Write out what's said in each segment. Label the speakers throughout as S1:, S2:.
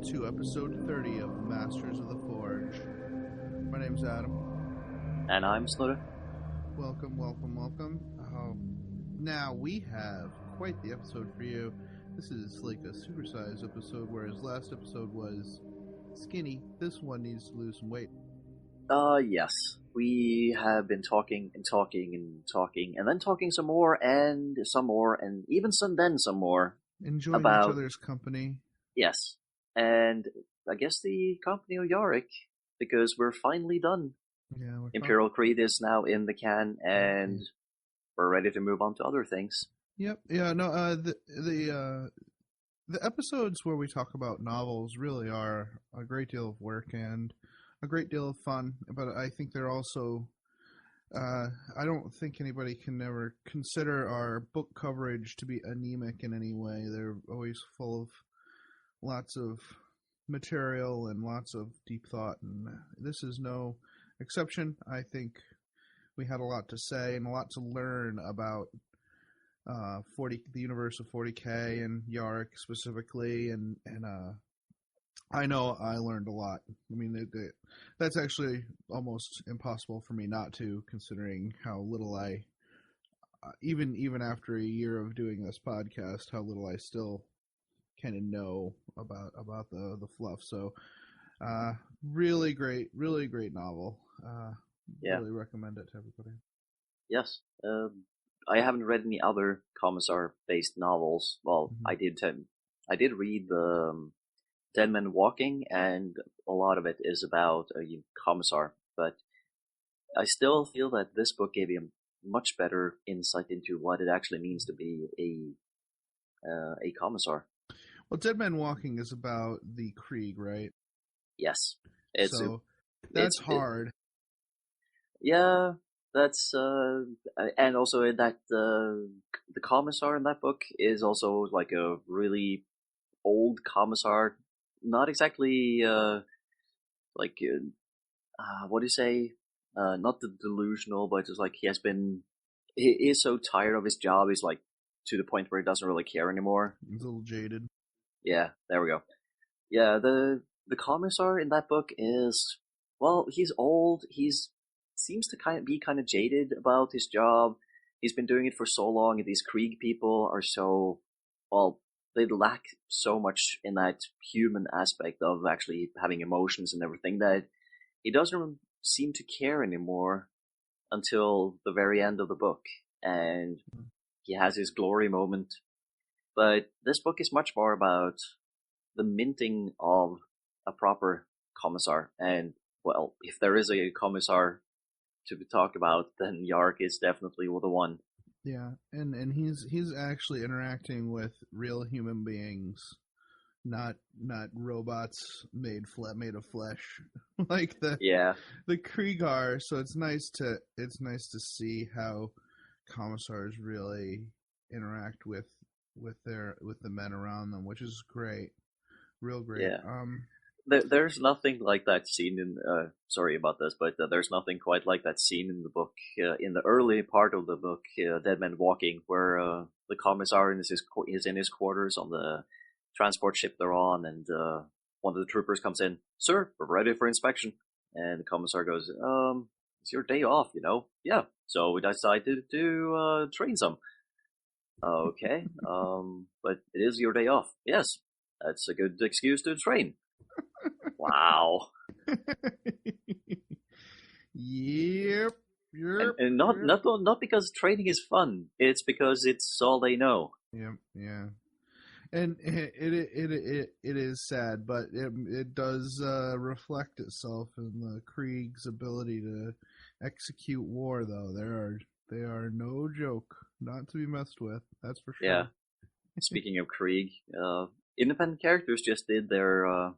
S1: to episode 30 of Masters of the Forge. My name's Adam.
S2: And I'm Slutter.
S1: Welcome. Now we have quite the episode for you. This is like a supersized episode, whereas last episode was skinny. This one needs to lose some weight.
S2: Yes. We have been talking, and then talking some more, and even some more.
S1: Enjoying
S2: about
S1: each other's company.
S2: Yes. And I guess the company of Yarrick, because we're finally done.
S1: Yeah,
S2: Imperial Creed is now in the can, and we're ready to move on to other things.
S1: Yep. Yeah. No. The episodes where we talk about novels really are a great deal of work and a great deal of fun. But I think they're also. I don't think anybody can ever consider our book coverage to be anemic in any way. They're always full of lots of material and lots of deep thought, and this is no exception. I think we had a lot to say and a lot to learn about the universe of 40K and Yarrick specifically, and I know I learned a lot. I mean, that's actually almost impossible for me not to, considering how little I, even after a year of doing this podcast, how little I still kind of know about the fluff. So, really great novel. Really recommend it to everybody.
S2: Yes. I haven't read any other Commissar-based novels. Well,
S1: Mm-hmm.
S2: I did read the Dead Men Walking, and a lot of it is about a Commissar, but I still feel that this book gave you a much better insight into what it actually means to be a Commissar.
S1: Well, Dead Men Walking is about the Krieg, right?
S2: Yes.
S1: That's hard.
S2: That's and also that the Commissar in that book is also like a really old Commissar, not exactly what do you say? Not the delusional, but just like he is so tired of his job, he's like to the point where he doesn't really care anymore.
S1: He's a little jaded.
S2: Yeah, there we go. Yeah, the Commissar in that book is, well, he's old. Seems to be kind of jaded about his job. He's been doing it for so long, and these Krieg people are so, well, they lack so much in that human aspect of actually having emotions and everything that he doesn't seem to care anymore until the very end of the book, and he has his glory moment. But this book is much more about the minting of a proper Commissar, and, well, if there is a Commissar to be talked about, then Yarrick is definitely the one.
S1: Yeah, and he's actually interacting with real human beings, not robots made of flesh like the Krieg are. So it's nice to see how Commissars really interact with the men around them, which is great, real great.
S2: Yeah. There's nothing like that scene in. Sorry about this, but there's nothing quite like that scene in the book. In the early part of the book, Dead Men Walking, where the Commissar is in his quarters on the transport ship they're on, and one of the troopers comes in. "Sir, we're ready for inspection." And the Commissar goes, "It's your day off, you know." "Yeah, so we decided to train some." "Okay, but it is your day off." "Yes, that's a good excuse to train." Wow.
S1: Yep.
S2: And not because training is fun. It's because it's all they know.
S1: Yeah. And it is sad, but it does reflect itself in the Krieg's ability to execute war. Though they are no joke, not to be messed with. That's for sure.
S2: Yeah. Speaking of Krieg, independent characters just did their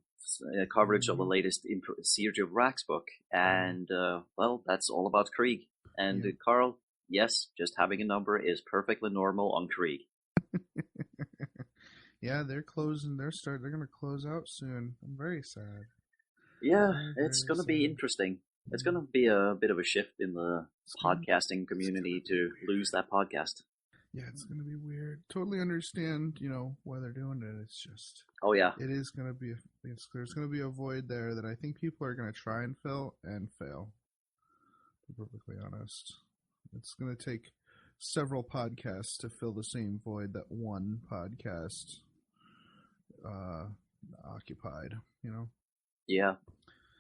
S2: coverage of the latest Siege of Rax book, and well, that's all about Krieg. And Carl, yes, just having a number is perfectly normal on Krieg.
S1: Yeah, they're closing. They're going to close out soon. I'm very sad.
S2: Yeah, it's going to be interesting. It's going to be a bit of a shift in the podcasting community to lose that podcast.
S1: Yeah, it's gonna be weird. Totally understand, why they're doing it. It's just,
S2: Oh yeah,
S1: it is gonna be. There's gonna be a void there that I think people are gonna try and fill and fail. To be perfectly honest, it's gonna take several podcasts to fill the same void that one podcast uh, occupied.
S2: yeah.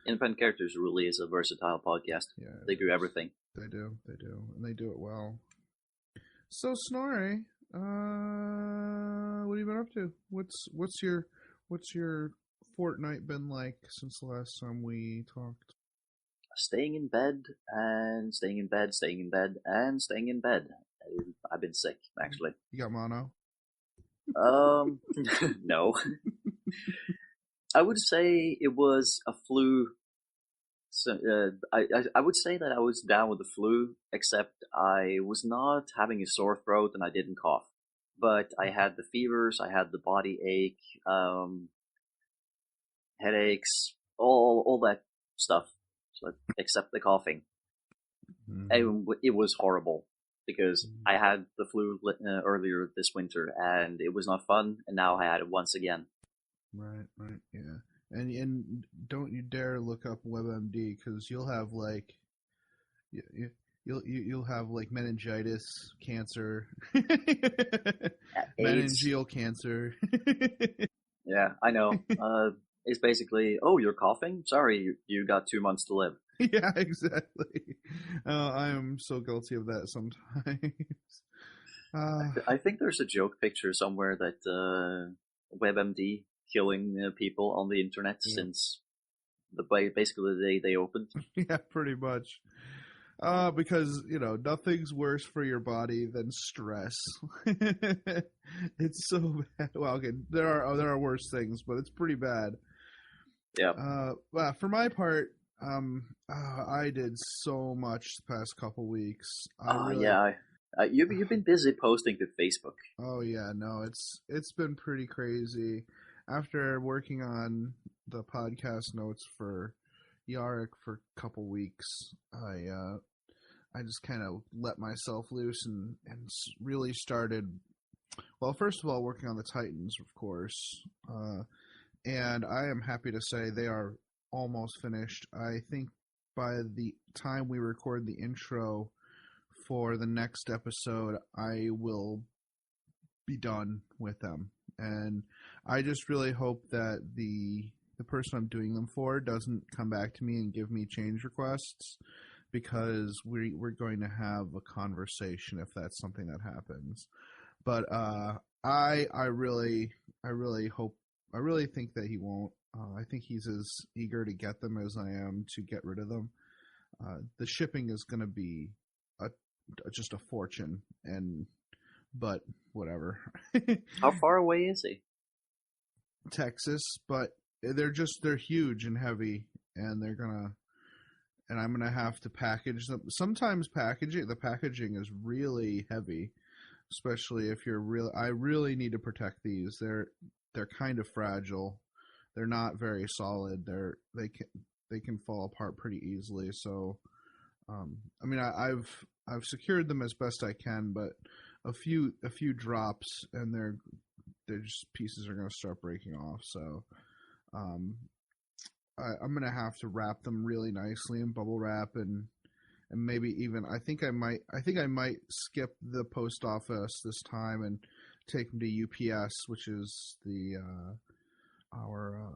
S2: Independent Characters really is a versatile podcast.
S1: Yeah,
S2: They do everything.
S1: they do, and they do it well. So Snorri, what have you been up to? What's your fortnight been like since the last time we talked?
S2: Staying in bed and staying in bed, staying in bed and staying in bed. I've been sick, actually.
S1: You got mono?
S2: No. I would say it was a flu. So, I would say that I was down with the flu, except I was not having a sore throat and I didn't cough. But I had the fevers, I had the body ache, headaches, all that stuff, except the coughing.
S1: Mm-hmm.
S2: It was horrible because I had the flu earlier this winter and it was not fun, and now I had it once again.
S1: Right, yeah. And don't you dare look up WebMD because you'll have like you'll have like meningitis, cancer,
S2: AIDS.
S1: meningeal cancer.
S2: Yeah, I know. It's basically, oh, you're coughing? Sorry, you got 2 months to live.
S1: Yeah, exactly. I am so guilty of that sometimes.
S2: I think there's a joke picture somewhere that WebMD killing people on the internet
S1: Yeah.
S2: since basically the day they opened.
S1: Yeah, pretty much. Because nothing's worse for your body than stress. It's so bad. Well, okay, there are worse things, but it's pretty bad.
S2: Yeah.
S1: Well, for my part, I did so much the past couple weeks. I really.
S2: Yeah. You've been busy posting to Facebook.
S1: Oh yeah, no, it's been pretty crazy. After working on the podcast notes for Yarrick for a couple weeks, I just kind of let myself loose and really started. Well, first of all, working on the Titans, of course, and I am happy to say they are almost finished. I think by the time we record the intro for the next episode, I will be done with them, and I just really hope that the person I'm doing them for doesn't come back to me and give me change requests, because we're going to have a conversation if that's something that happens. But I really think that he won't. I think he's as eager to get them as I am to get rid of them. The shipping is going to be just a fortune, but whatever.
S2: How far away is he?
S1: Texas, but they're huge and heavy, and I'm gonna have to package them. Sometimes the packaging is really heavy, especially if you're real. I really need to protect these. They're kind of fragile. They're not very solid. They can fall apart pretty easily. So, I mean, I've secured them as best I can, but a few drops and they're just pieces are going to start breaking off. So, I'm going to have to wrap them really nicely in bubble wrap and maybe even I think I might skip the post office this time and take them to UPS, which is our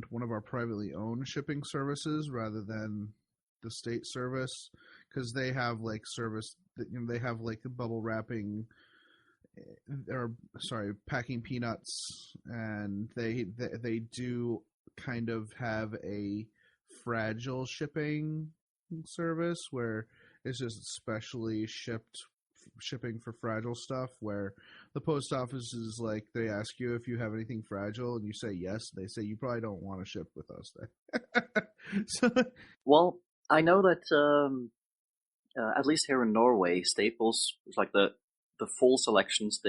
S1: one of our privately owned shipping services rather than the state service, because they have like service that they have like bubble wrapping or sorry, packing peanuts, and they do kind of have a fragile shipping service where it's just specially shipping for fragile stuff, where the post office is like, they ask you if you have anything fragile and you say yes, they say you probably don't want to ship with us then. So,
S2: Well, I know that at least here in Norway, Staples is like the full selections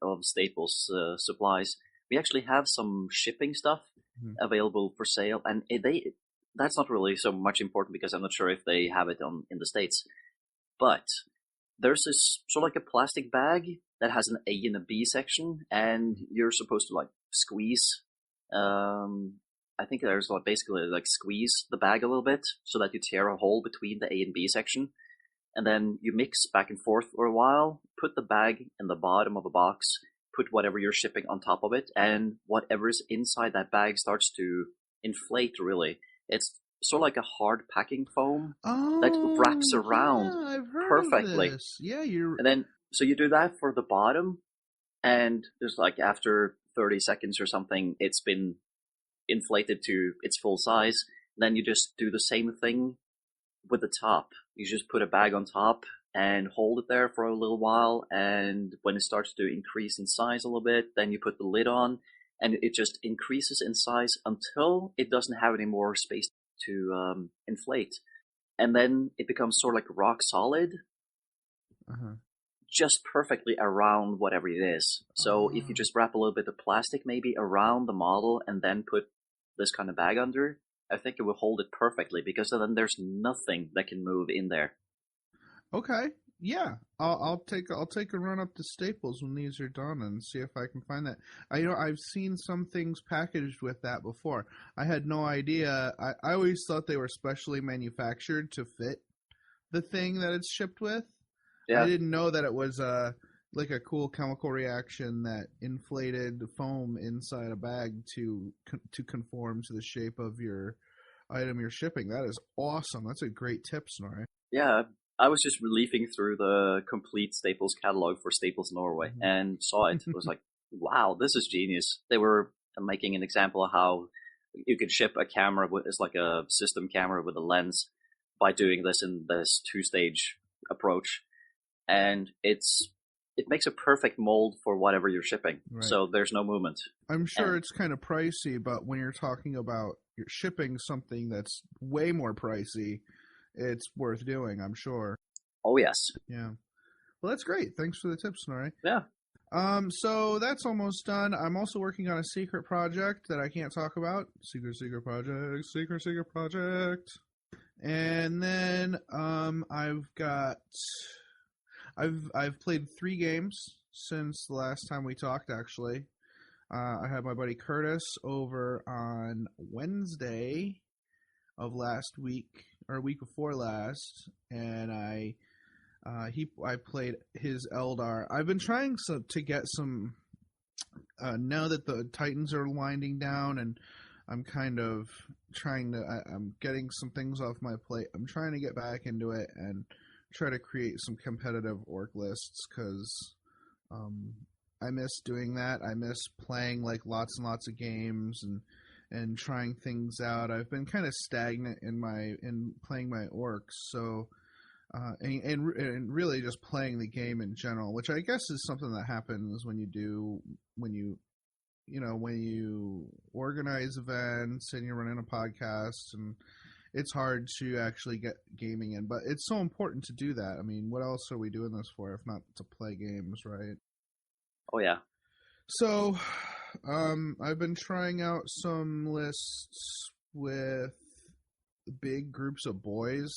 S2: of Staples supplies. We actually have some shipping stuff available for sale, and that's not really so much important because I'm not sure if they have it in the States. But there's this sort of like a plastic bag that has an A and a B section, and you're supposed to like squeeze. I think there's like basically like squeeze the bag a little bit so that you tear a hole between the A and B section, and then you mix back and forth for a while. Put the bag in the bottom of a box. Put whatever you're shipping on top of it, and whatever's inside that bag starts to inflate. Really, it's sort of like a hard packing foam that wraps
S1: Oh,
S2: around
S1: yeah, I've heard of
S2: perfectly.
S1: this. Yeah, you're.
S2: And then, so you do that for the bottom, and there's like after 30 seconds or something, it's been inflated to its full size. Then you just do the same thing with the top. You just put a bag on top and hold it there for a little while. And when it starts to increase in size a little bit, then you put the lid on, and it just increases in size until it doesn't have any more space to inflate. And then it becomes sort of like rock solid,
S1: Uh-huh.
S2: just perfectly around whatever it is. So if you just wrap a little bit of plastic maybe around the model and then put this kind of bag under, I think it will hold it perfectly, because then there's nothing that can move in there.
S1: Okay. Yeah, I'll take a run up to Staples when these are done and see if I can find that. I've seen some things packaged with that before. I had no idea. I always thought they were specially manufactured to fit the thing that it's shipped with. I
S2: Yeah.
S1: didn't know that it was like a cool chemical reaction that inflated foam inside a bag to conform to the shape of your item you're shipping. That is awesome. That's a great tip, Snorri.
S2: Yeah. I was just leafing through the complete Staples catalog for Staples Norway and saw it. I was like, wow, this is genius. They were making an example of how you could ship a camera with, it's like a system camera with a lens, by doing this in this two-stage approach. And it makes a perfect mold for whatever you're shipping.
S1: Right.
S2: So there's no movement.
S1: I'm sure it's kind of pricey, but when you're talking about you're shipping something that's way more pricey, it's worth doing, I'm sure.
S2: Oh, yes.
S1: Yeah. Well, that's great. Thanks for the tips, Snorri.
S2: Yeah.
S1: So that's almost done. I'm also working on a secret project that I can't talk about. Secret project. And then I've played 3 games since the last time we talked, actually. I had my buddy Curtis over on Wednesday of last week, or week before last, and I played his Eldar. I've been trying to get some now that the Titans are winding down, and I'm kind of I'm getting some things off my plate. I'm trying to get back into it and try to create some competitive orc lists, because I miss doing that. I miss playing like lots and lots of games and trying things out. I've been kind of stagnant in playing my orcs, so and really just playing the game in general, which I guess is something that happens when you organize events and you're running a podcast, and it's hard to actually get gaming in. But it's so important to do that. I mean, what else are we doing this for if not to play games, right?
S2: Oh, yeah.
S1: So, I've been trying out some lists with big groups of boys.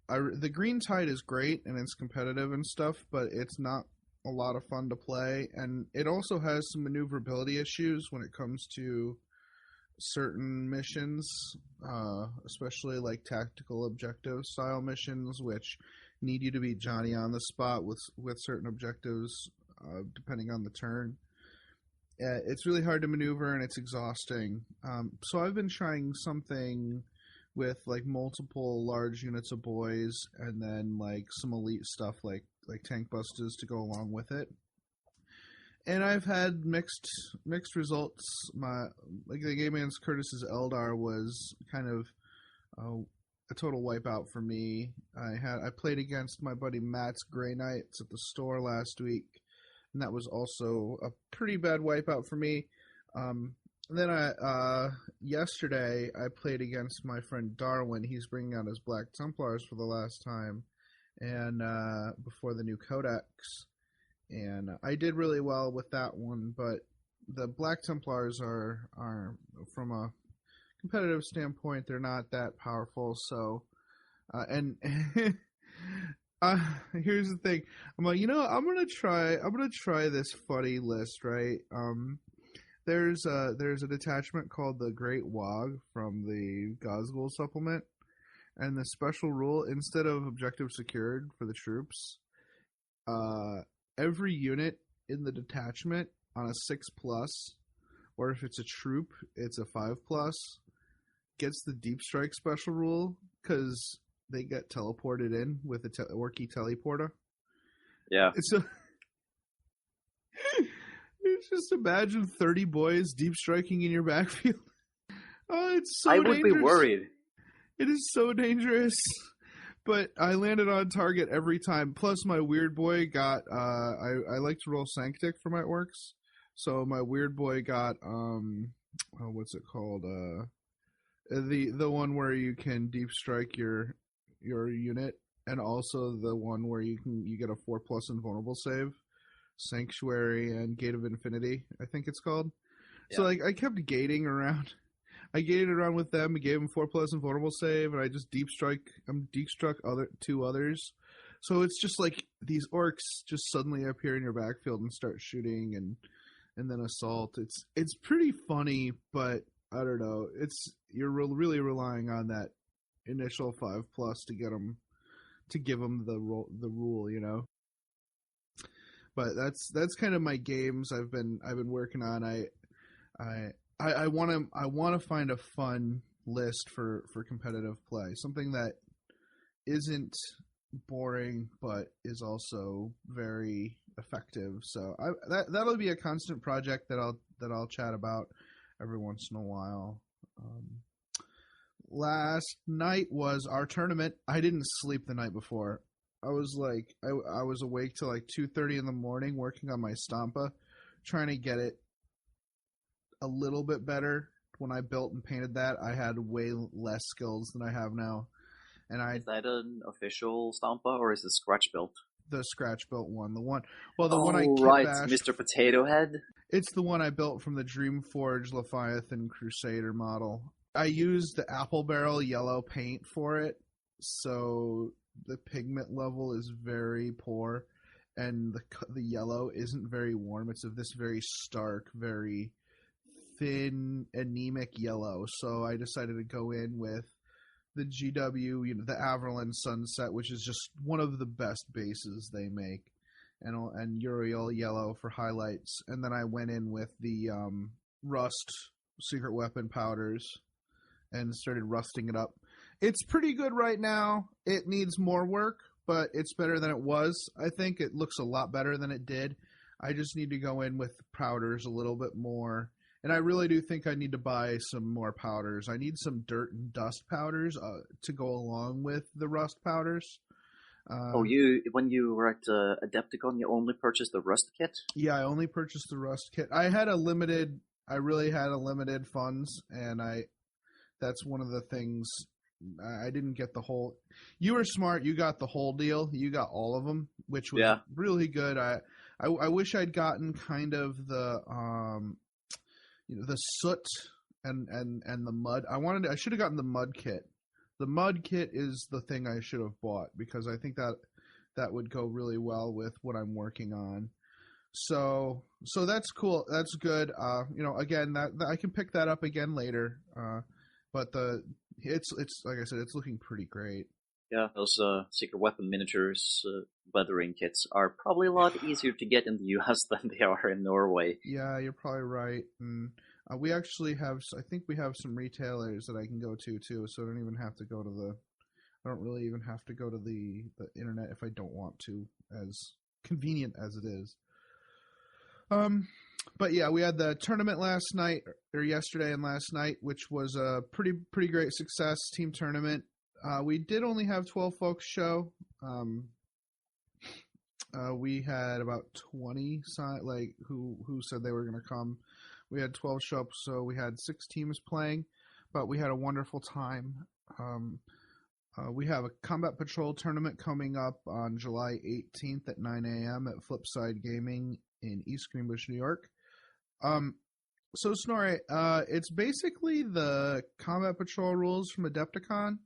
S1: The Green Tide is great and it's competitive and stuff, but it's not a lot of fun to play, and it also has some maneuverability issues when it comes to certain missions, especially like tactical objective style missions, which need you to be Johnny on the spot with certain objectives, depending on the turn. It's really hard to maneuver and it's exhausting. So I've been trying something with like multiple large units of boys, and then like some elite stuff like tank busters to go along with it. And I've had mixed results. The game against Curtis's Eldar was kind of a total wipeout for me. I played against my buddy Matt's Grey Knights at the store last week, and that was also a pretty bad wipeout for me. Then yesterday I played against my friend Darwin. He's bringing out his Black Templars for the last time, and before the new Codex. And I did really well with that one, but the Black Templars are from a competitive standpoint, they're not that powerful. So, and Here's the thing. I'm like, I'm gonna try this funny list, right? There's a detachment called the Great Wog from the Gosgul supplement, and the special rule, instead of objective secured for the troops, uh, every unit in the detachment on a 6+, or if it's a troop, it's a 5+, gets the deep strike special rule because they get teleported in with a Orky teleporter.
S2: Yeah.
S1: So just imagine 30 boys deep striking in your backfield. Oh, it's so
S2: I would be
S1: dangerous.
S2: worried.
S1: It is so dangerous. But I landed on target every time. Plus, my weird boy got. I like to roll Sanctic for my orcs, so my weird boy got. What's it called? The one where you can deep strike your unit, and also the one where you get a 4+ invulnerable save, Sanctuary and Gate of Infinity, I think it's called. Yeah. So like I kept gating around. I gated around with them. I gave them 4+ invulnerable save, and I just deep struck two others. So it's just like these orcs just suddenly appear in your backfield and start shooting, and then assault. It's pretty funny, but I don't know. You're really relying on that initial 5+ to get them, to give them the rule, you know. But that's kind of my games I've been working on. I want to find a fun list for competitive play, something that isn't boring but is also very effective. So that'll be a constant project that I'll chat about every once in a while. Last night was our tournament. I didn't sleep the night before. I was like, I was awake till like 2:30 in the morning working on my Stampa, trying to get it a little bit better. When I built and painted that, I had way less skills than I have now. And
S2: Is that an official Stampa, or is it scratch built?
S1: The scratch built one. The one I
S2: right,
S1: bashed,
S2: Mr. Potato Head.
S1: It's the one I built from the Dreamforge Leviathan Crusader model. I used the apple barrel yellow paint for it, so the pigment level is very poor, and the yellow isn't very warm. It's of this very stark, very thin, anemic yellow. So I decided to go in with the GW, the Averland Sunset, which is just one of the best bases they make, and Uriel yellow for highlights. And then I went in with the Rust secret weapon powders and started rusting it up. It's pretty good right now. It needs more work, but it's better than it was. I think it looks a lot better than it did. I just need to go in with powders a little bit more. And I really do think I need to buy some more powders. I need some dirt and dust powders to go along with the rust powders.
S2: When you were at Adepticon, you only purchased the rust kit?
S1: Yeah, I only purchased the rust kit. I really had a limited funds, and that's one of the things. I didn't get the whole. You were smart. You got the whole deal. You got all of them, which was really good. I wish I'd gotten kind of the the soot and the mud. I should have gotten the mud kit. The mud kit is the thing I should have bought, because I think that would go really well with what I'm working on. So that's cool. That's good. Again, that I can pick that up again later. But it's like I said, it's looking pretty great.
S2: Yeah, those secret weapon miniatures weathering kits are probably a lot easier to get in the US than they are in Norway.
S1: Yeah, you're probably right. And we actually have, I think we have some retailers that I can go to too, so I don't even have to go to I don't really even have to go to the internet if I don't want to, as convenient as it is. But yeah, we had the tournament last night, or yesterday and last night, which was a pretty great success, team tournament. We did only have 12 folks show. We had about 20 who said they were going to come. We had 12 show up, so we had 6 teams playing, but we had a wonderful time. We have a Combat Patrol tournament coming up on July 18th at 9 a.m. at Flipside Gaming in East Greenbush, New York. So Snorri, it's basically the Combat Patrol rules from Adepticon,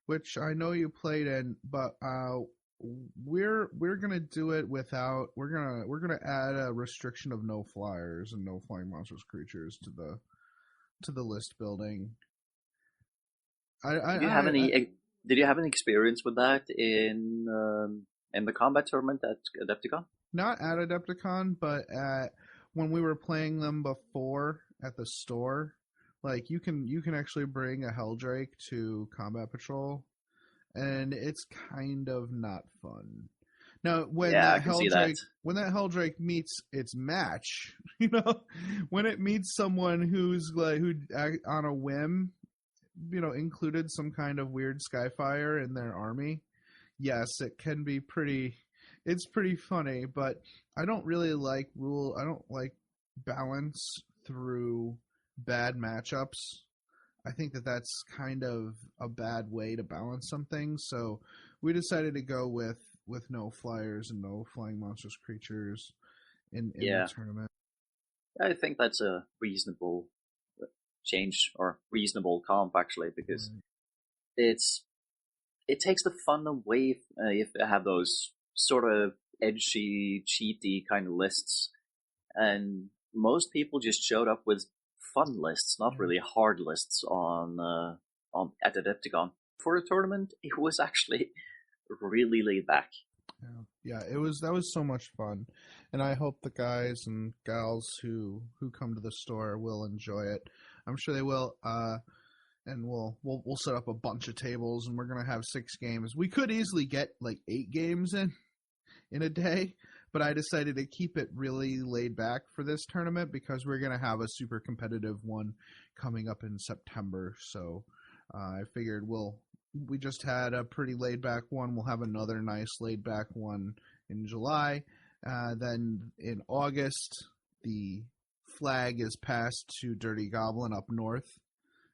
S1: which I know you played in, but we're gonna do it without. We're gonna add a restriction of no flyers and no flying monstrous creatures to the list building.
S2: Did you have
S1: I
S2: did you have any experience with that in the combat tournament at Adepticon?
S1: not at Adepticon, but at when we were playing them before at the store. Like you can actually bring a Helldrake to Combat Patrol, and it's kind of not fun. Now,
S2: Yeah, I can see that.
S1: When that Helldrake meets its match, when it meets someone who's like who on a whim, included some kind of weird Skyfire in their army, yes, it can be pretty. It's pretty funny, but I don't really like rule. I don't like balance through bad matchups. I think that that's kind of a bad way to balance something. So we decided to go with no flyers and no flying monstrous creatures in the
S2: Yeah,
S1: tournament.
S2: I think that's a reasonable change or reasonable comp actually, because
S1: Right.
S2: it's it takes the fun away if they have those sort of edgy, cheaty kind of lists. And most people just showed up with fun lists, not
S1: Yeah.
S2: really hard lists on at Adepticon. For the tournament, it was actually really laid back.
S1: Yeah, yeah, it was that was so much fun, and I hope the guys and gals who come to the store will enjoy it. I'm sure they will. And we'll set up a bunch of tables, and we're gonna have 6 games. We could easily get like 8 games in a day, but I decided to keep it really laid back for this tournament because we're gonna have a super competitive one coming up in September. So I figured we just had a pretty laid back one. We'll have another nice laid back one in July. Then in August, the flag is passed to Dirty Goblin up north,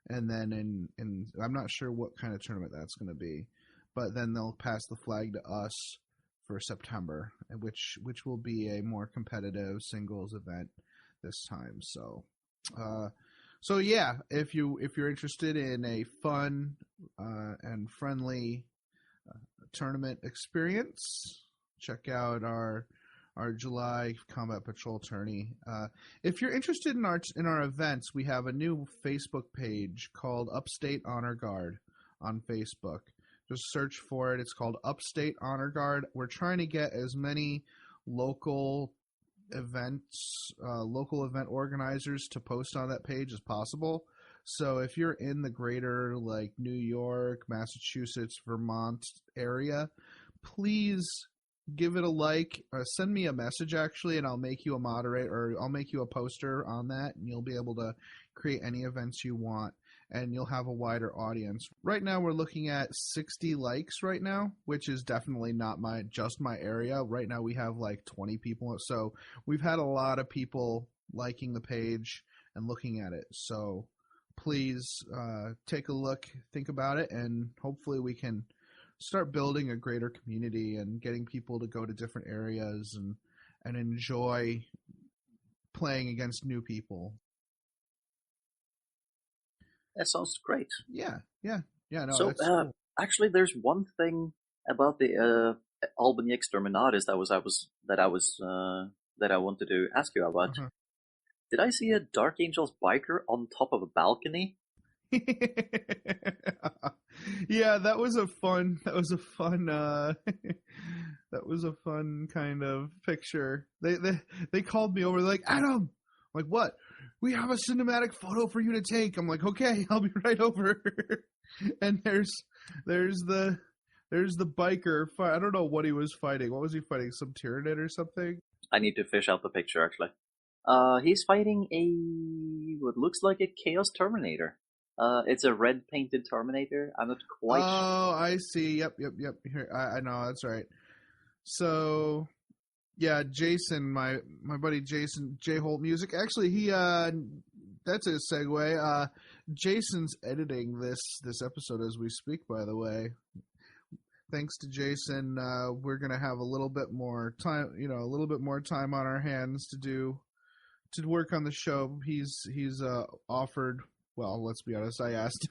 S1: and then in I'm not sure what kind of tournament that's going to be, but then they'll pass the flag to us for September, which will be a more competitive singles event this time. So yeah, if you're interested in a fun and friendly tournament experience, check out our July Combat Patrol tourney. If you're interested in our events, we have a new Facebook page called Upstate Honor Guard on Facebook. Just search for it. It's called Upstate Honor Guard. We're trying to get as many local local event organizers to post on that page as possible. So if you're in the greater like New York, Massachusetts, Vermont area, please give it a like. Send me a message actually, and I'll make you a moderator, or I'll make you a poster on that, and you'll be able to create any events you want, and you'll have a wider audience. Right now we're looking at 60 likes right now, which is definitely not just my area. Right now we have like 20 people, so we've had a lot of people liking the page and looking at it. So please take a look, think about it, and hopefully we can start building a greater community and getting people to go to different areas and enjoy playing against new people.
S2: That sounds great.
S1: Yeah, yeah, yeah. No,
S2: So,
S1: that's cool.
S2: actually, there's one thing about the Albany Exterminatus that I wanted to ask you about.
S1: Uh-huh.
S2: Did I see a Dark Angels biker on top of a balcony?
S1: Yeah, that was a fun. That was a fun. That was a fun kind of picture. They called me over. They're like, Adam, I'm like, what? We have a cinematic photo for you to take. I'm like, okay, I'll be right over. And there's the biker. I don't know what he was fighting. What was he fighting? Some Tyranid or something?
S2: I need to fish out the picture actually. He's fighting what looks like a Chaos Terminator. It's a red painted Terminator. I'm not quite.
S1: Oh, I see. Yep. Here, I know. That's right. So, yeah, Jason, my buddy Jason, J Holt Music. Actually, that's a segue. Jason's editing this episode as we speak. By the way, thanks to Jason, we're gonna have a little bit more time. A little bit more time on our hands to work on the show. He's offered. Well, let's be honest. I asked.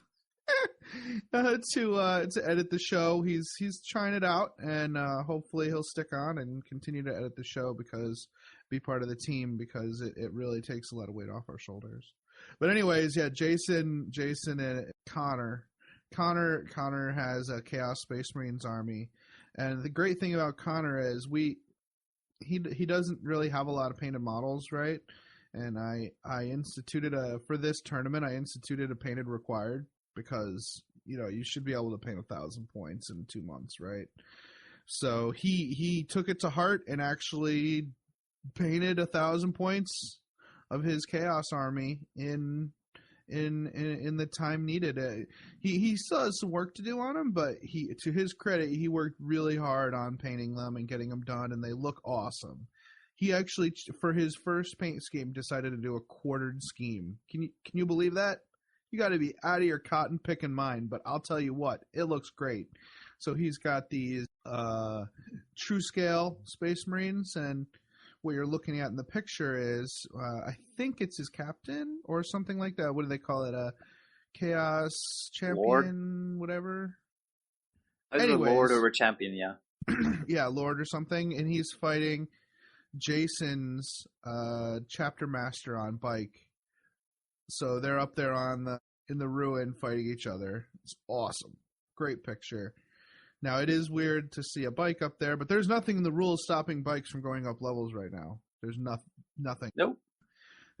S1: to edit the show. He's trying it out, and hopefully he'll stick on and continue to edit the show be part of the team, because it really takes a lot of weight off our shoulders. But anyways, yeah, Jason and Connor has a Chaos Space Marines army, and the great thing about Connor is he doesn't really have a lot of painted models, right? And I instituted for this tournament, I instituted a painted required, because you should be able to paint 1,000 points in 2 months, right? So he took it to heart and actually painted 1,000 points of his Chaos army in the time needed. He still has some work to do on them, but to his credit, he worked really hard on painting them and getting them done, and they look awesome. He actually, for his first paint scheme, decided to do a quartered scheme. Can you believe that? You got to be out of your cotton picking mind, but I'll tell you what, it looks great. So he's got these true scale Space Marines, and what you're looking at in the picture is, I think it's his captain or something like that. What do they call it? A Chaos Champion,
S2: Lord?
S1: Whatever.
S2: Either Lord over Champion, yeah.
S1: Yeah, Lord or something. And he's fighting Jason's Chapter Master on bike. So they're up there in the ruin fighting each other. It's awesome. Great picture. Now, it is weird to see a bike up there, but there's nothing in the rules stopping bikes from going up levels right now. There's nothing.
S2: Nope.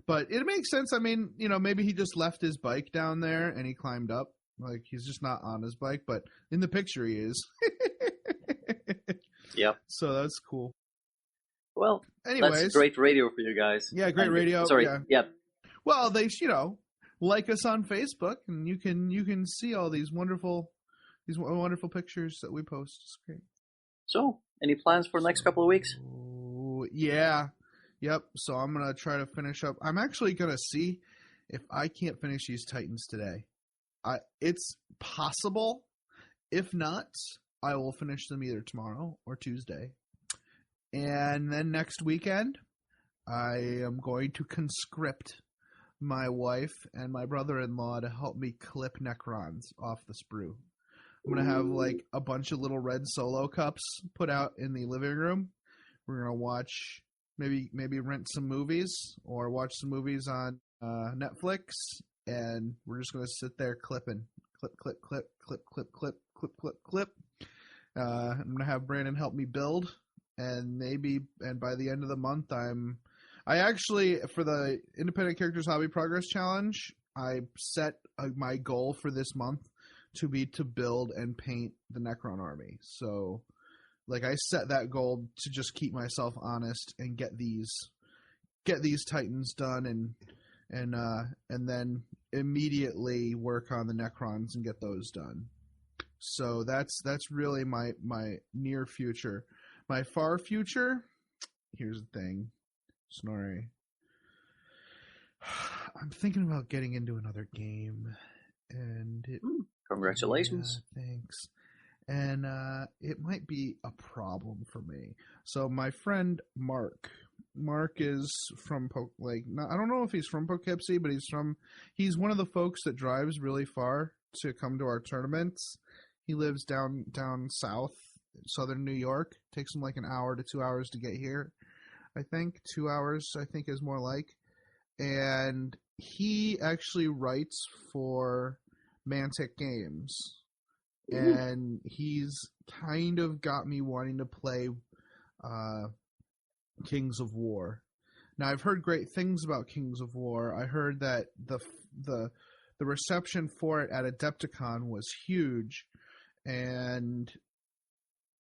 S1: But it makes sense. I mean, maybe he just left his bike down there and he climbed up. Like, he's just not on his bike, but in the picture he is.
S2: Yep.
S1: So that's cool.
S2: Well,
S1: anyways,
S2: that's great radio for you guys.
S1: Yeah, great radio.
S2: Sorry.
S1: Yeah.
S2: Yep.
S1: Well, they, like us on Facebook, and you can see all these wonderful pictures that we post. It's great.
S2: So, any plans for the next couple of weeks?
S1: Yeah. Yep. So I'm going to try to finish up. I'm actually going to see if I can't finish these Titans today. It's possible. If not, I will finish them either tomorrow or Tuesday. And then next weekend, I am going to conscript my wife and my brother-in-law to help me clip Necrons off the sprue. I'm going to have like a bunch of little red solo cups put out in the living room. We're going to watch, maybe rent some movies or watch some movies on Netflix, and we're just going to sit there clipping. Clip. I'm going to have Brandon help me build, and by the end of the month, I actually, for the Independent Characters Hobby Progress Challenge, I set my goal for this month to be to build and paint the Necron army. So, like, I set that goal to just keep myself honest and get these Titans done, and then immediately work on the Necrons and get those done. So that's really my near future. My far future, here's the thing, Snorri. I'm thinking about getting into another game, and
S2: congratulations.
S1: Yeah, thanks. And it might be a problem for me. So my friend Mark is from I don't know if he's from Poughkeepsie, but he's one of the folks that drives really far to come to our tournaments. He lives down south, southern New York. It takes him like an hour to 2 hours to get here. I think 2 hours, I think, is more like. And he actually writes for Mantic Games. And he's kind of got me wanting to play Kings of War. Now, I've heard great things about Kings of War. I heard that the reception for it at Adepticon was huge, and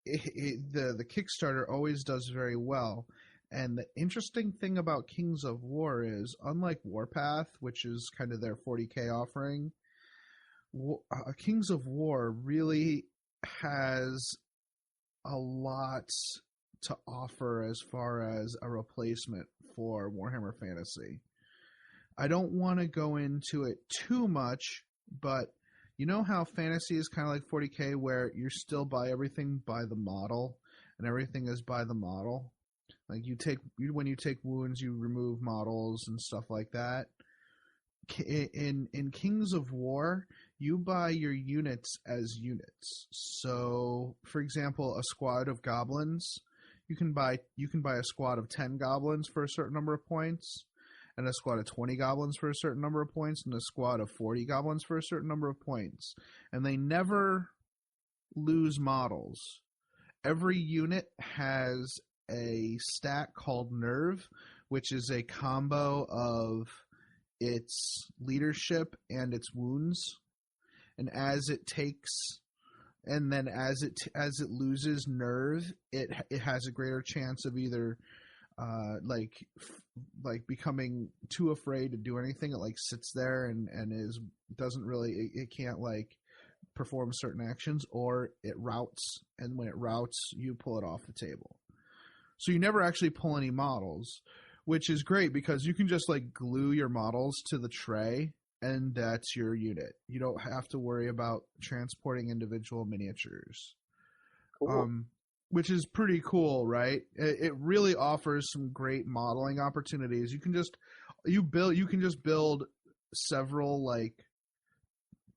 S1: the Kickstarter always does very well. And the interesting thing about Kings of War is, unlike Warpath, which is kind of their 40K offering, Kings of War really has a lot to offer as far as a replacement for Warhammer Fantasy. I don't want to go into it too much, but you know how Fantasy is kind of like 40K, where you still buy everything by the model, and everything is by the model? Like, when you take wounds, you remove models and stuff like that. In Kings of War, you buy your units as units. So, for example, a squad of goblins, you can buy a squad of 10 goblins for a certain number of points, and a squad of 20 goblins for a certain number of points, and a squad of 40 goblins for a certain number of points. And they never lose models. Every unit has a stat called Nerve, which is a combo of its leadership and its wounds. And as it loses Nerve, it has a greater chance of either like becoming too afraid to do anything. It like sits there and it can't like perform certain actions, or it routs, and when it routs, you pull it off the table. So you never actually pull any models, which is great because you can just like glue your models to the tray, and that's your unit. You don't have to worry about transporting individual miniatures.
S2: Cool.
S1: Which is pretty cool, right? It really offers some great modeling opportunities. You can just build several like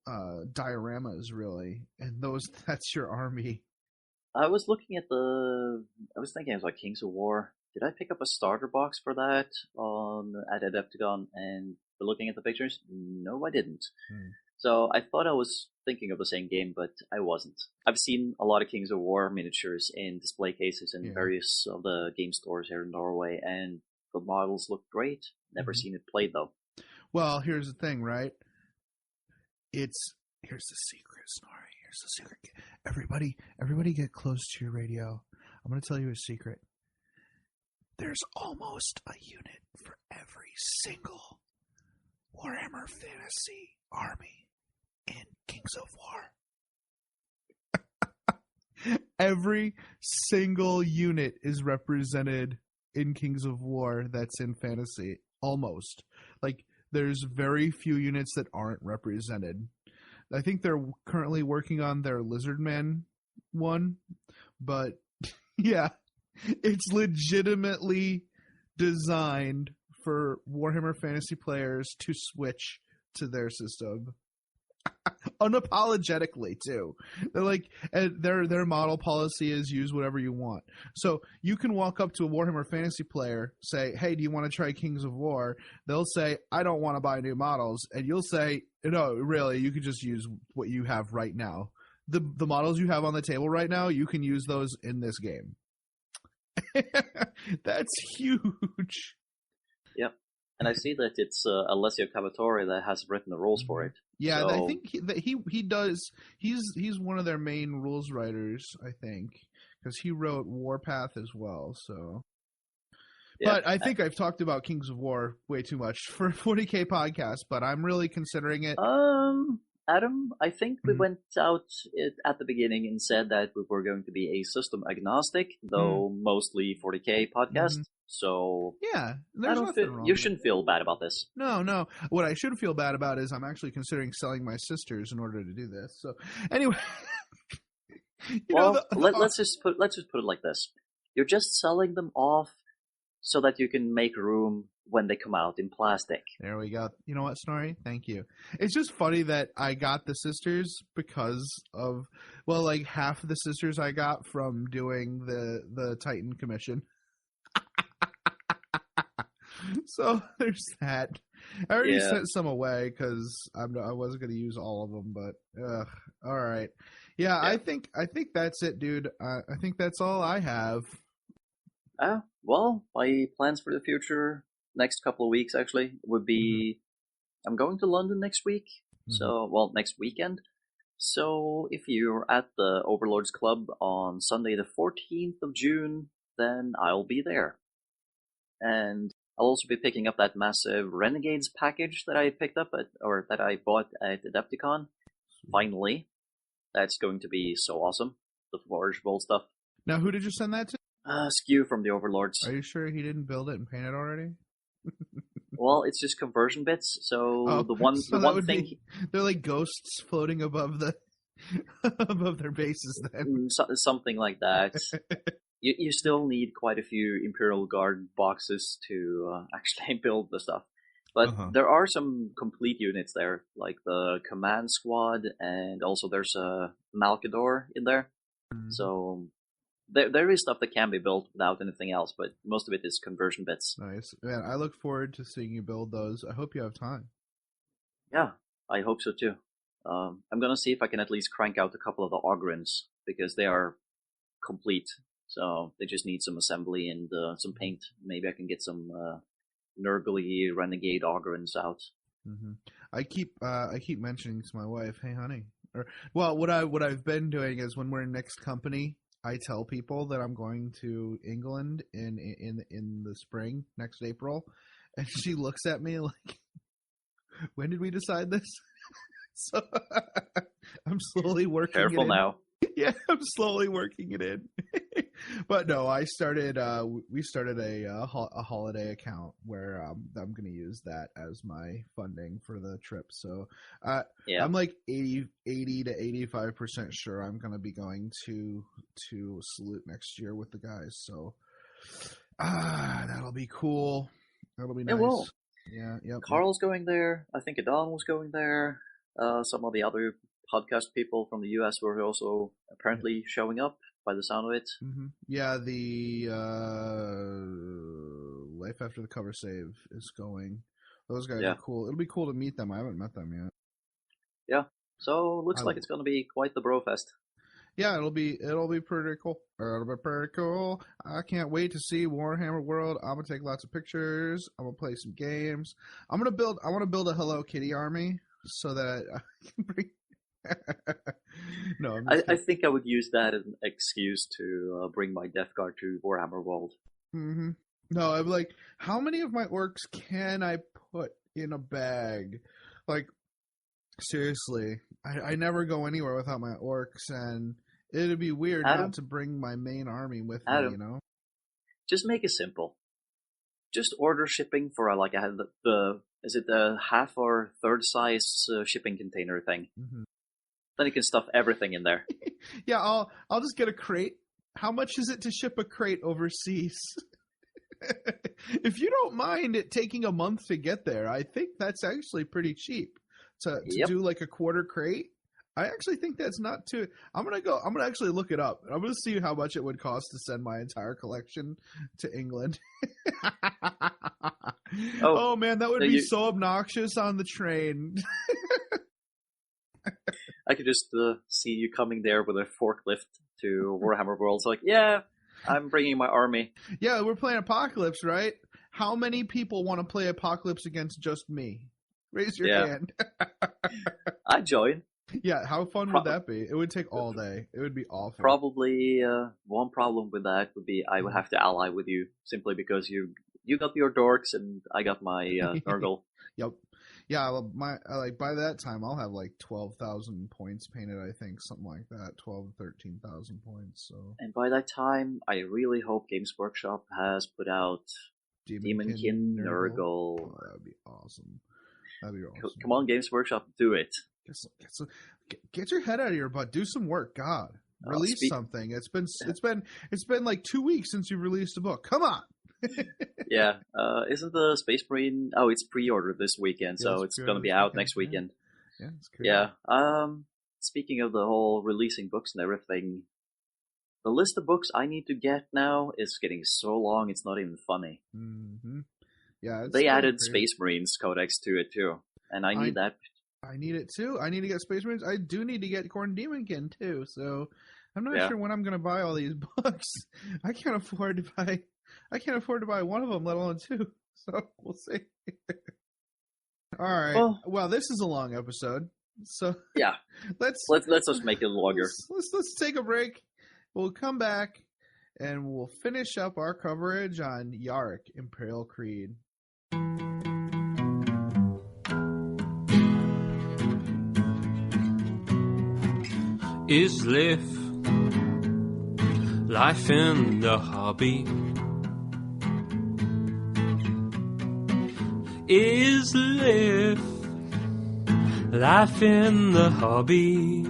S1: dioramas, really, and that's your army.
S2: I was thinking it was like Kings of War. Did I pick up a starter box for that at Adepticon? And looking at the pictures, no, I didn't. So I thought I was thinking of the same game, but I wasn't. I've seen a lot of Kings of War miniatures in display cases in various of the game stores here in Norway, and the models look great. Never seen it played, though.
S1: Well, here's the thing, right? Here's the secret, Snorri. Here's the secret. Everybody get close to your radio. I'm going to tell you a secret. There's almost a unit for every single Warhammer Fantasy army in Kings of War. Every single unit is represented in Kings of War that's in fantasy. Almost. Like, there's very few units that aren't represented. I think they're currently working on their Lizardman one, but yeah, it's legitimately designed for Warhammer Fantasy players to switch to their system. Unapologetically too. They're like, their model policy is use whatever you want. So you can walk up to a Warhammer Fantasy player, say, "Hey, do you want to try Kings of War?" They'll say, "I don't want to buy new models," and you'll say, "No, really, you could just use what you have right now. The models you have on the table right now, you can use those in this game." That's huge.
S2: Yep. And I see that it's Alessio Cavatore that has written the rules for it.
S1: Yeah,
S2: so...
S1: I think he does. He's one of their main rules writers, I think, because he wrote Warpath as well. So, yeah. But I think I've talked about Kings of War way too much for a 40K podcast. But I'm really considering it.
S2: Adam, I think we went out at the beginning and said that we were going to be a system agnostic, though mostly 40K podcast. So
S1: yeah,
S2: you shouldn't feel bad about this.
S1: No. What I should feel bad about is I'm actually considering selling my sisters in order to do this. So anyway,
S2: let's just put it like this: you're just selling them off so that you can make room when they come out in plastic.
S1: There we go. You know what, Snorri? Thank you. It's just funny that I got the sisters because of, well, like half of the sisters I got from doing the Titan commission. So there's that. I already sent some away because I wasn't going to use all of them, but all right. Yeah, I think that's it, dude. I think that's all I have.
S2: Well, my plans for the future, next couple of weeks actually, would be I'm going to London next week. So, next weekend. So if you're at the Overlords Club on Sunday the 14th of June, then I'll be there. And I'll also be picking up that massive Renegades package that I picked up that I bought at Adepticon. Finally. That's going to be so awesome. The Forge Bowl stuff.
S1: Now, who did you send that to?
S2: Skew from the Overlords.
S1: Are you sure he didn't build it and paint it already?
S2: Well, it's just conversion bits. So the one thing
S1: they're like ghosts floating above above their bases. Then
S2: something like that. You still need quite a few Imperial Guard boxes to actually build the stuff. But
S1: Uh-huh.
S2: there are some complete units there, like the command squad, and also there's a Malkador in there.
S1: Mhm.
S2: So there is stuff that can be built without anything else, but most of it is conversion bits.
S1: Nice. Man, I look forward to seeing you build those. I hope you have time.
S2: Yeah, I hope so too. I'm gonna see if I can at least crank out a couple of the Ogrins, because they are complete. So they just need some assembly and some paint. Maybe I can get some Nurgly Renegade Ogrins out.
S1: Mm-hmm. I keep mentioning to my wife, "Hey, honey." Or, well, what I've been doing is when we're in next company, I tell people that I'm going to England in the spring, next April, and she looks at me like, "When did we decide this?" So I'm slowly working it
S2: Careful
S1: in.
S2: now.
S1: Yeah, I'm slowly working it in. But no, I started. We started a holiday account where I'm going to use that as my funding for the trip. So
S2: Yeah.
S1: I'm like 80 to 85% sure I'm going to be going to Salute next year with the guys. So that'll be cool. That'll be
S2: It
S1: nice.
S2: will.
S1: Yeah. Yep.
S2: Carl's going there. I think Adon was going there. Some of the other podcast people from the US were also apparently showing up by the sound of it.
S1: Mm-hmm. Yeah, the Life After the Cover Save is going. Those guys are cool. It'll be cool to meet them. I haven't met them yet.
S2: Yeah, so looks like it's going to be quite the brofest.
S1: Yeah, it'll be pretty cool. It'll be pretty cool. I can't wait to see Warhammer World. I'm gonna take lots of pictures. I'm gonna play some games. I want to build a Hello Kitty army so that I can bring. No,
S2: I think I would use that as an excuse to bring my Death Guard to Warhammer World.
S1: Mm-hmm. No, I'm like, how many of my orcs can I put in a bag? Like, seriously, I never go anywhere without my orcs, and it'd be weird not to bring my main army with me, you know?
S2: Just make it simple. Just order shipping for is it the half or third size shipping container thing?
S1: Mm-hmm.
S2: Then you can stuff everything in there.
S1: Yeah, I'll just get a crate. How much is it to ship a crate overseas? If you don't mind it taking a month to get there, I think that's actually pretty cheap to do like a quarter crate. I actually think that's not too. I'm gonna actually look it up. I'm gonna see how much it would cost to send my entire collection to England. Oh man, that would be so obnoxious on the train.
S2: I could just see you coming there with a forklift to Warhammer World. It's like, yeah, I'm bringing my army.
S1: Yeah, we're playing Apocalypse, right? How many people want to play Apocalypse against just me? Raise your hand.
S2: I'd join.
S1: Yeah, how fun would that be? It would take all day. It would be awful.
S2: Probably one problem with that would be I would have to ally with you simply because you got your dorks and I got my Nurgle.
S1: Yep. Yeah, by that time I'll have like 12,000 points painted. I think something like that, 12 to 13,000 points. So.
S2: And by that time, I really hope Games Workshop has put out Demonkin Nurgle.
S1: Oh, that'd be awesome. That'd be awesome.
S2: Come on, Games Workshop, do it.
S1: Get your head out of your butt. Do some work. God, release something. It's been like 2 weeks since you released a book. Come on.
S2: Yeah, isn't the Space Marine? Oh, it's pre-ordered this weekend, so it's going to be out next weekend.
S1: Yeah, it's cool.
S2: Yeah. Speaking of the whole releasing books and everything, the list of books I need to get now is getting so long it's not even funny.
S1: Mm-hmm. Yeah,
S2: they added Space Marines Codex to it too, and I need that.
S1: I need it too. I need to get Space Marines. I do need to get Khorne Demonkin too. So I'm not sure when I'm going to buy all these books. I can't afford to buy one of them, let alone two. So we'll see. All right. Well, this is a long episode. So
S2: yeah, let's just make it longer.
S1: Let's take a break. We'll come back and we'll finish up our coverage on Yarrick, Imperial Creed.
S3: Is life in the hobby? Is life in the hobby?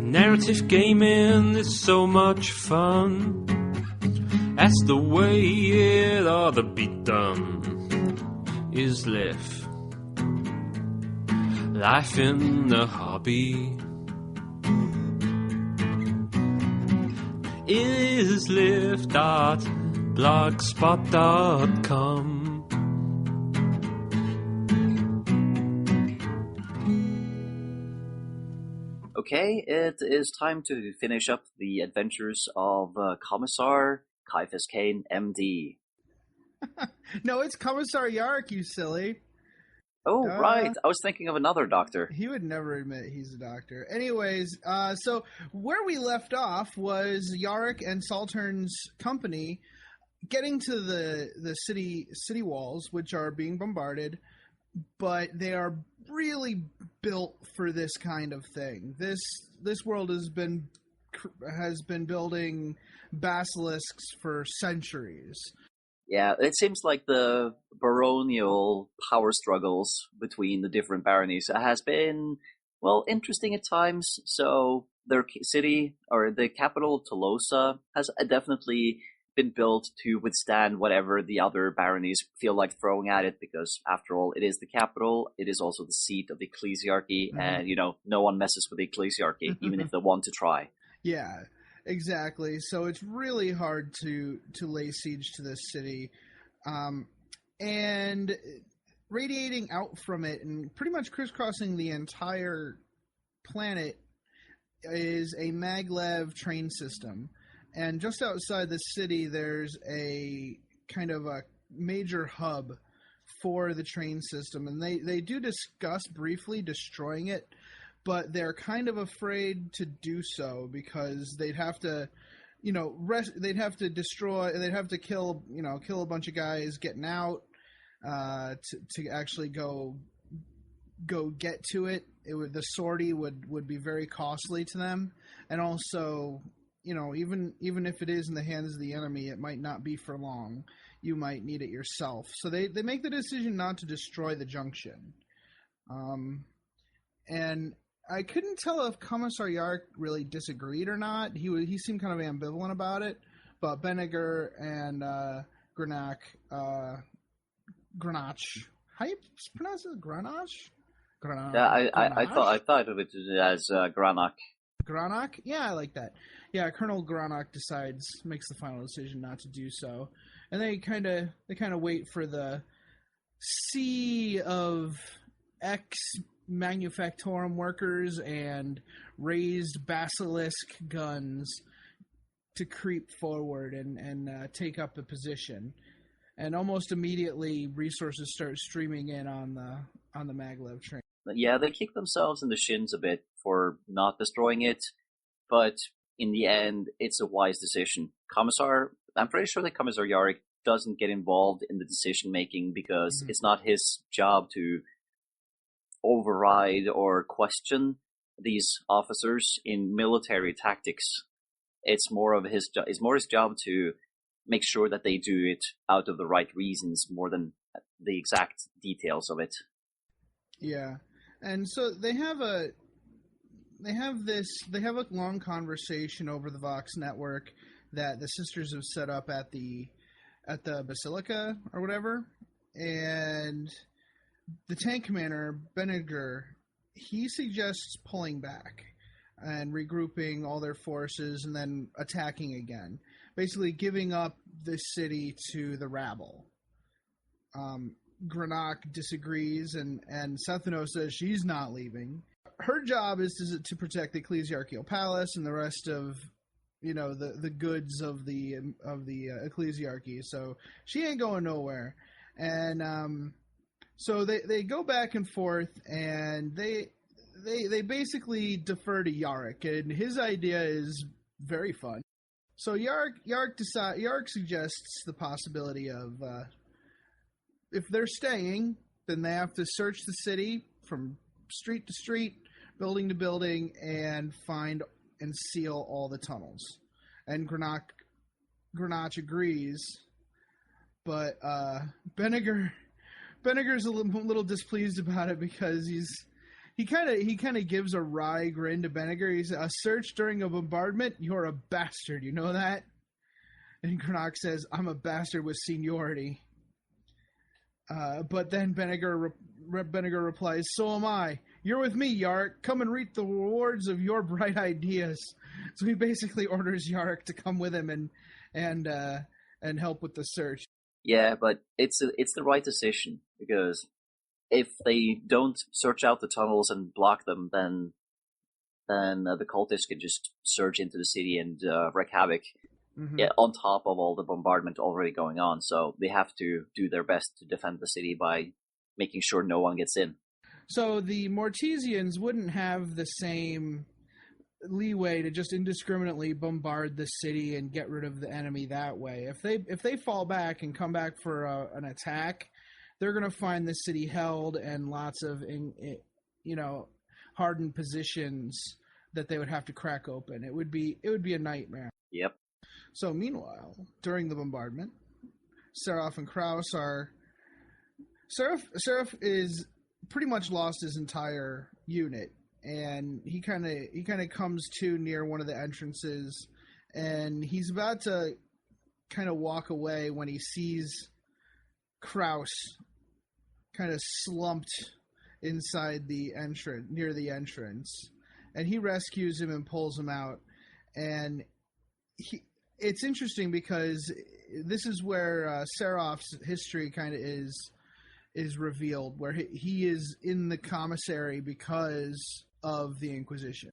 S3: Narrative gaming is so much fun, That's the way it ought to be done. Is live. Life in the hobby is live.blogspot.com.
S2: Okay, it is time to finish up the adventures of Commissar Caiaphas Kane, MD.
S1: No, it's Commissar Yarrick, you silly.
S2: Oh, right. I was thinking of another doctor.
S1: He would never admit he's a doctor. Anyways, so where we left off was Yarrick and Saltern's company getting to the city walls, which are being bombarded, but they are really built for this kind of thing. This world has been building basilisks for centuries.
S2: Yeah, it seems like the baronial power struggles between the different baronies has been, well, interesting at times. So their city, or the capital, Tolosa, has definitely been built to withstand whatever the other baronies feel like throwing at it, because after all, it is the capital, it is also the seat of the ecclesiarchy, and, no one messes with the ecclesiarchy, even if they want to try.
S1: Yeah. Exactly. So it's really hard to lay siege to this city. And radiating out from it and pretty much crisscrossing the entire planet is a maglev train system. And just outside the city, there's a kind of a major hub for the train system. And they do discuss briefly destroying it, but they're kind of afraid to do so because they'd have to, they'd have to kill a bunch of guys getting out to actually go get to it. The sortie would be very costly to them, and also, even if it is in the hands of the enemy, it might not be for long. You might need it yourself. So they make the decision not to destroy the junction, and I couldn't tell if Commissar Yarrick really disagreed or not. He seemed kind of ambivalent about it, but Benniger and Granach, how you pronounce it? Granach?
S2: Yeah, I thought of it as Granach.
S1: Granach? Yeah, I like that. Yeah, Colonel Granach makes the final decision not to do so, and they kind of wait for the sea of manufactorum workers and raised basilisk guns to creep forward and take up a position, and almost immediately resources start streaming in on the maglev train.
S2: Yeah, they kick themselves in the shins a bit for not destroying it, but in the end, it's a wise decision. I'm pretty sure that Commissar Yarrick doesn't get involved in the decision making because it's not his job to override or question these officers in military tactics. It's more his job to make sure that they do it out of the right reasons more than the exact details of it. Yeah,
S1: and so they have a long conversation over the Vox network that the sisters have set up at the Basilica or whatever, and the tank commander, Benniger, he suggests pulling back and regrouping all their forces and then attacking again. Basically giving up the city to the rabble. Granach disagrees, and Setheno says she's not leaving. Her job is to protect the ecclesiarchical palace and the rest of, the goods of the ecclesiarchy. So she ain't going nowhere. And so they go back and forth, and they basically defer to Yarrick, and his idea is very fun. So Yarrick suggests the possibility of if they're staying, then they have to search the city from street to street, building to building, and find and seal all the tunnels. And Granach agrees, but Benniger's a little displeased about it because he kind of gives a wry grin to Benniger. He says, "A search during a bombardment? You're a bastard. You know that?" And Granach says, "I'm a bastard with seniority." But then Benniger replies, "So am I. You're with me, Yarrick. Come and reap the rewards of your bright ideas." So he basically orders Yarrick to come with him and help with the search.
S2: Yeah, but it's the right decision, because if they don't search out the tunnels and block them, then the cultists can just surge into the city and wreak havoc.
S1: Mm-hmm.
S2: Yeah, on top of all the bombardment already going on. So they have to do their best to defend the city by making sure no one gets in.
S1: So the Mortesians wouldn't have the same leeway to just indiscriminately bombard the city and get rid of the enemy that way. If they fall back and come back for an attack, they're going to find the city held and lots of hardened positions that they would have to crack open. It would be a nightmare.
S2: Yep.
S1: So meanwhile, during the bombardment, Seraph and Kraus are... Seraph is pretty much lost his entire unit, and he kind of comes to near one of the entrances, and he's about to kind of walk away when he sees Kraus kind of slumped inside the entrance, near the entrance, and he rescues him and pulls him out. And it's interesting because this is where Seraph's history kind of is revealed, where he is in the commissary because of the Inquisition.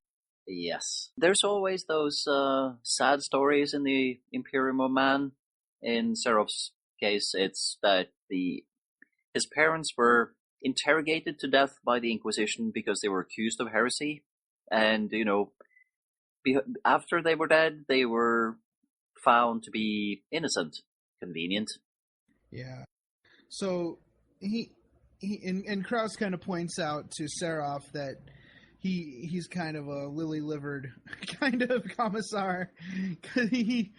S2: Yes. There's always those sad stories in the Imperium of Man. In Seraph's case, it's that his parents were interrogated to death by the Inquisition because they were accused of heresy. And, after they were dead, they were found to be innocent. Convenient.
S1: Yeah. So and Kraus kind of points out to Seraph that he's kind of a lily-livered kind of commissar, because he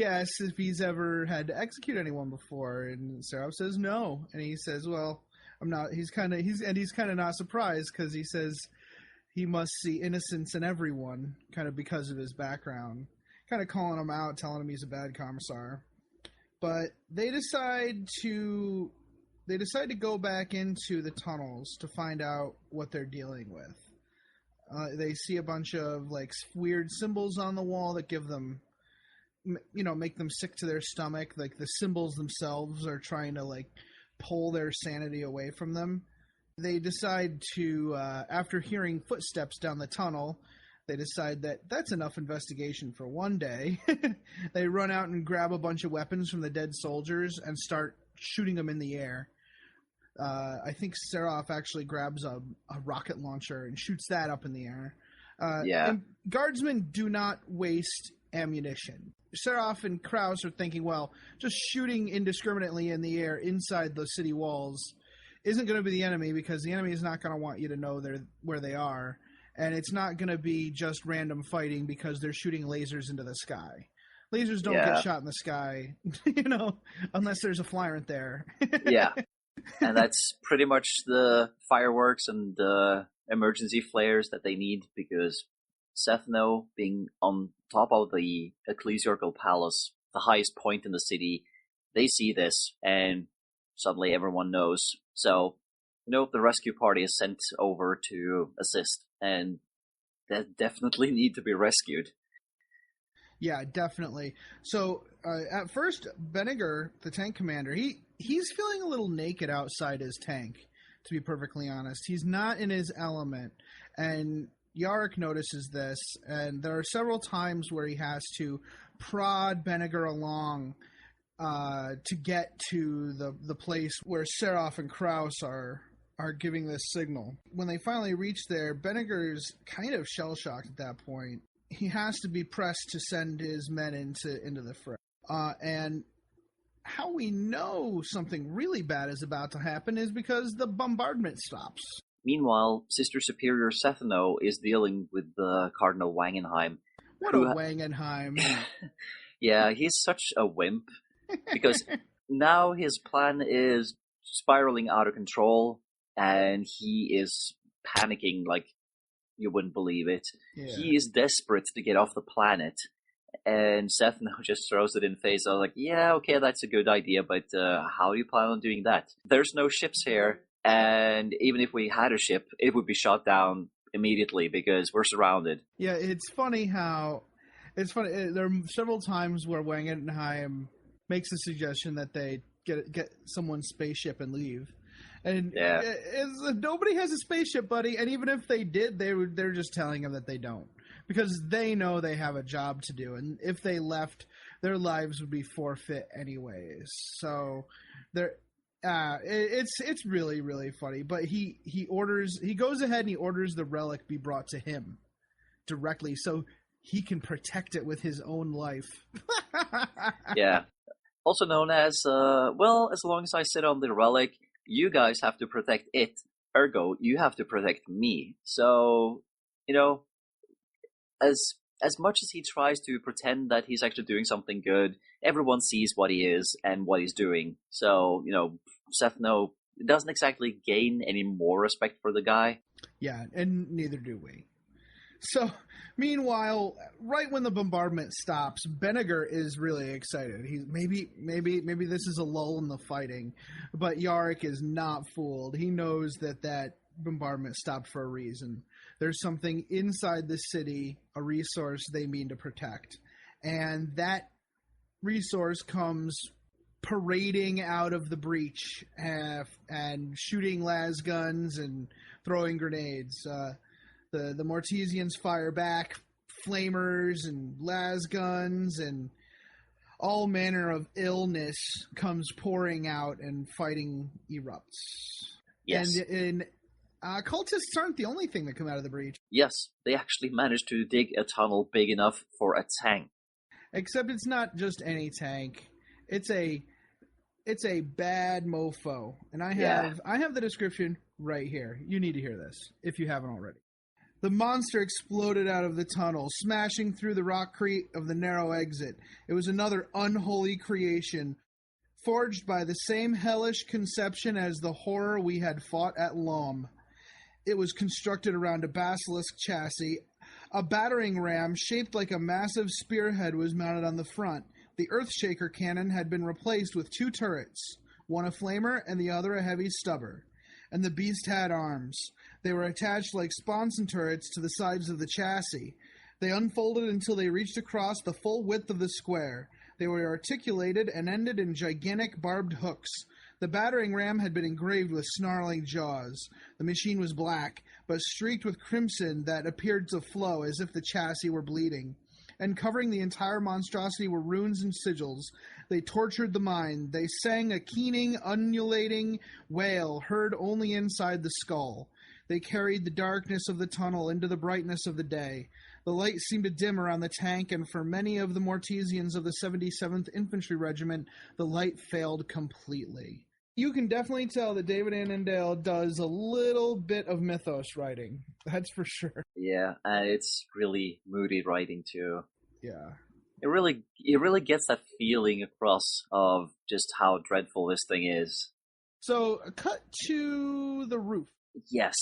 S1: asks if he's ever had to execute anyone before, and Seraph says no, and he says, "Well, I'm not." He's kind of not surprised, because he says he must see innocence in everyone, kind of because of his background, kind of calling him out, telling him he's a bad commissar. But they decide to go back into the tunnels to find out what they're dealing with. They see a bunch of weird symbols on the wall that give them, make them sick to their stomach. Like the symbols themselves are trying to pull their sanity away from them. They decide to, after hearing footsteps down the tunnel, they decide that that's enough investigation for one day. They run out and grab a bunch of weapons from the dead soldiers and start shooting them in the air. I think Seraph actually grabs a rocket launcher and shoots that up in the air. And guardsmen do not waste ammunition. Seraph and Kraus are thinking, well, just shooting indiscriminately in the air inside the city walls isn't going to be the enemy, because the enemy is not going to want you to know where they are. And it's not going to be just random fighting because they're shooting lasers into the sky. Lasers don't get shot in the sky, unless there's a flyrant there.
S2: Yeah. And that's pretty much the fireworks and the emergency flares that they need, because Setheno, being on top of the ecclesiarchal palace, the highest point in the city, they see this, and suddenly everyone knows. So, the rescue party is sent over to assist, and they definitely need to be rescued.
S1: Yeah, definitely. So, at first, Benniger, the tank commander, he's feeling a little naked outside his tank, to be perfectly honest. He's not in his element, and Yarrick notices this, and there are several times where he has to prod Benniger along to get to the place where Seraph and Kraus are giving this signal. When they finally reach there, Benniger's kind of shell-shocked at that point. He has to be pressed to send his men into the fray. And how we know something really bad is about to happen is because the bombardment stops.
S2: Meanwhile, Sister Superior Setheno is dealing with Cardinal Wangenheim.
S1: What a Wangenheim.
S2: Yeah, he's such a wimp, because now his plan is spiraling out of control, and he is panicking like you wouldn't believe it. Yeah. He is desperate to get off the planet, And Setheno just throws it in face. I was like, yeah, okay, that's a good idea, but how do you plan on doing that? There's no ships here, and even if we had a ship, it would be shot down immediately because we're surrounded.
S1: Yeah, it's funny how... It's funny, there are several times where Wangenheim makes a suggestion that they get someone's spaceship and leave. And nobody has a spaceship, buddy, and even if they did, they're just telling him that they don't. Because they know they have a job to do, and if they left, their lives would be forfeit anyways. So it's really, really funny. But he goes ahead and he orders the relic be brought to him directly, so he can protect it with his own life.
S2: Yeah. Also known as, as long as I sit on the relic, you guys have to protect it. Ergo, you have to protect me. So, as much as he tries to pretend that he's actually doing something good, everyone sees what he is and what he's doing. So, Setheno doesn't exactly gain any more respect for the guy.
S1: Yeah, and neither do we. So, meanwhile, right when the bombardment stops, Benniger is really excited. He's maybe this is a lull in the fighting, but Yarrick is not fooled. He knows that bombardment stopped for a reason. There's something inside the city, a resource they mean to protect. And that resource comes parading out of the breach and shooting las guns and throwing grenades. The Mortesians fire back flamers and las guns, and all manner of illness comes pouring out and fighting erupts.
S2: Yes.
S1: And cultists aren't the only thing that come out of the breach.
S2: Yes, they actually managed to dig a tunnel big enough for a tank.
S1: Except it's not just any tank. It's a bad mofo. And I have the description right here. You need to hear this if you haven't already. The monster exploded out of the tunnel, smashing through the rockcrete of the narrow exit. It was another unholy creation, forged by the same hellish conception as the horror we had fought at Lom. It was constructed around a basilisk chassis. A battering ram shaped like a massive spearhead was mounted on the front. The Earthshaker cannon had been replaced with 2 turrets, one a flamer and the other a heavy stubber. And the beast had arms. They were attached like sponson turrets to the sides of the chassis. They unfolded until they reached across the full width of the square. They were articulated and ended in gigantic barbed hooks. The battering ram had been engraved with snarling jaws. The machine was black, but streaked with crimson that appeared to flow as if the chassis were bleeding. And covering the entire monstrosity were runes and sigils. They tortured the mind. They sang a keening, undulating wail heard only inside the skull. They carried the darkness of the tunnel into the brightness of the day. The light seemed to dim around the tank, and for many of the Mortesians of the 77th Infantry Regiment, the light failed completely. You can definitely tell that David Annandale does a little bit of mythos writing. That's for sure.
S2: Yeah, and it's really moody writing too.
S1: Yeah.
S2: It really gets that feeling across of just how dreadful this thing is.
S1: So, cut to the roof.
S2: Yes,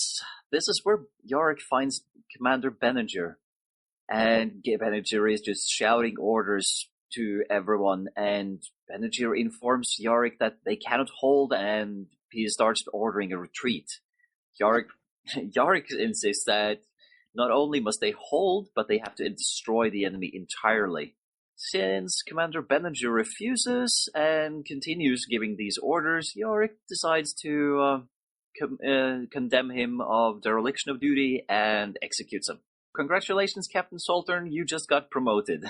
S2: this is where Yarrick finds Commander Benninger. And Benninger is just shouting orders to everyone, and Benninger informs Yarrick that they cannot hold, and he starts ordering a retreat. Yarrick insists that not only must they hold, but they have to destroy the enemy entirely. Since Commander Benninger refuses and continues giving these orders, Yarrick decides to condemn him of dereliction of duty and executes him. Congratulations, Captain Saltern, you just got promoted.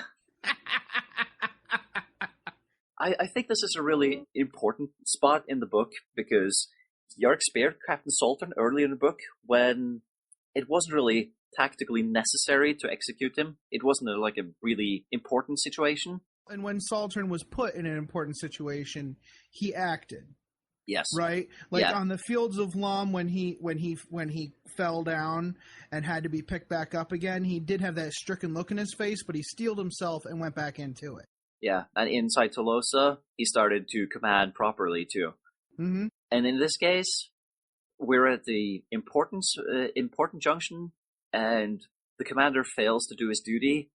S2: I think this is a really important spot in the book because Yarrick spared Captain Saltern early in the book when it wasn't really tactically necessary to execute him. It wasn't a really important situation.
S1: And when Saltern was put in an important situation, he acted.
S2: Yes.
S1: Right? On the fields of Lom when he fell down and had to be picked back up again, he did have that stricken look in his face, but he steeled himself and went back into it.
S2: Yeah, and inside Tolosa, he started to command properly too.
S1: Mm-hmm.
S2: And in this case, we're at the important junction, and the commander fails to do his duty.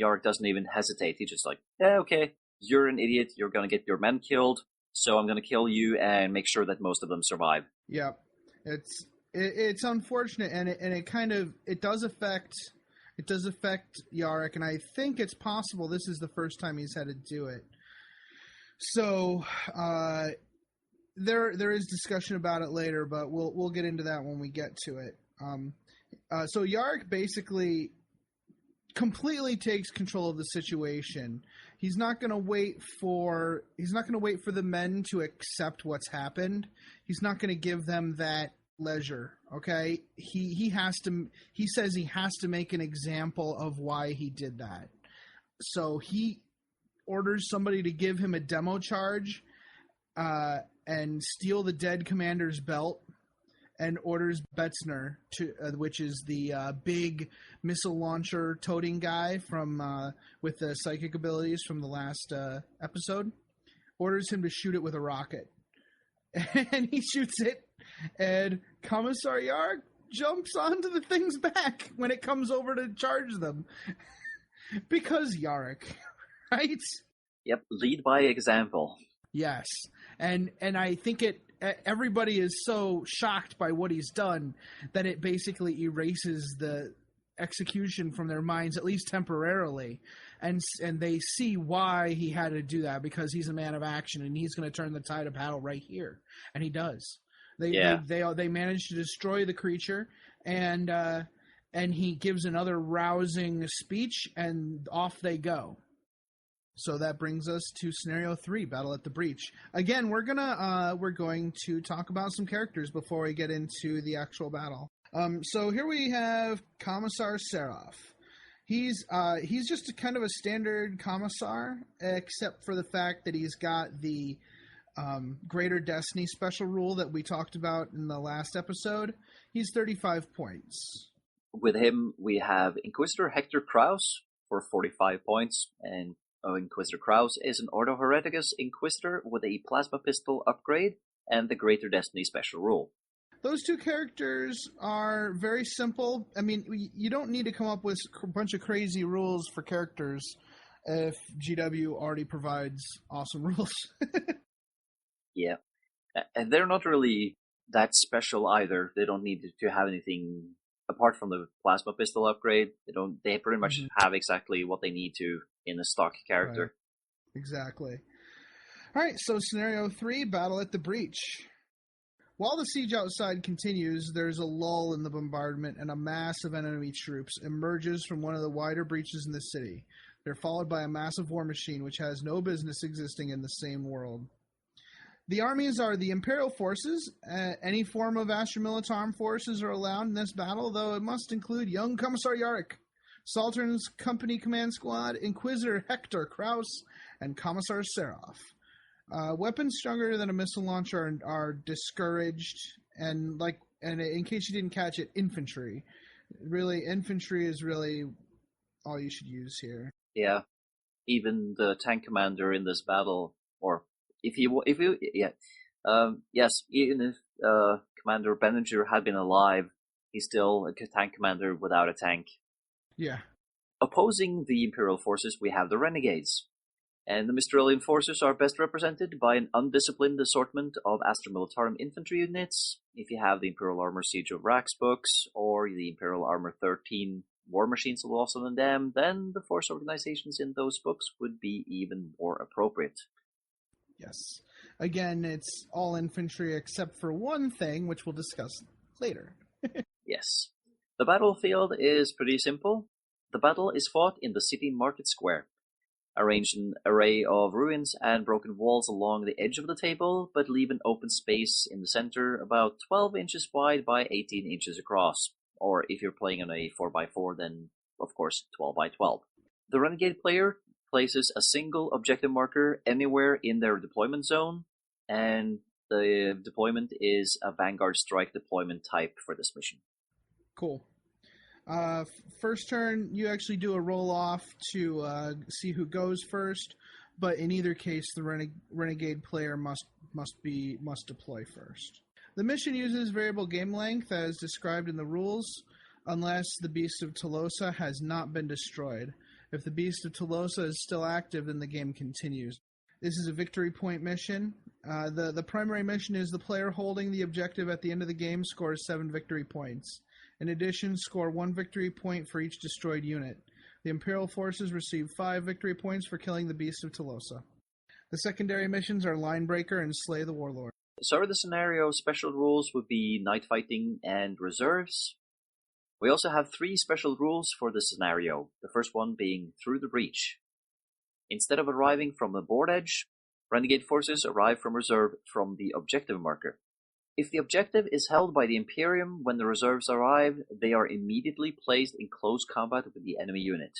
S2: Yarrick doesn't even hesitate. He's just like, yeah, okay, you're an idiot. You're going to get your men killed. So I'm going to kill you and make sure that most of them survive.
S1: Yeah, it's unfortunate, and it does affect Yarrick, and I think it's possible this is the first time he's had to do it. So there is discussion about it later, but we'll get into that when we get to it. So Yarrick basically completely takes control of the situation. He's not going to wait for the men to accept what's happened. He's not going to give them that leisure. Okay, he says he has to make an example of why he did that. So he orders somebody to give him a demo charge and steal the dead commander's belt, and orders Betzner to, which is the big missile launcher toting guy from with the psychic abilities from the last episode, orders him to shoot it with a rocket, and he shoots it, and Commissar Yarrick jumps onto the thing's back when it comes over to charge them, because Yarrick, right?
S2: Yep, lead by example.
S1: Yes, and I think everybody is so shocked by what he's done that it basically erases the execution from their minds, at least temporarily, and they see why he had to do that, because he's a man of action and he's going to turn the tide of battle right here, and he does. They manage to destroy the creature, and he gives another rousing speech, and off they go. So that brings us to Scenario 3, Battle at the Breach. Again, we're going to talk about some characters before we get into the actual battle. So here we have Commissar Seraph. He's just kind of a standard Commissar, except for the fact that he's got the Greater Destiny special rule that we talked about in the last episode. He's 35 points.
S2: With him, we have Inquisitor Hector Kraus for 45 points, and Inquisitor Kraus is an Ordo Hereticus Inquisitor with a plasma pistol upgrade and the Greater Destiny special rule.
S1: Those two characters are very simple. I mean, you don't need to come up with a bunch of crazy rules for characters if GW already provides awesome rules.
S2: Yeah. And they're not really that special either. They don't need to have anything apart from the plasma pistol upgrade. They pretty much have exactly what they need to in a stock character.
S1: Right. Exactly. All right, so Scenario 3, Battle at the Breach. While the siege outside continues, there's a lull in the bombardment, and a mass of enemy troops emerges from one of the wider breaches in the city. They're followed by a massive war machine which has no business existing in the same world. The armies are the Imperial forces. Any form of Astra Militar armed forces are allowed in this battle, though it must include young Commissar Yarrick, Saltern's company command squad, Inquisitor Hector Kraus, and Commissar Seraph. Weapons stronger than a missile launcher are discouraged, and in case you didn't catch it, infantry. Really, infantry is really all you should use here.
S2: Yeah, even the tank commander in this battle, or even if Commander Benninger had been alive, he's still a tank commander without a tank.
S1: Yeah.
S2: Opposing the Imperial forces, we have the Renegades. And the Mystralian forces are best represented by an undisciplined assortment of Astra Militarum infantry units. If you have the Imperial Armor Siege of Rax books, or the Imperial Armor 13 War Machines of Lost and Dam, then the force organizations in those books would be even more appropriate.
S1: Yes. Again, it's all infantry except for one thing, which we'll discuss later.
S2: Yes. The battlefield is pretty simple. The battle is fought in the city market square. Arrange an array of ruins and broken walls along the edge of the table, but leave an open space in the center about 12 inches wide by 18 inches across. Or if you're playing on a 4x4, then of course 12 by 12. The Renegade player places a single objective marker anywhere in their deployment zone, and the deployment is a Vanguard Strike deployment type for this mission.
S1: Cool. First turn, you actually do a roll-off to see who goes first, but in either case, the Renegade player must deploy first. The mission uses variable game length as described in the rules, unless the Beast of Tolosa has not been destroyed. If the Beast of Tolosa is still active, then the game continues. This is a victory point mission. The primary mission is the player holding the objective at the end of the game scores 7 victory points. In addition, score 1 victory point for each destroyed unit. The Imperial forces receive 5 victory points for killing the Beast of Tolosa. The secondary missions are Linebreaker and Slay the Warlord.
S2: So the scenario special rules would be night fighting and reserves. We also have 3 special rules for the scenario, the first one being Through the Breach. Instead of arriving from the board edge, renegade forces arrive from reserve from the objective marker. If the objective is held by the Imperium when the reserves arrive, they are immediately placed in close combat with the enemy unit.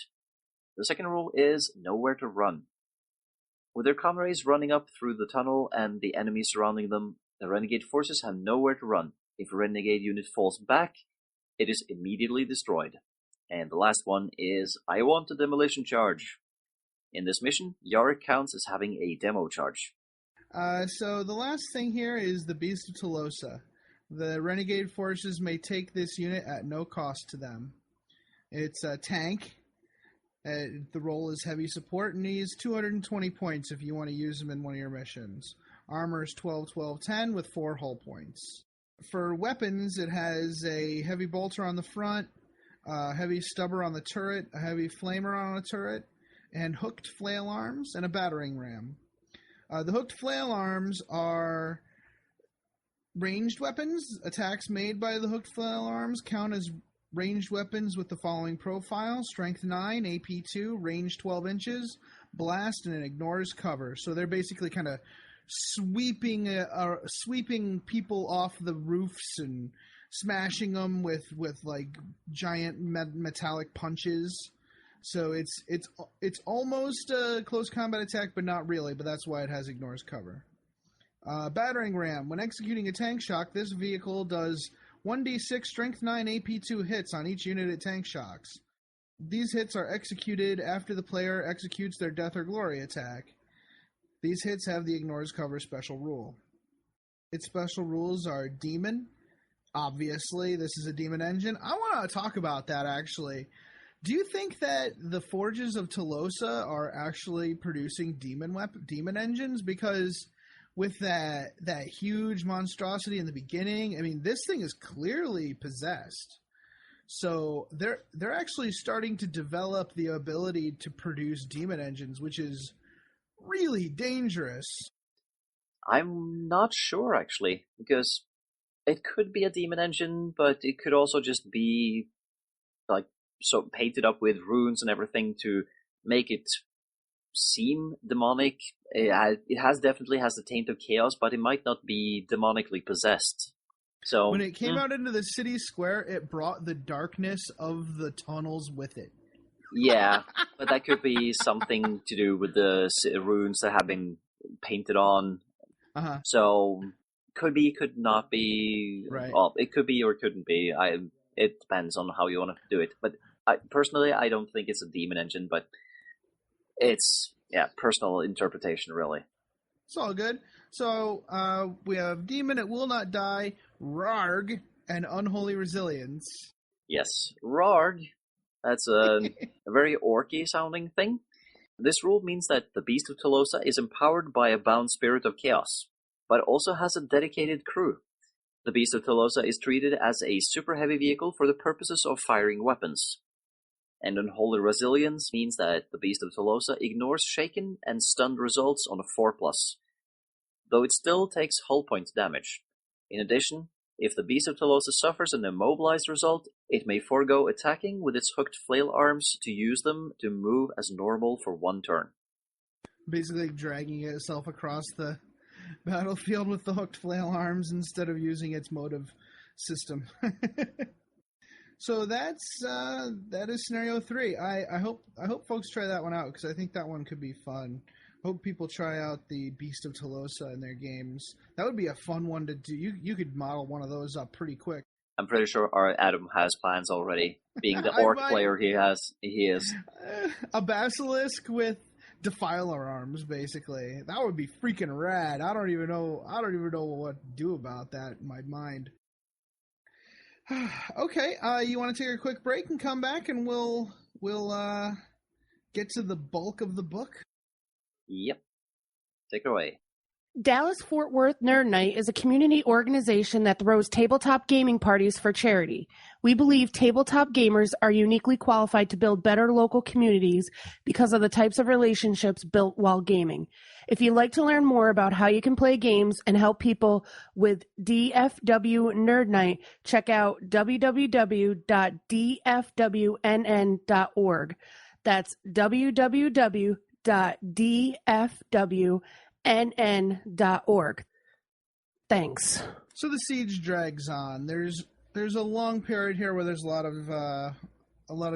S2: The second rule is Nowhere to Run. With their comrades running up through the tunnel and the enemy surrounding them, the renegade forces have nowhere to run. If a renegade unit falls back, it is immediately destroyed. And the last one is I Want a Demolition Charge. In this mission, Yarrick counts as having a demo charge.
S1: So the last thing here is the Beast of Tolosa. The renegade forces may take this unit at no cost to them. It's a tank. The role is heavy support and needs 220 points if you want to use them in one of your missions. Armor is 12, 12, 10 with 4 hull points. For weapons, it has a heavy bolter on the front, a heavy stubber on the turret, a heavy flamer on a turret, and hooked flail arms, and a battering ram. The hooked flail arms are ranged weapons. Attacks made by the hooked flail arms count as ranged weapons with the following profile: Strength 9, AP 2, range 12 inches, blast, and it ignores cover. So they're basically kind of sweeping people off the roofs and smashing them with like giant metallic punches. So it's almost a close combat attack, but not really. But that's why it has ignores cover. Battering ram. When executing a tank shock, this vehicle does 1d6 strength 9 AP2 hits on each unit it tank shocks. These hits are executed after the player executes their death or glory attack. These hits have the ignores cover special rule. Its special rules are demon. Obviously, this is a demon engine. I want to talk about that, actually. Do you think that the Forges of Tolosa are actually producing demon engines? Because with that huge monstrosity in the beginning, I mean, this thing is clearly possessed. So they're actually starting to develop the ability to produce demon engines, which is really dangerous.
S2: I'm not sure, actually, because it could be a demon engine, but it could also just be like so painted up with runes and everything to make it seem demonic. It definitely has the taint of chaos, but it might not be demonically possessed. So
S1: when it came out into the city square, it brought the darkness of the tunnels with it.
S2: Yeah, but that could be something to do with the runes that have been painted on.
S1: Uh-huh.
S2: So could be, could not be.
S1: Right.
S2: Well, it could be or couldn't be. It depends on how you want to do it. But personally, I don't think it's a demon engine, but it's personal interpretation, really.
S1: It's all good. So we have demon, it will not die, Rarg, and unholy resilience.
S2: Yes, Rarg. That's a very orky sounding thing. This rule means that the Beast of Tolosa is empowered by a bound spirit of chaos, but also has a dedicated crew. The Beast of Tolosa is treated as a super heavy vehicle for the purposes of firing weapons. And unholy resilience means that the Beast of Tolosa ignores shaken and stunned results on a 4+, though it still takes hull point damage. In addition, if the Beast of Tolosa suffers an immobilized result, it may forego attacking with its hooked flail arms to use them to move as normal for 1 turn.
S1: Basically dragging itself across the battlefield with the hooked flail arms instead of using its motive system. So that is scenario 3. I hope folks try that one out, because I think that one could be fun. Hope people try out the Beast of Tolosa in their games. That would be a fun one to do. You could model one of those up pretty quick.
S2: I'm pretty sure our Adam has plans already. Being the orc player he is.
S1: A basilisk with defiler arms, basically. That would be freaking rad. I don't even know what to do about that in my mind. Okay, you want to take a quick break and come back, and we'll get to the bulk of the book?
S2: Yep. Take it away.
S4: Dallas-Fort Worth Nerd Night is a community organization that throws tabletop gaming parties for charity. We believe tabletop gamers are uniquely qualified to build better local communities because of the types of relationships built while gaming. If you'd like to learn more about how you can play games and help people with DFW Nerd Night, check out www.dfwnn.org. That's www.dfwnn.org. Thanks.
S1: So the siege drags on. There's a long period here where there's a lot of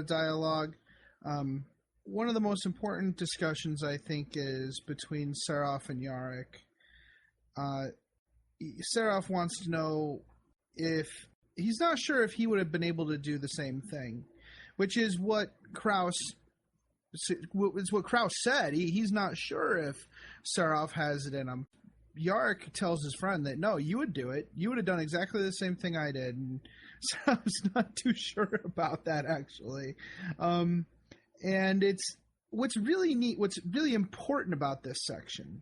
S1: dialogue. One of the most important discussions, I think, is between Seraph and Yarrick. Seraph wants to know if he's not sure if he would have been able to do the same thing, which is what Kraus said. He's not sure if Seraph has it in him. Yarrick tells his friend that, no, you would do it. You would have done exactly the same thing I did. And Seraph's not too sure about that, actually. And it's what's really neat, what's really important about this section,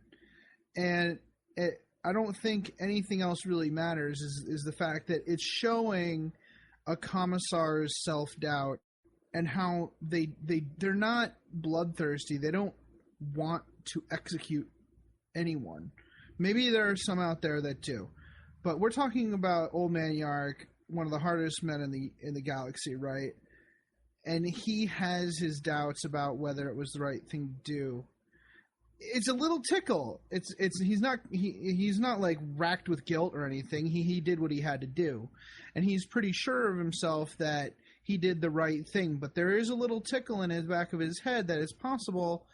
S1: and I don't think anything else really matters, is the fact that it's showing a Commissar's self-doubt and how they're not bloodthirsty. They don't want to execute anyone. Maybe there are some out there that do, but we're talking about Old Man Yarrick, one of the hardest men in the galaxy, right? And he has his doubts about whether it was the right thing to do. It's a little tickle. He's not like racked with guilt or anything. He did what he had to do, and he's pretty sure of himself that he did the right thing. But there is a little tickle in the back of his head that it's possible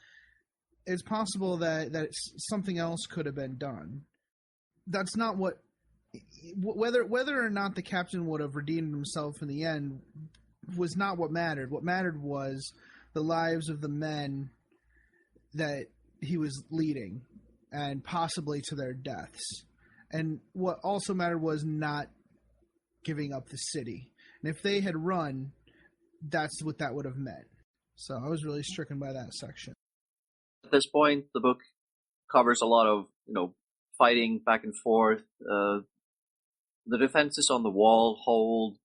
S1: that something else could have been done. That's not whether or not the captain would have redeemed himself in the end was not what mattered. What mattered was the lives of the men that he was leading, and possibly to their deaths. And what also mattered was not giving up the city. And if they had run, that's what that would have meant. So I was really stricken by that section.
S2: At this point, the book covers a lot of, fighting back and forth. The defenses on the wall hold.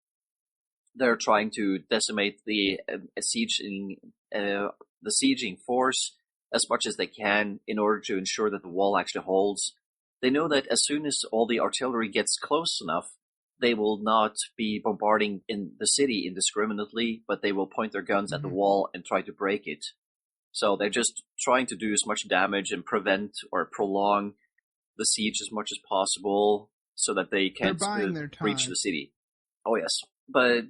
S2: They're trying to decimate the sieging force as much as they can in order to ensure that the wall actually holds. They know that as soon as all the artillery gets close enough, they will not be bombarding in the city indiscriminately, but they will point their guns at the wall and try to break it. So they're just trying to do as much damage and prevent or prolong the siege as much as possible so that they can't breach the city. Oh, yes. But,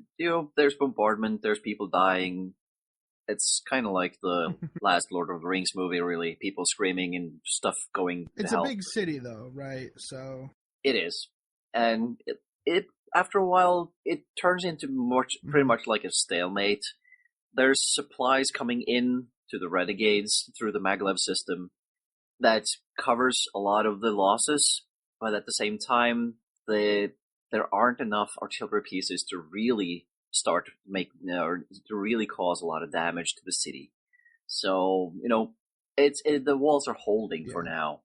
S2: there's bombardment, there's people dying. It's kind of like the last Lord of the Rings movie, really. People screaming and stuff going to hell.
S1: It's a big city, though, right? So
S2: it is. And it after a while, it turns into pretty much like a stalemate. There's supplies coming in to the Renegades through the maglev system that covers a lot of the losses, but at the same time, there aren't enough artillery pieces to really or to really cause a lot of damage to the city. So, the walls are holding for now.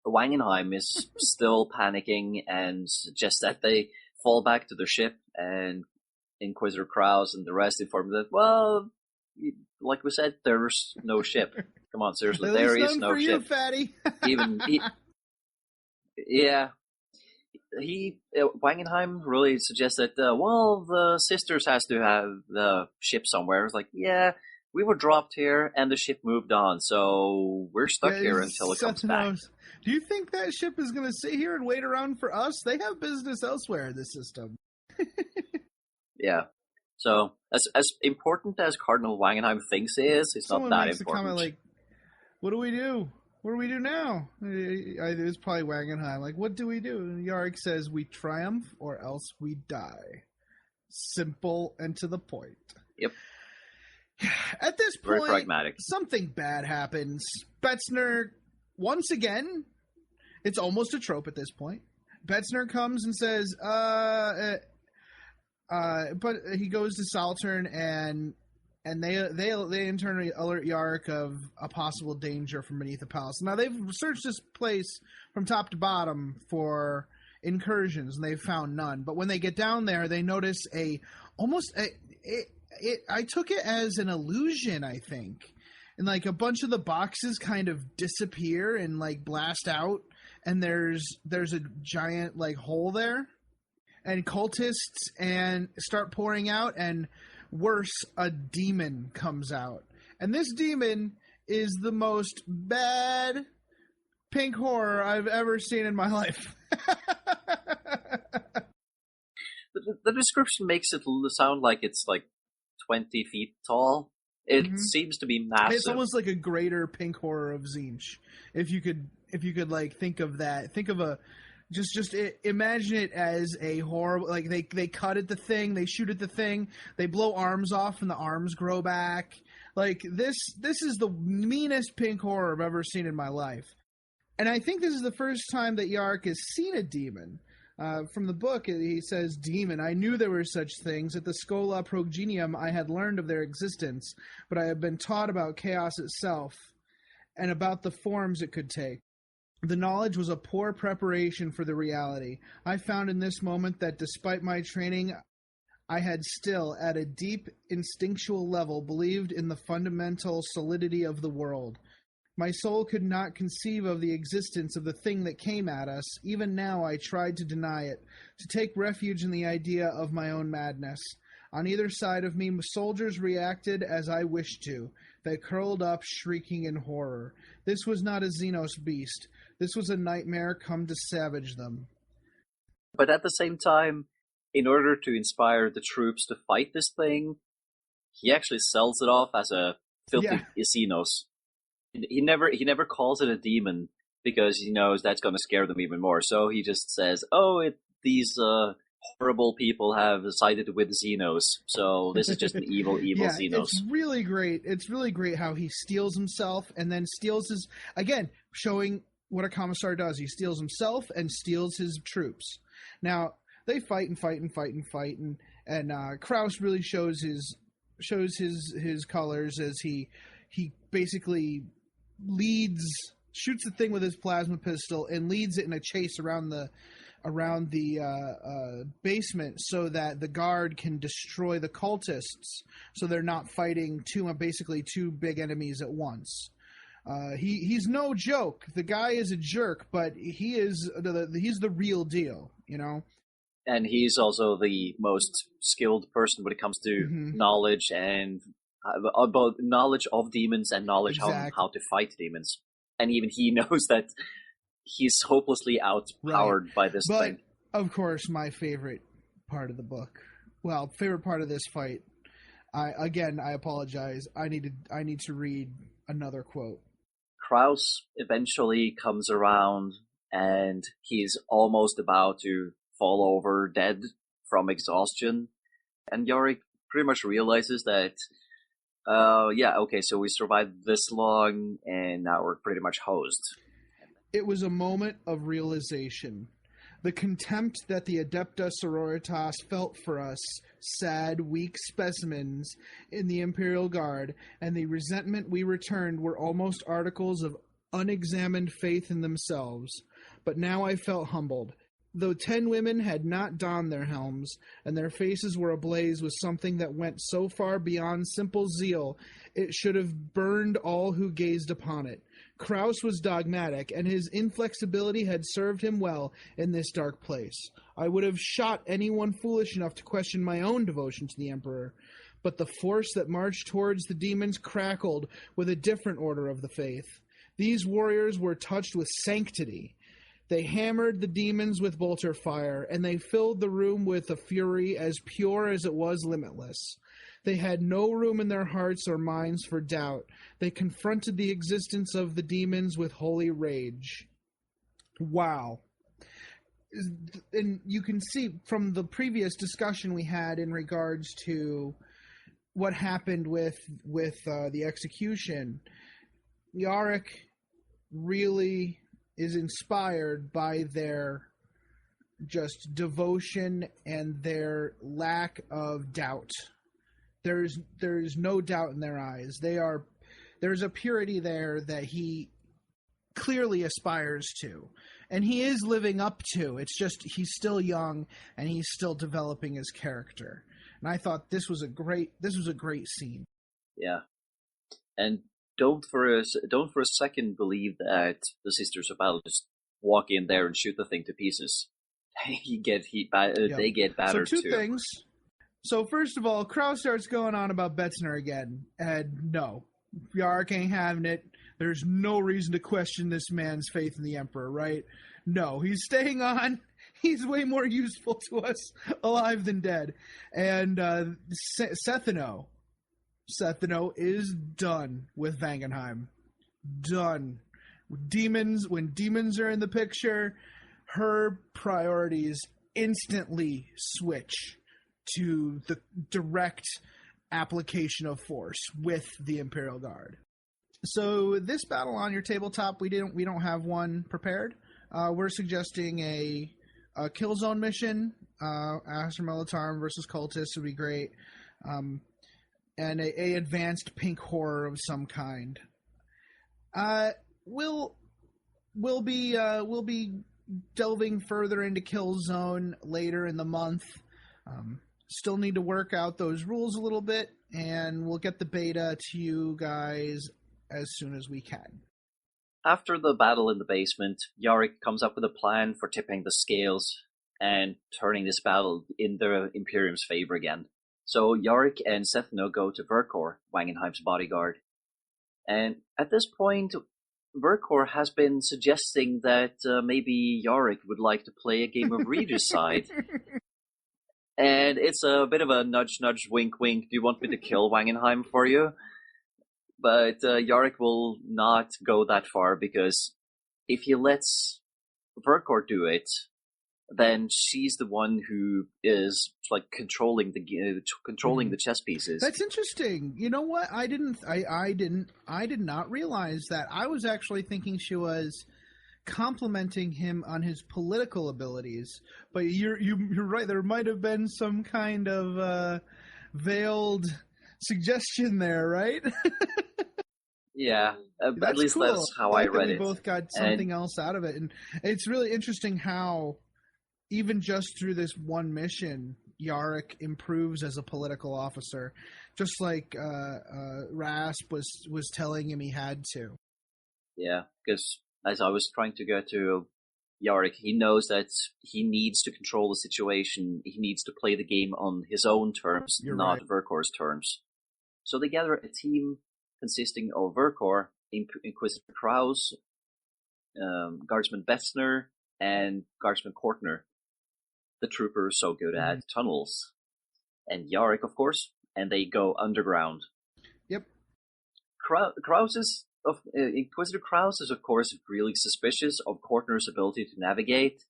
S2: Wangenheim is still panicking and suggests that they fall back to their ship, and Inquisitor Kraus and the rest inform that, well, like we said, there's no ship. Come on, seriously, there is no ship.
S1: You, fatty.
S2: Wangenheim really suggests that, the sisters has to have the ship somewhere. It's like, yeah, we were dropped here and the ship moved on, so we're stuck here until it comes back.
S1: Do you think that ship is going to sit here and wait around for us? They have business elsewhere in the system.
S2: Yeah. So, as important as Cardinal Wangenheim thinks it is, it's
S1: Someone
S2: not that
S1: makes
S2: important.
S1: A comment like, what do we do? What do we do now? It was probably Wangenheim. Like, what do we do? And Yarrick says, we triumph or else we die. Simple and to the point.
S2: Yep.
S1: At this
S2: Very
S1: point,
S2: pragmatic.
S1: Something bad happens. Betzner, once again, it's almost a trope at this point. Betzner comes and says, but he goes to Saltern and they in turn alert Yarrick of a possible danger from beneath the palace. Now they've searched this place from top to bottom for incursions, and they've found none. But when they get down there, they notice I took it as an illusion, I think, and like a bunch of the boxes kind of disappear and like blast out, and there's a giant like hole there, and cultists and start pouring out, and worse, a demon comes out, and this demon is the most bad pink horror I've ever seen in my life.
S2: The description makes it sound like it's like 20 feet tall. It seems to be massive.
S1: It's almost like a greater pink horror of Tzeentch. If you could like think of that, think of a imagine it as a horrible, like they cut at the thing, they shoot at the thing, they blow arms off, and the arms grow back. Like this is the meanest pink horror I've ever seen in my life. And I think this is the first time that Yarrick has seen a demon. From the book, he says, "Demon, I knew there were such things. At the Schola Progenium, I had learned of their existence, but I had been taught about chaos itself and about the forms it could take. The knowledge was a poor preparation for the reality. I found in this moment that despite my training, I had still, at a deep instinctual level, believed in the fundamental solidity of the world. My soul could not conceive of the existence of the thing that came at us. Even now I tried to deny it, to take refuge in the idea of my own madness. On either side of me, soldiers reacted as I wished to. They curled up, shrieking in horror. This was not a Xenos beast. This was a nightmare come to savage them."
S2: But at the same time, in order to inspire the troops to fight this thing, he actually sells it off as a filthy Xenos. He never calls it a demon because he knows that's going to scare them even more. So he just says, these horrible people have sided with Xenos, so this is just an evil Xenos.
S1: It's really great. It's really great how he steals himself and then steals his, again, showing what a commissar does. He steals himself and steals his troops. Now, they fight and fight and fight and fight, and Kraus really shows his colors as he basically shoots the thing with his plasma pistol and leads it in a chase around the basement so that the guard can destroy the cultists, so they're not fighting basically two big enemies at once. He's no joke. The guy is a jerk, but he's the real deal, you know.
S2: And he's also the most skilled person when it comes to knowledge and about knowledge of demons and knowledge how to fight demons. And even he knows that he's hopelessly outpowered by this thing.
S1: But, of course, my favorite part of the book, favorite part of this fight, I apologize. I need to read another quote.
S2: Kraus eventually comes around, and he's almost about to fall over dead from exhaustion. And Yarrick pretty much realizes that so we survived this long, and now we're pretty much hosed.
S1: It was a moment of realization. The contempt that the Adepta Sororitas felt for us, sad, weak specimens in the Imperial Guard, and the resentment we returned were almost articles of unexamined faith in themselves. But now I felt humbled. Though 10 women had not donned their helms, and their faces were ablaze with something that went so far beyond simple zeal, it should have burned all who gazed upon it. Kraus was dogmatic, and his inflexibility had served him well in this dark place. I would have shot anyone foolish enough to question my own devotion to the Emperor, but the force that marched towards the demons crackled with a different order of the faith. These warriors were touched with sanctity. They hammered the demons with bolter fire, and they filled the room with a fury as pure as it was limitless. They had no room in their hearts or minds for doubt. They confronted the existence of the demons with holy rage. Wow. And you can see from the previous discussion we had in regards to what happened with the execution, Yarrick really is inspired by their just devotion and their lack of doubt There's no doubt in their eyes. There's a purity there that he clearly aspires to, and he is living up to. It's just he's still young and he's still developing his character. And I thought this was a great scene.
S2: Yeah, and don't for a second believe that the Sisters of Battle just walk in there and shoot the thing to pieces. They get battered
S1: So
S2: too.
S1: two things. So first of all, Krauss starts going on about Betzner again, and no, Yarrick ain't having it. There's no reason to question this man's faith in the Emperor, right? No, he's staying on. He's way more useful to us alive than dead. And Setheno is done with Wangenheim. Done. When demons are in the picture, her priorities instantly switch to the direct application of force with the Imperial Guard. So this battle on your tabletop, we don't have one prepared. We're suggesting a Killzone mission. Astra Militarum versus Cultists would be great, and a advanced pink horror of some kind. We'll be delving further into Killzone later in the month. Still need to work out those rules a little bit, and we'll get the beta to you guys as soon as we can.
S2: After the battle in the basement, Yarrick comes up with a plan for tipping the scales and turning this battle in the Imperium's favor again. So Yarrick and Setheno go to Verkor, Wangenheim's bodyguard. And at this point, Verkor has been suggesting that maybe Yarrick would like to play a game of Regicide. And it's a bit of a nudge, nudge, wink, wink. Do you want me to kill Wangenheim for you? But Yarrick will not go that far, because if he lets Verkor do it, then she's the one who is like controlling the chess pieces.
S1: That's interesting. You know what? I did not realize that. I was actually thinking she was complimenting him on his political abilities, but you're right. There might have been some kind of veiled suggestion there, right?
S2: Yeah, at least
S1: cool.
S2: that's how I read it.
S1: We both got something else out of it, and it's really interesting how even just through this one mission, Yarrick improves as a political officer, just like Rasp was telling him he had to.
S2: Yeah, because as I was trying to get to Yarrick, he knows that he needs to control the situation. He needs to play the game on his own terms, not Verkor's terms. So they gather a team consisting of Verkor, Inquisitor Krauss, Guardsman Betzner, and Guardsman Kortner, the trooper so good at tunnels, and Yarrick, of course, and they go underground.
S1: Yep.
S2: Inquisitor Krauss is, of course, really suspicious of Kortner's ability to navigate,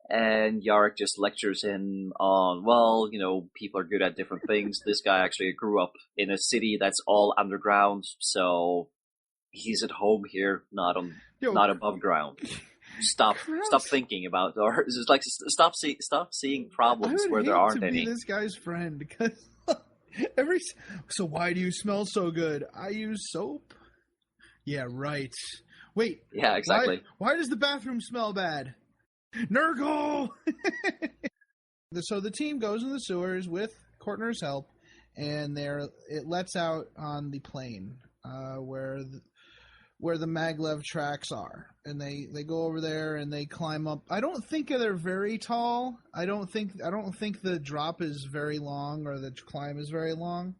S2: and Yarrick just lectures him on, well, people are good at different things. This guy actually grew up in a city that's all underground, so he's at home here, not above ground. Stop thinking about, or just like stop seeing problems where there aren't any.
S1: Be this guy's friend, because so why do you smell so good? I use soap. Yeah, right. Wait.
S2: Yeah, exactly.
S1: Why does the bathroom smell bad? Nurgle! So the team goes in the sewers with Kortner's help, and it lets out on the plain where the maglev tracks are, and they go over there and they climb up. I don't think they're very tall. I don't think the drop is very long or the climb is very long.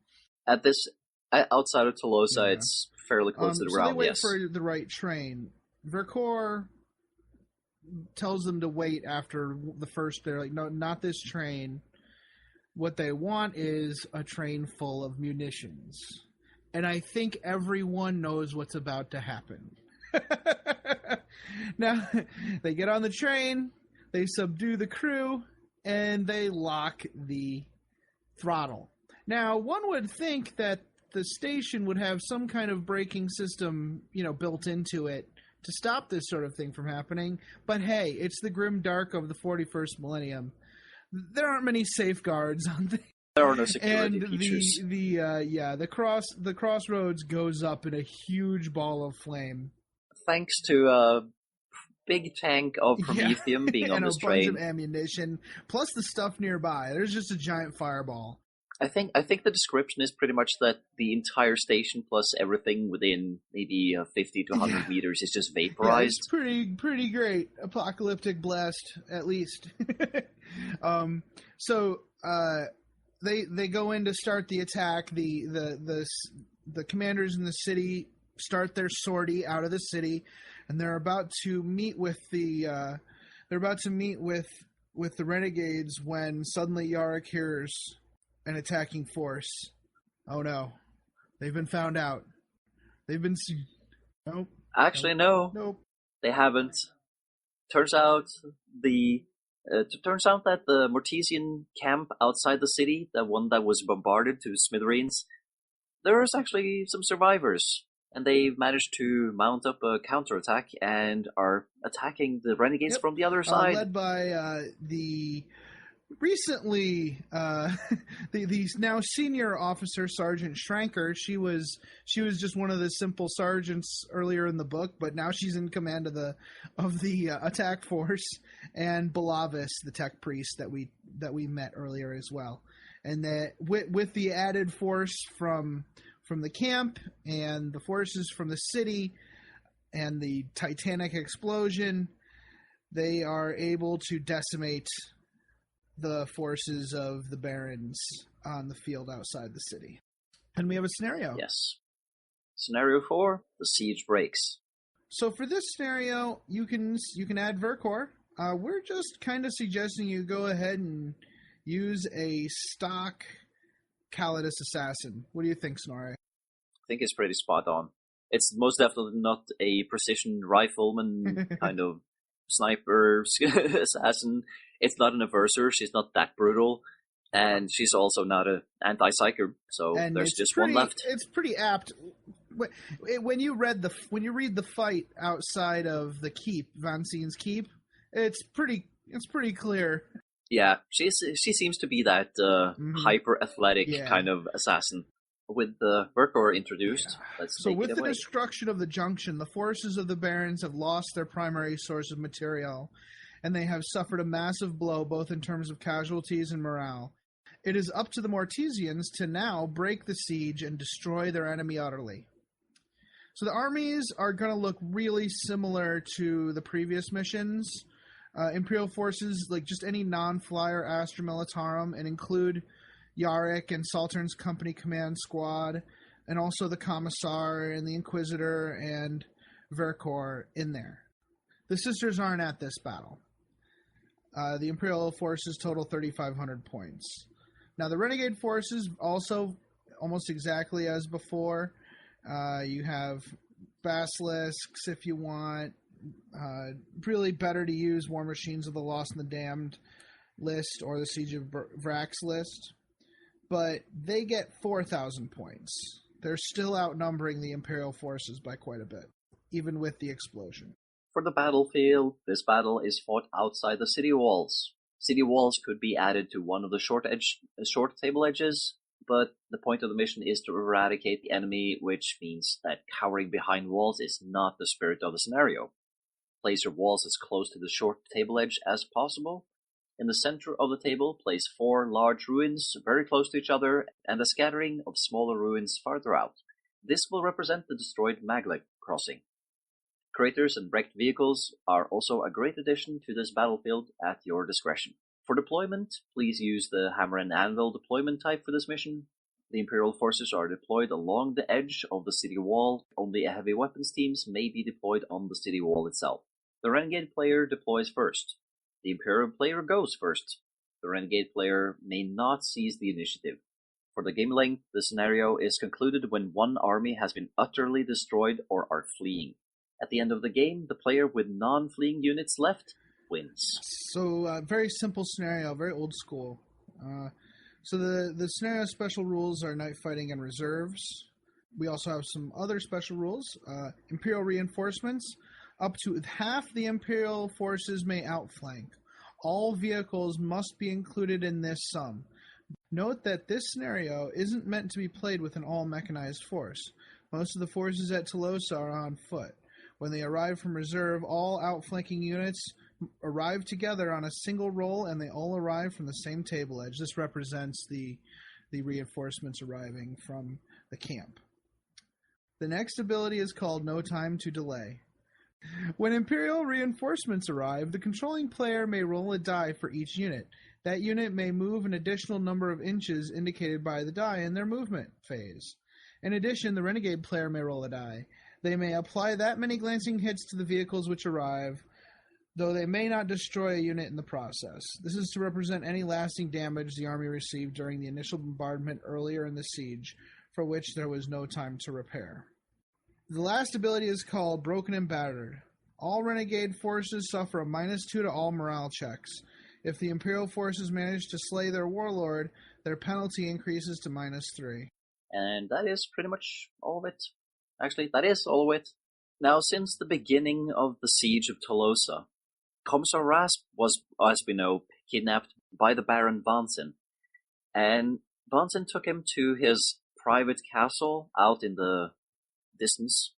S2: Outside of Tolosa, it's fairly close to the ground.
S1: So they wait for the right train. Verkor tells them to wait after the first. They're like, no, not this train. What they want is a train full of munitions. And I think everyone knows what's about to happen. Now, they get on the train, they subdue the crew, and they lock the throttle. Now, one would think that the station would have some kind of braking system, built into it to stop this sort of thing from happening. But hey, it's the grim dark of the 41st millennium. There aren't many safeguards on things.
S2: There are no security
S1: and
S2: features.
S1: the crossroads goes up in a huge ball of flame.
S2: Thanks to a big tank of promethium being on
S1: and
S2: this
S1: a bunch
S2: train.
S1: of ammunition, plus the stuff nearby. There's just a giant fireball.
S2: I think the description is pretty much that the entire station plus everything within maybe 50 to 100 meters is just
S1: Yeah,
S2: vaporized.
S1: it's pretty great. Apocalyptic blast, at least. They go in to start the attack. The commanders in the city start their sortie out of the city, and they're about to meet with the renegades when suddenly Yarrick hears an attacking force. Oh no, they've been found out. They've been seen. Nope.
S2: Actually, no,
S1: Nope.
S2: they haven't. Turns out that the Mortesian camp outside the city, the one that was bombarded to smithereens, there's actually some survivors, and they've managed to mount up a counterattack and are attacking the renegades from the other side.
S1: Led by the recently the now senior officer, Sergeant Schranker. She was just one of the simple sergeants earlier in the book, but now she's in command of the attack force, and Balavis, the tech priest that we met earlier as well. And that with the added force from the camp and the forces from the city and the Titanic explosion, they are able to decimate the forces of the barons on the field outside the city. And we have a scenario.
S2: Yes. Scenario 4, the siege breaks.
S1: So for this scenario, you can add Vercor. We're just kind of suggesting you go ahead and use a stock Calidus assassin. What do you think, Snorri?
S2: I think it's pretty spot on. It's most definitely not a precision rifleman kind of sniper assassin. It's not an aversir. She's not that brutal, and she's also not an anti-psyker. So
S1: And
S2: there's just one left.
S1: It's pretty apt. When you read the fight outside of the keep, Von Seen's keep, it's pretty clear.
S2: Yeah, she seems to be that hyper athletic kind of assassin. With the Vercor introduced, let's
S1: So
S2: take
S1: with
S2: it
S1: the
S2: away.
S1: destruction of the junction, the forces of the barons have lost their primary source of material, and they have suffered a massive blow both in terms of casualties and morale. It is up to the Mortesians to now break the siege and destroy their enemy utterly. So the armies are going to look really similar to the previous missions. Imperial forces, like just any non-flyer Astra Militarum, and include Yarrick and Saltern's company command squad, and also the Commissar and the Inquisitor and Vercor in there. The Sisters aren't at this battle. The Imperial forces total 3,500 points. Now the Renegade forces also almost exactly as before. You have Basilisks if you want. Really better to use War Machines of the Lost and the Damned list or the Siege of Vrax list. But they get 4,000 points. They're still outnumbering the Imperial forces by quite a bit, even with the explosion.
S2: For the battlefield, this battle is fought outside the city walls. City walls could be added to one of the short table edges, but the point of the mission is to eradicate the enemy, which means that cowering behind walls is not the spirit of the scenario. Place your walls as close to the short table edge as possible. In the center of the table, place 4 large ruins very close to each other and a scattering of smaller ruins farther out. This will represent the destroyed Maglev crossing. Craters and wrecked vehicles are also a great addition to this battlefield at your discretion. For deployment, please use the Hammer and Anvil deployment type for this mission. The Imperial forces are deployed along the edge of the city wall. Only heavy weapons teams may be deployed on the city wall itself. The Renegade player deploys first. The Imperial player goes first. The Renegade player may not seize the initiative. For the game length, the scenario is concluded when one army has been utterly destroyed or are fleeing. At the end of the game, the player with non-fleeing units left wins.
S1: So, very simple scenario, very old school. So the scenario special rules are night fighting and reserves. We also have some other special rules. Imperial reinforcements. Up to half the Imperial forces may outflank. All vehicles must be included in this sum. Note that this scenario isn't meant to be played with an all-mechanized force. Most of the forces at Tolosa are on foot. When they arrive from reserve, all outflanking units arrive together on a single roll, and they all arrive from the same table edge. This represents the reinforcements arriving from the camp. The next ability is called No Time to Delay. When Imperial reinforcements arrive, the controlling player may roll a die for each unit. That unit may move an additional number of inches indicated by the die in their movement phase. In addition, the Renegade player may roll a die. They may apply that many glancing hits to the vehicles which arrive, though they may not destroy a unit in the process. This is to represent any lasting damage the army received during the initial bombardment earlier in the siege, for which there was no time to repair. The last ability is called Broken and Battered. All Renegade forces suffer a -2 to all morale checks. If the Imperial forces manage to slay their warlord, their penalty increases to -3.
S2: And that is pretty much all of it. Actually, that is all of it. Now, since the beginning of the siege of Tolosa, Commissar Rasp was, as we know, kidnapped by the Baron Vansin. And Vansin took him to his private castle out in the distance.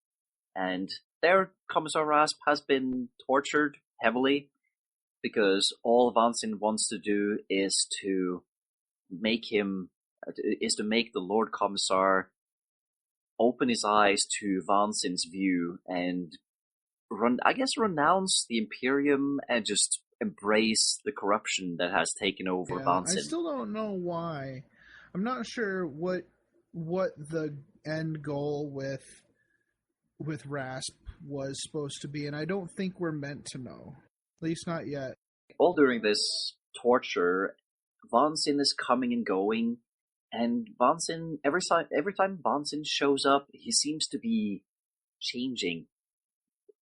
S2: And there, Commissar Rasp has been tortured heavily, because all Vansin wants to do is to make the Lord Commissar open his eyes to Vansin's view and renounce the Imperium and just embrace the corruption that has taken over Vansin.
S1: I still don't know why. I'm not sure what the end goal with Rasp was supposed to be, and I don't think we're meant to know. At least not yet.
S2: All during this torture, Vansin is coming and going, and Vansin, every time Vansin shows up, he seems to be changing.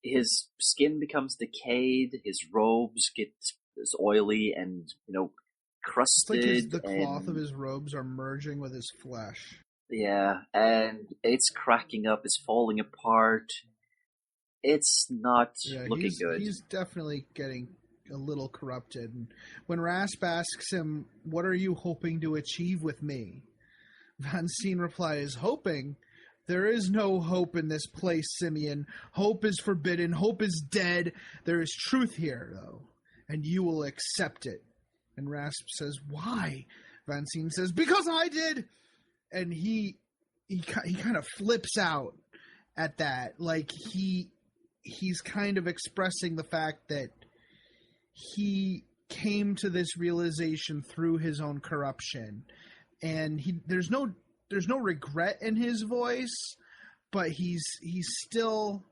S2: His skin becomes decayed, his robes get oily and, crusted.
S1: It's like the cloth of his robes are merging with his flesh.
S2: Yeah, and it's cracking up, it's falling apart. It's not looking good.
S1: He's definitely getting a little corrupted. And when Rasp asks him, "What are you hoping to achieve with me?" Vansin replies, "Hoping? There is no hope in this place, Simeon. Hope is forbidden. Hope is dead. There is truth here, though, and you will accept it." And Rasp says, "Why?" Vansin says, "Because I did." And he kind of flips out at that. Like he's kind of expressing the fact that he came to this realization through his own corruption, and there's no regret in his voice, but he still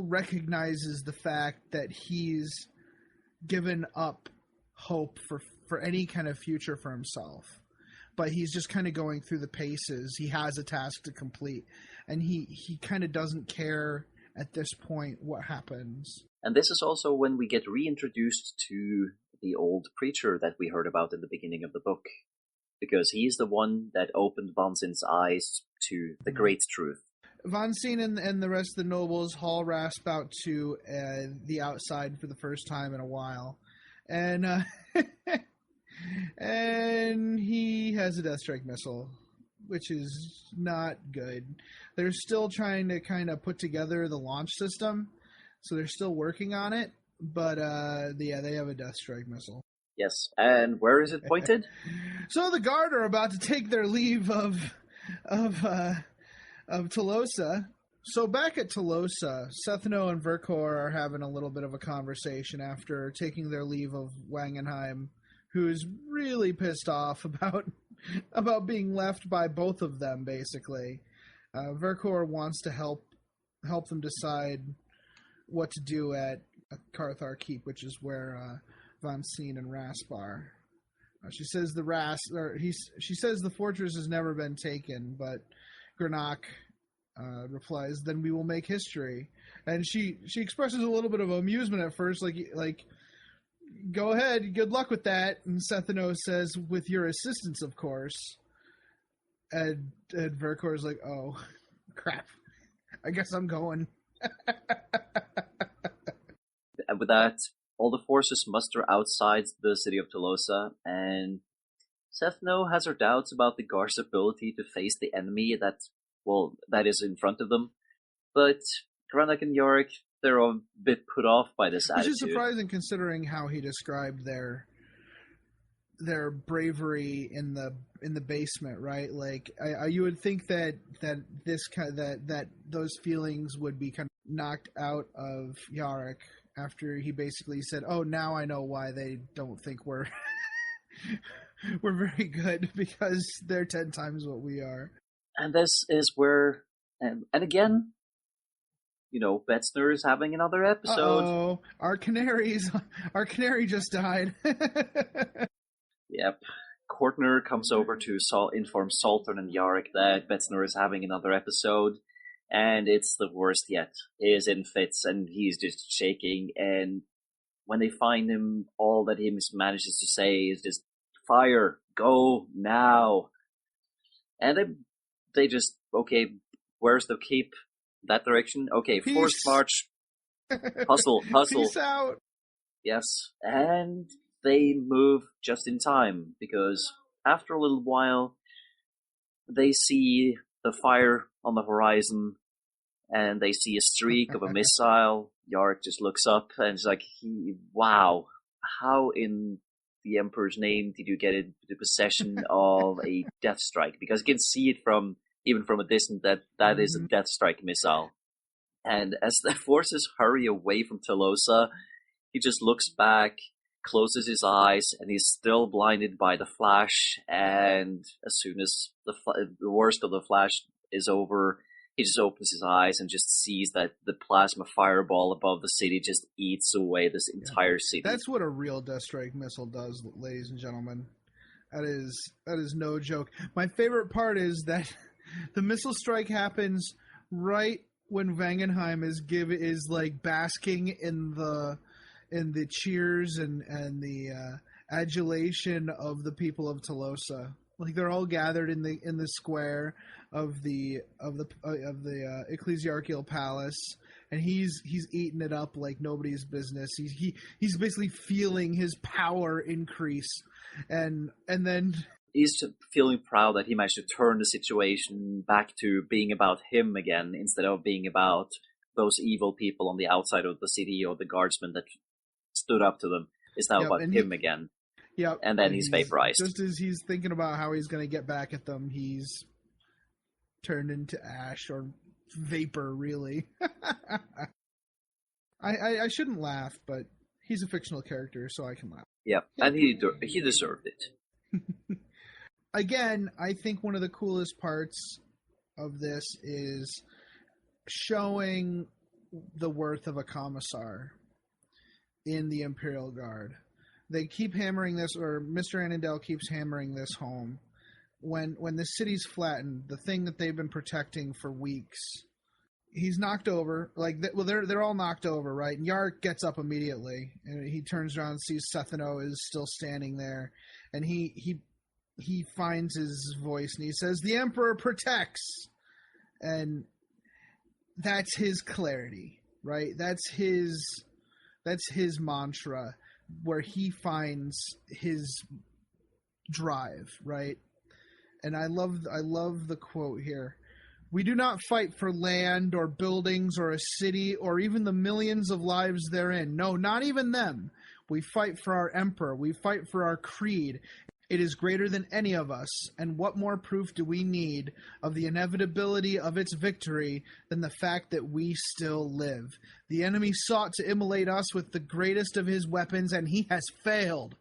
S1: recognizes the fact that he's given up hope for any kind of future for himself. But he's just kind of going through the paces. He has a task to complete, and he kind of doesn't care at this point what happens.
S2: And this is also when we get reintroduced to the old preacher that we heard about in the beginning of the book, because he's the one that opened Vansin's eyes to the great truth.
S1: Vansin and the rest of the nobles haul Rasp out to the outside for the first time in a while, and and he has a Death Strike missile, which is not good. They're still trying to kind of put together the launch system, so they're still working on it, but they have a Death Strike missile.
S2: Yes, and where is it pointed?
S1: So the guard are about to take their leave of Tolosa. So back at Tolosa, Setheno and Vercor are having a little bit of a conversation after taking their leave of Wangenheim, who's really pissed off about being left by both of them, basically. Vercor wants to help them decide what to do at Carthar Keep, which is where Vansin and Rasp are. She says she says the fortress has never been taken, but Granach replies, "Then we will make history." And she expresses a little bit of amusement at first, like go ahead, good luck with that. And Setheno says, "With your assistance, of course." And Vercor's like, "Oh, crap. I guess I'm going."
S2: And with that, all the forces muster outside the city of Tolosa, and Setheno has her doubts about the Guard's ability to face the enemy that is in front of them, but Granach and Yarrick, they're a bit put off by this attitude.
S1: Which is surprising considering how he described their bravery in the basement, right? Like, you would think that those feelings would be kind of knocked out of Yarrick after he basically said, "Oh, now I know why they don't think we're we're very good, because they're 10 times what we are."
S2: And this is where, and again, Betzner is having another episode.
S1: Oh, our canary just died.
S2: Yep. Courtner comes over to inform Saltern and Yarrick that Betzner is having another episode, and it's the worst yet. He is in fits, and he's just shaking, and when they find him, all that he manages to say is just, "Fire! Go! Now!" And they just, okay, where's the keep? That direction? Okay,
S1: Peace.
S2: Forced march. Hustle.
S1: Peace out.
S2: Yes, and they move just in time, because after a little while, they see the fire on the horizon, and they see a streak of a missile. Yarrick just looks up, and it's like, wow, how in the Emperor's name did you get into possession of a Death Strike? Because you can see it even from a distance that is a Death Strike missile. And as the forces hurry away from Telosa, he just looks back, closes his eyes, and he's still blinded by the flash. And as soon as the worst of the flash is over, he just opens his eyes and just sees that the plasma fireball above the city just eats away this entire city.
S1: That's what a real Death Strike missile does, ladies and gentlemen. That is no joke. My favorite part is that the missile strike happens right when Wangenheim is like basking in the cheers and the adulation of the people of Telosa. Like, they're all gathered in the square of the ecclesiarchal palace, and he's eating it up like nobody's business. He's basically feeling his power increase, and then
S2: he's just feeling proud that he managed to turn the situation back to being about him again, instead of being about those evil people on the outside of the city or the guardsmen that stood up to them. It's now about him again.
S1: Yeah,
S2: and then he's vaporized.
S1: Just as he's thinking about how he's going to get back at them, he's turned into ash or vapor, really. I shouldn't laugh, but he's a fictional character, so I can laugh.
S2: Yep, and he deserved it.
S1: Again, I think one of the coolest parts of this is showing the worth of a Commissar in the Imperial Guard. They keep hammering this, or Mr. Annandale keeps hammering this home. When the city's flattened, the thing that they've been protecting for weeks, he's knocked over. They're all knocked over, right? And Yarrick gets up immediately, and he turns around and sees Setheno is still standing there, and he finds his voice and he says, "The Emperor protects," and that's his clarity, right? That's his mantra, where he finds his drive, right? And I love the quote here. "We do not fight for land or buildings or a city or even the millions of lives therein. No, not even them. We fight for our emperor. We fight for our creed. It is greater than any of us, and what more proof do we need of the inevitability of its victory than the fact that we still live? The enemy sought to immolate us with the greatest of his weapons, and he has failed.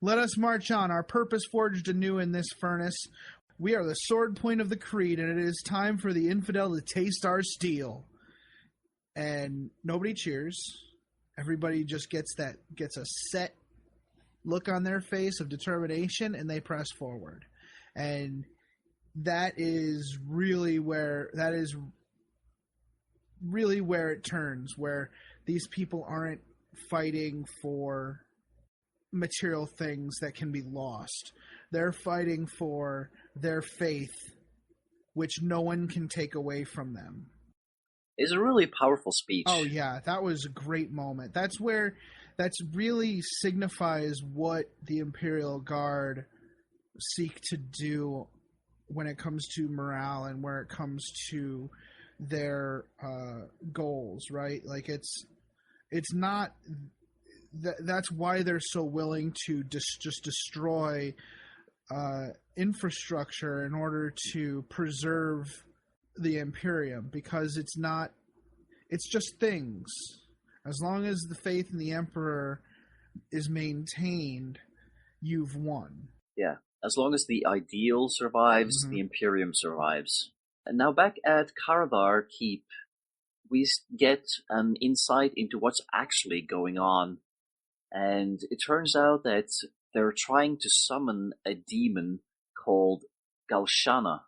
S1: Let us march on, our purpose forged anew in this furnace. We are the sword point of the creed, and it is time for the infidel to taste our steel." And nobody cheers. Everybody just gets a set look on their face of determination, and they press forward. And that is really where it turns, where these people aren't fighting for material things that can be lost. They're fighting for their faith, which no one can take away from them.
S2: It's a really powerful speech.
S1: Oh yeah, that was a great moment. That's really signifies what the Imperial Guard seek to do when it comes to morale and where it comes to their goals, right? Like it's not that's why they're so willing to just destroy infrastructure in order to preserve the Imperium, because it's just things. As long as the faith in the Emperor is maintained, you've won.
S2: Yeah, as long as the ideal survives, the Imperium survives. And now back at Karadar Keep, we get an insight into what's actually going on. And it turns out that they're trying to summon a demon called Galshana.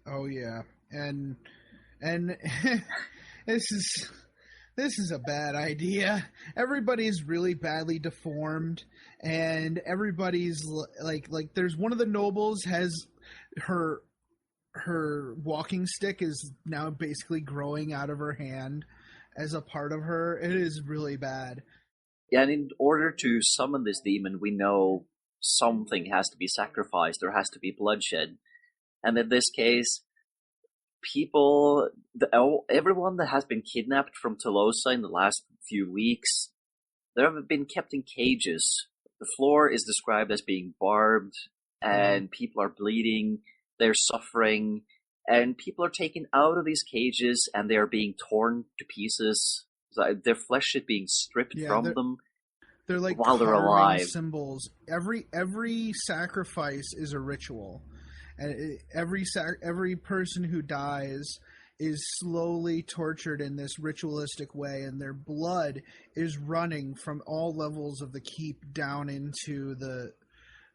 S1: Oh yeah, and this is a bad idea. Everybody's really badly deformed, and everybody's like there's one of the nobles has her walking stick is now basically growing out of her hand as a part of her. It is really bad.
S2: Yeah, and in order to summon this demon, we know something has to be sacrificed. There has to be bloodshed. And in this case, everyone that has been kidnapped from Tolosa in the last few weeks, they have been kept in cages. The floor is described as being barbed, and people are bleeding, they're suffering, and people are taken out of these cages and they are being torn to pieces. Their flesh is being stripped from them.
S1: They're like
S2: while they're alive.
S1: Symbols. Every sacrifice is a ritual, and every person who dies is slowly tortured in this ritualistic way, and their blood is running from all levels of the keep down into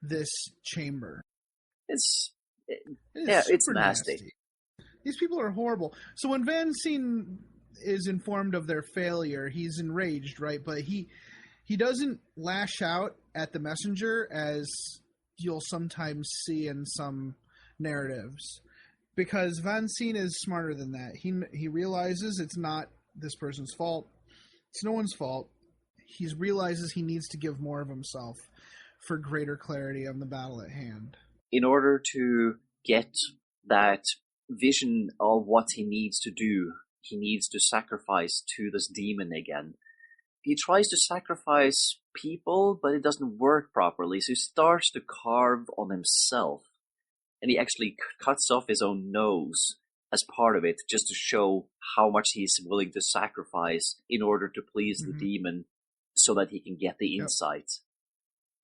S1: this chamber.
S2: It's
S1: super
S2: nasty.
S1: These people are horrible. So when Vansine is informed of their failure, he's enraged, right? But he doesn't lash out at the messenger, as you'll sometimes see in some narratives, because Vansine is smarter than that. He realizes it's not this person's fault. It's no one's fault. He realizes he needs to give more of himself for greater clarity on the battle at hand.
S2: In order to get that vision of what he needs to do, he needs to sacrifice to this demon again. He tries to sacrifice people, but it doesn't work properly, so he starts to carve on himself. And he actually cuts off his own nose as part of it, just to show how much he's willing to sacrifice in order to please the demon, so that he can get the insight.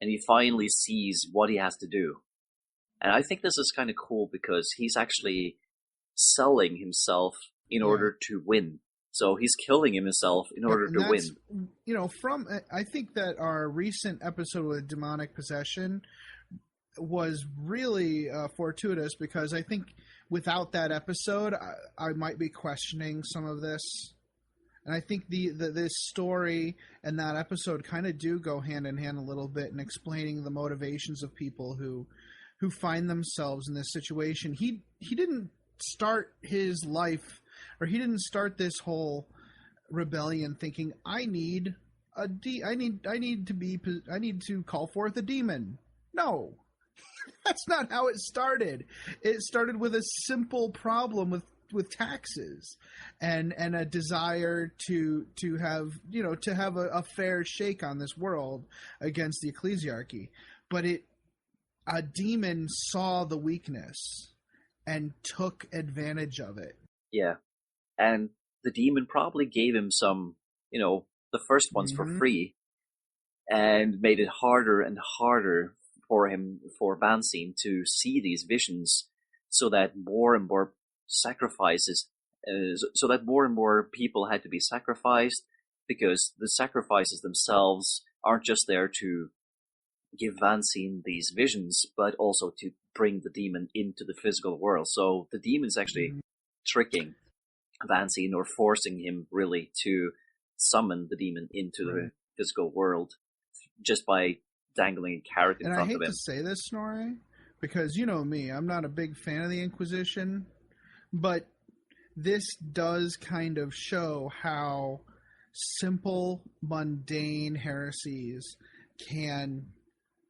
S2: And he finally sees what he has to do. And I think this is kind of cool, because he's actually selling himself in order to win. So he's killing himself in order to win.
S1: You know, I think that our recent episode with demonic possession was really fortuitous, because I think without that episode, I might be questioning some of this. And I think this story and that episode kind of do go hand in hand a little bit in explaining the motivations of people who find themselves in this situation. He didn't start his life, or he didn't start this whole rebellion thinking, I need to call forth a demon. No. That's not how it started. It started with a simple problem with taxes and a desire to have a fair shake on this world against the ecclesiarchy. But a demon saw the weakness and took advantage of it.
S2: Yeah. And the demon probably gave him some, the first ones for free, and made it harder and harder for Vansine to see these visions, so that more and more people had to be sacrificed, because the sacrifices themselves aren't just there to give Vansine these visions, but also to bring the demon into the physical world. So the demon's actually tricking Vansine, or forcing him really to summon the demon into the physical world, just by dangling a carrot in front of him.
S1: And I hate to say this, Snorri, because you know me, I'm not a big fan of the Inquisition, but this does kind of show how simple, mundane heresies can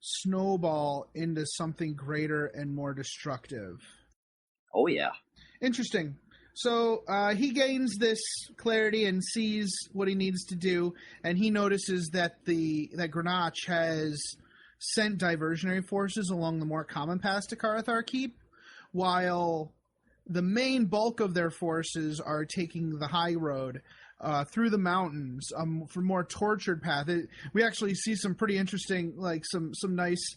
S1: snowball into something greater and more destructive.
S2: Oh, yeah.
S1: Interesting. So he gains this clarity and sees what he needs to do, and he notices that that Grenache has sent diversionary forces along the more common paths to Karathar Keep, while the main bulk of their forces are taking the high road through the mountains for more tortured path. We actually see some pretty interesting, like some nice.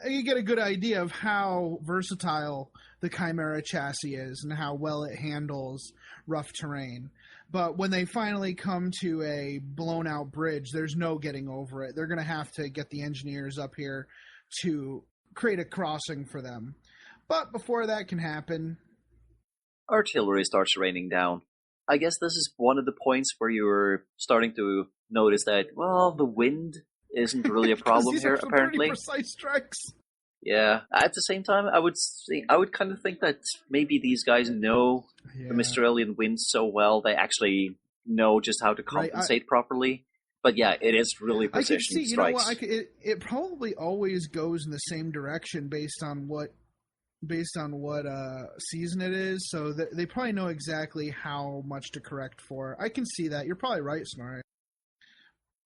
S1: You get a good idea of how versatile the Chimera chassis is and how well it handles rough terrain. But when they finally come to a blown-out bridge, there's no getting over it. They're going to have to get the engineers up here to create a crossing for them. But before that can happen...
S2: artillery starts raining down. I guess this is one of the points where you're starting to notice that, well, the wind isn't really a problem here, apparently.
S1: Pretty precise strikes.
S2: Yeah. At the same time, I would kind of think that maybe these guys know the Mysteralian wind so well they actually know just how to compensate properly. But yeah, it is really precision strikes.
S1: You know what? It probably always goes in the same direction based on what season it is. So they probably know exactly how much to correct for. I can see that. You're probably right, Snark.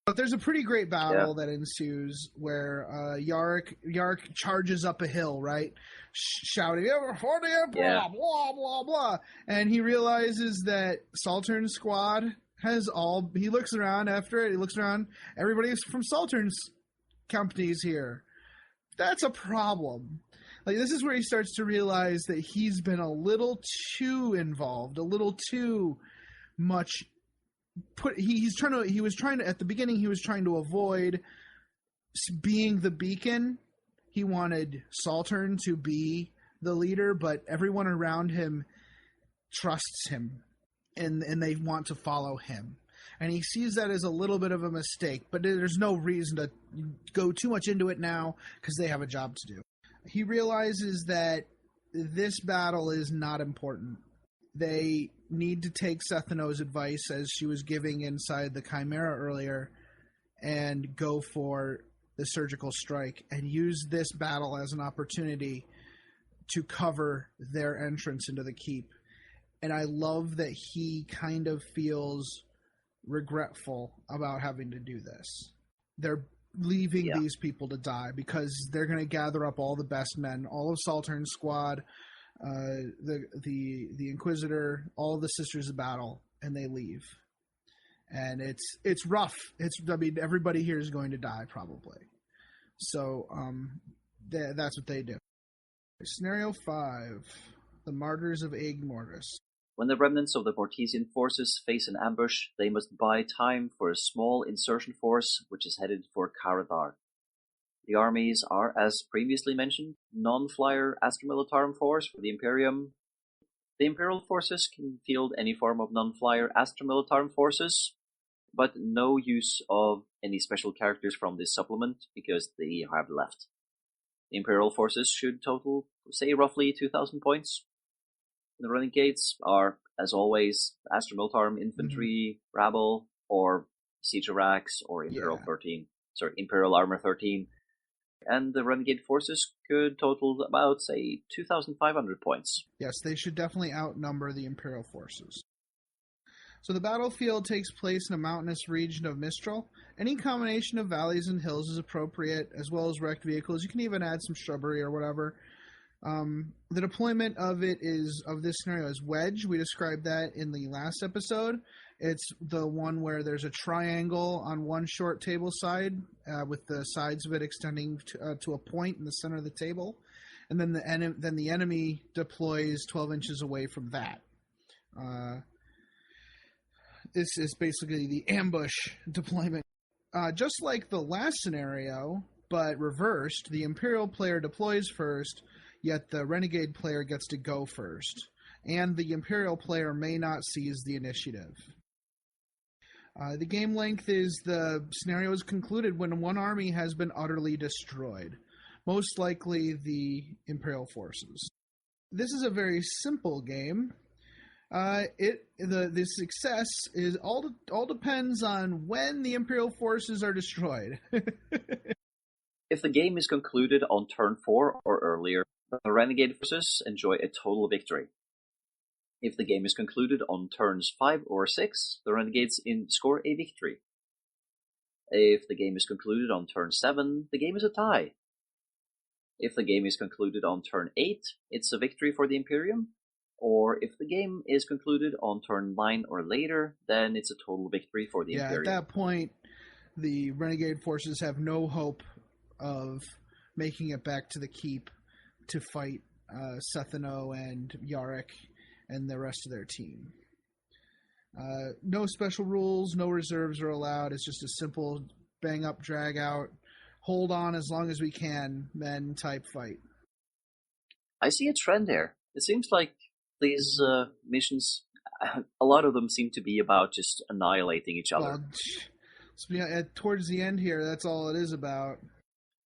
S1: But there's a pretty great battle that ensues where Yarrick charges up a hill, right? Shouting, for the Emperor, blah, blah, blah. And he realizes that Saltern's squad has he looks around after it. He looks around. Everybody's from Saltern's companies here. That's a problem. Like, this is where he starts to realize that he's been a little too involved, a little too much. He was trying to at the beginning. He was trying to avoid being the beacon. He wanted Saltern to be the leader, but everyone around him trusts him, and they want to follow him. And he sees that as a little bit of a mistake, but there's no reason to go too much into it now because they have a job to do. He realizes that this battle is not important. They need to take Setheno's advice, as she was giving inside the Chimera earlier, and go for the surgical strike and use this battle as an opportunity to cover their entrance into the keep. And I love that he kind of feels regretful about having to do this. They're leaving these people to die because they're going to gather up all the best men, all of Saltern's squad, the Inquisitor, all the Sisters of Battle, and they leave. And it's rough. Everybody here is going to die probably. So that's what they do. Scenario 5: The Martyrs of Aig Mortis.
S2: When the remnants of the Mortesian forces face an ambush, they must buy time for a small insurgent force which is headed for Karathar. The armies are, as previously mentioned, non-flyer Astromilitarum force for the Imperium. The Imperial forces can field any form of non-flyer Astromilitarum forces, but no use of any special characters from this supplement because they have left. The Imperial forces should total, say, roughly 2,000 points. The Renegades are, as always, Astromilitarum infantry, rabble, or Siegerax, or Imperial Armor 13. And the Renegade forces could total about, say, 2,500 points.
S1: Yes, they should definitely outnumber the Imperial forces. So the battlefield takes place in a mountainous region of Mistral. Any combination of valleys and hills is appropriate, as well as wrecked vehicles. You can even add some shrubbery or whatever. The deployment of this scenario is wedge. We described that in the last episode. It's the one where there's a triangle on one short table side with the sides of it extending to a point in the center of the table, and then the enemy deploys 12 inches away from that. This is basically the ambush deployment. Just like the last scenario, but reversed, the Imperial player deploys first, yet the Renegade player gets to go first, and the Imperial player may not seize the initiative. The game length is the scenario is concluded when one army has been utterly destroyed, most likely the Imperial forces. This is a very simple game. The success is all depends on when the Imperial forces are destroyed.
S2: If the game is concluded on turn 4 or earlier, the Renegade forces enjoy a total victory. If the game is concluded on turns 5 or 6, the Renegades score a victory. If the game is concluded on turn 7, the game is a tie. If the game is concluded on turn 8, it's a victory for the Imperium. Or if the game is concluded on turn 9 or later, then it's a total victory for the Imperium.
S1: Yeah, at that point, the Renegade forces have no hope of making it back to the keep to fight Setheno and Yarrick and the rest of their team. No special rules, no reserves are allowed. It's just a simple bang up, drag out, hold on as long as we can, men type fight.
S2: I see a trend there. It seems like these missions, a lot of them seem to be about just annihilating each other.
S1: Well, towards the end here, that's all it is about.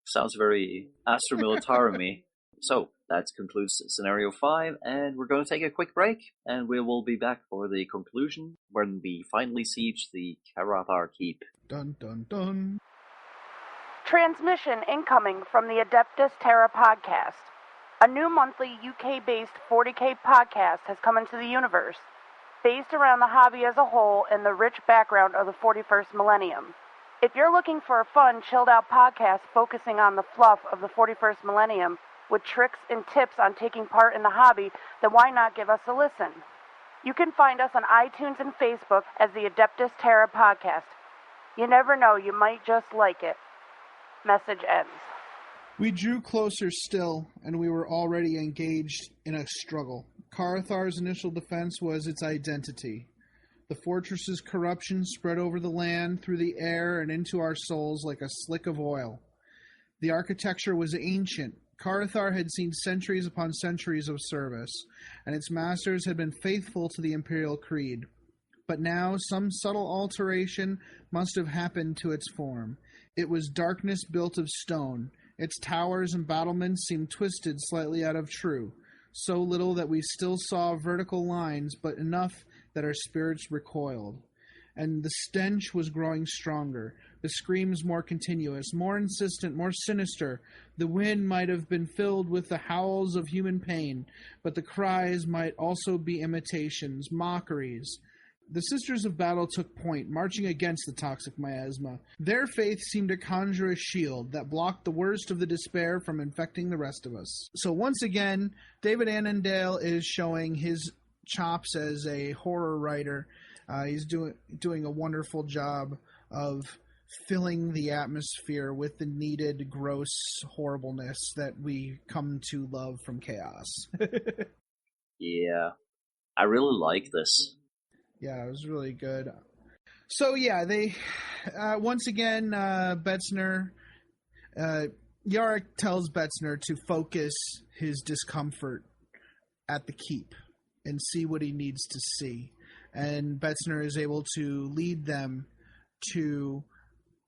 S2: Sounds very Astra Militarum-y. So, that concludes Scenario 5, and we're going to take a quick break, and we will be back for the conclusion when we finally siege the Karathar Keep.
S1: Dun dun dun.
S4: Transmission incoming from the Adeptus Terra podcast. A new monthly UK-based 40K podcast has come into the universe, based around the hobby as a whole and the rich background of the 41st millennium. If you're looking for a fun, chilled-out podcast focusing on the fluff of the 41st millennium with tricks and tips on taking part in the hobby, then why not give us a listen? You can find us on iTunes and Facebook as the Adeptus Terra podcast. You never know, you might just like it. Message ends.
S1: We drew closer still, and we were already engaged in a struggle. Karathar's initial defense was its identity. The fortress's corruption spread over the land, through the air, and into our souls like a slick of oil. The architecture was ancient. Karathar had seen centuries upon centuries of service, and its masters had been faithful to the Imperial Creed. But now some subtle alteration must have happened to its form. It was darkness built of stone. Its towers and battlements seemed twisted slightly out of true, so little that we still saw vertical lines, but enough that our spirits recoiled. And the stench was growing stronger, the screams more continuous, more insistent, more sinister. The wind might have been filled with the howls of human pain, but the cries might also be imitations, mockeries. The Sisters of Battle took point, marching against the toxic miasma. Their faith seemed to conjure a shield that blocked the worst of the despair from infecting the rest of us. So once again, David Annandale is showing his chops as a horror writer. He's doing a wonderful job of filling the atmosphere with the needed gross horribleness that we come to love from chaos.
S2: Yeah, I really like this.
S1: Yeah, it was really good. So yeah, they once again Betzner, Yarrick tells Betzner to focus his discomfort at the keep and see what he needs to see. And Betzner is able to lead them to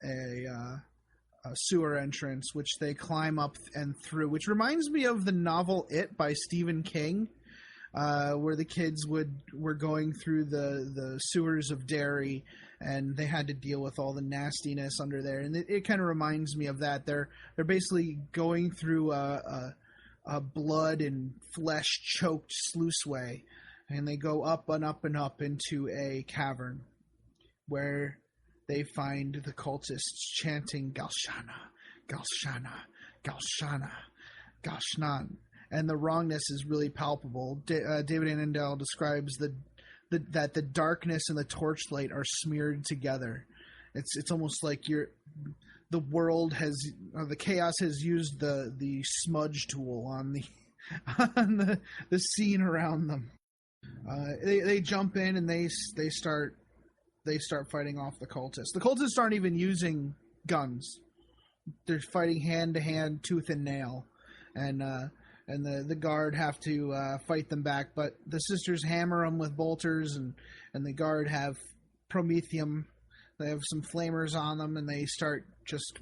S1: a sewer entrance, which they climb up and through, which reminds me of the novel It by Stephen King, where the kids were going through the sewers of Derry, and they had to deal with all the nastiness under there. And it kind of reminds me of that. They're basically going through a blood and flesh choked sluiceway, and they go up and up and up into a cavern where they find the cultists chanting Galshana, Galshana, Galshana, Galshnan. And the wrongness is really palpable. David Annandale describes that the darkness and the torchlight are smeared together. It's almost like the world has, or the chaos has used the smudge tool on the scene around them. They jump in and they start fighting off the cultists. The cultists aren't even using guns; they're fighting hand to hand, tooth and nail, and the guard have to fight them back. But the sisters hammer them with bolters, and the guard have promethium. They have some flamers on them, and they start just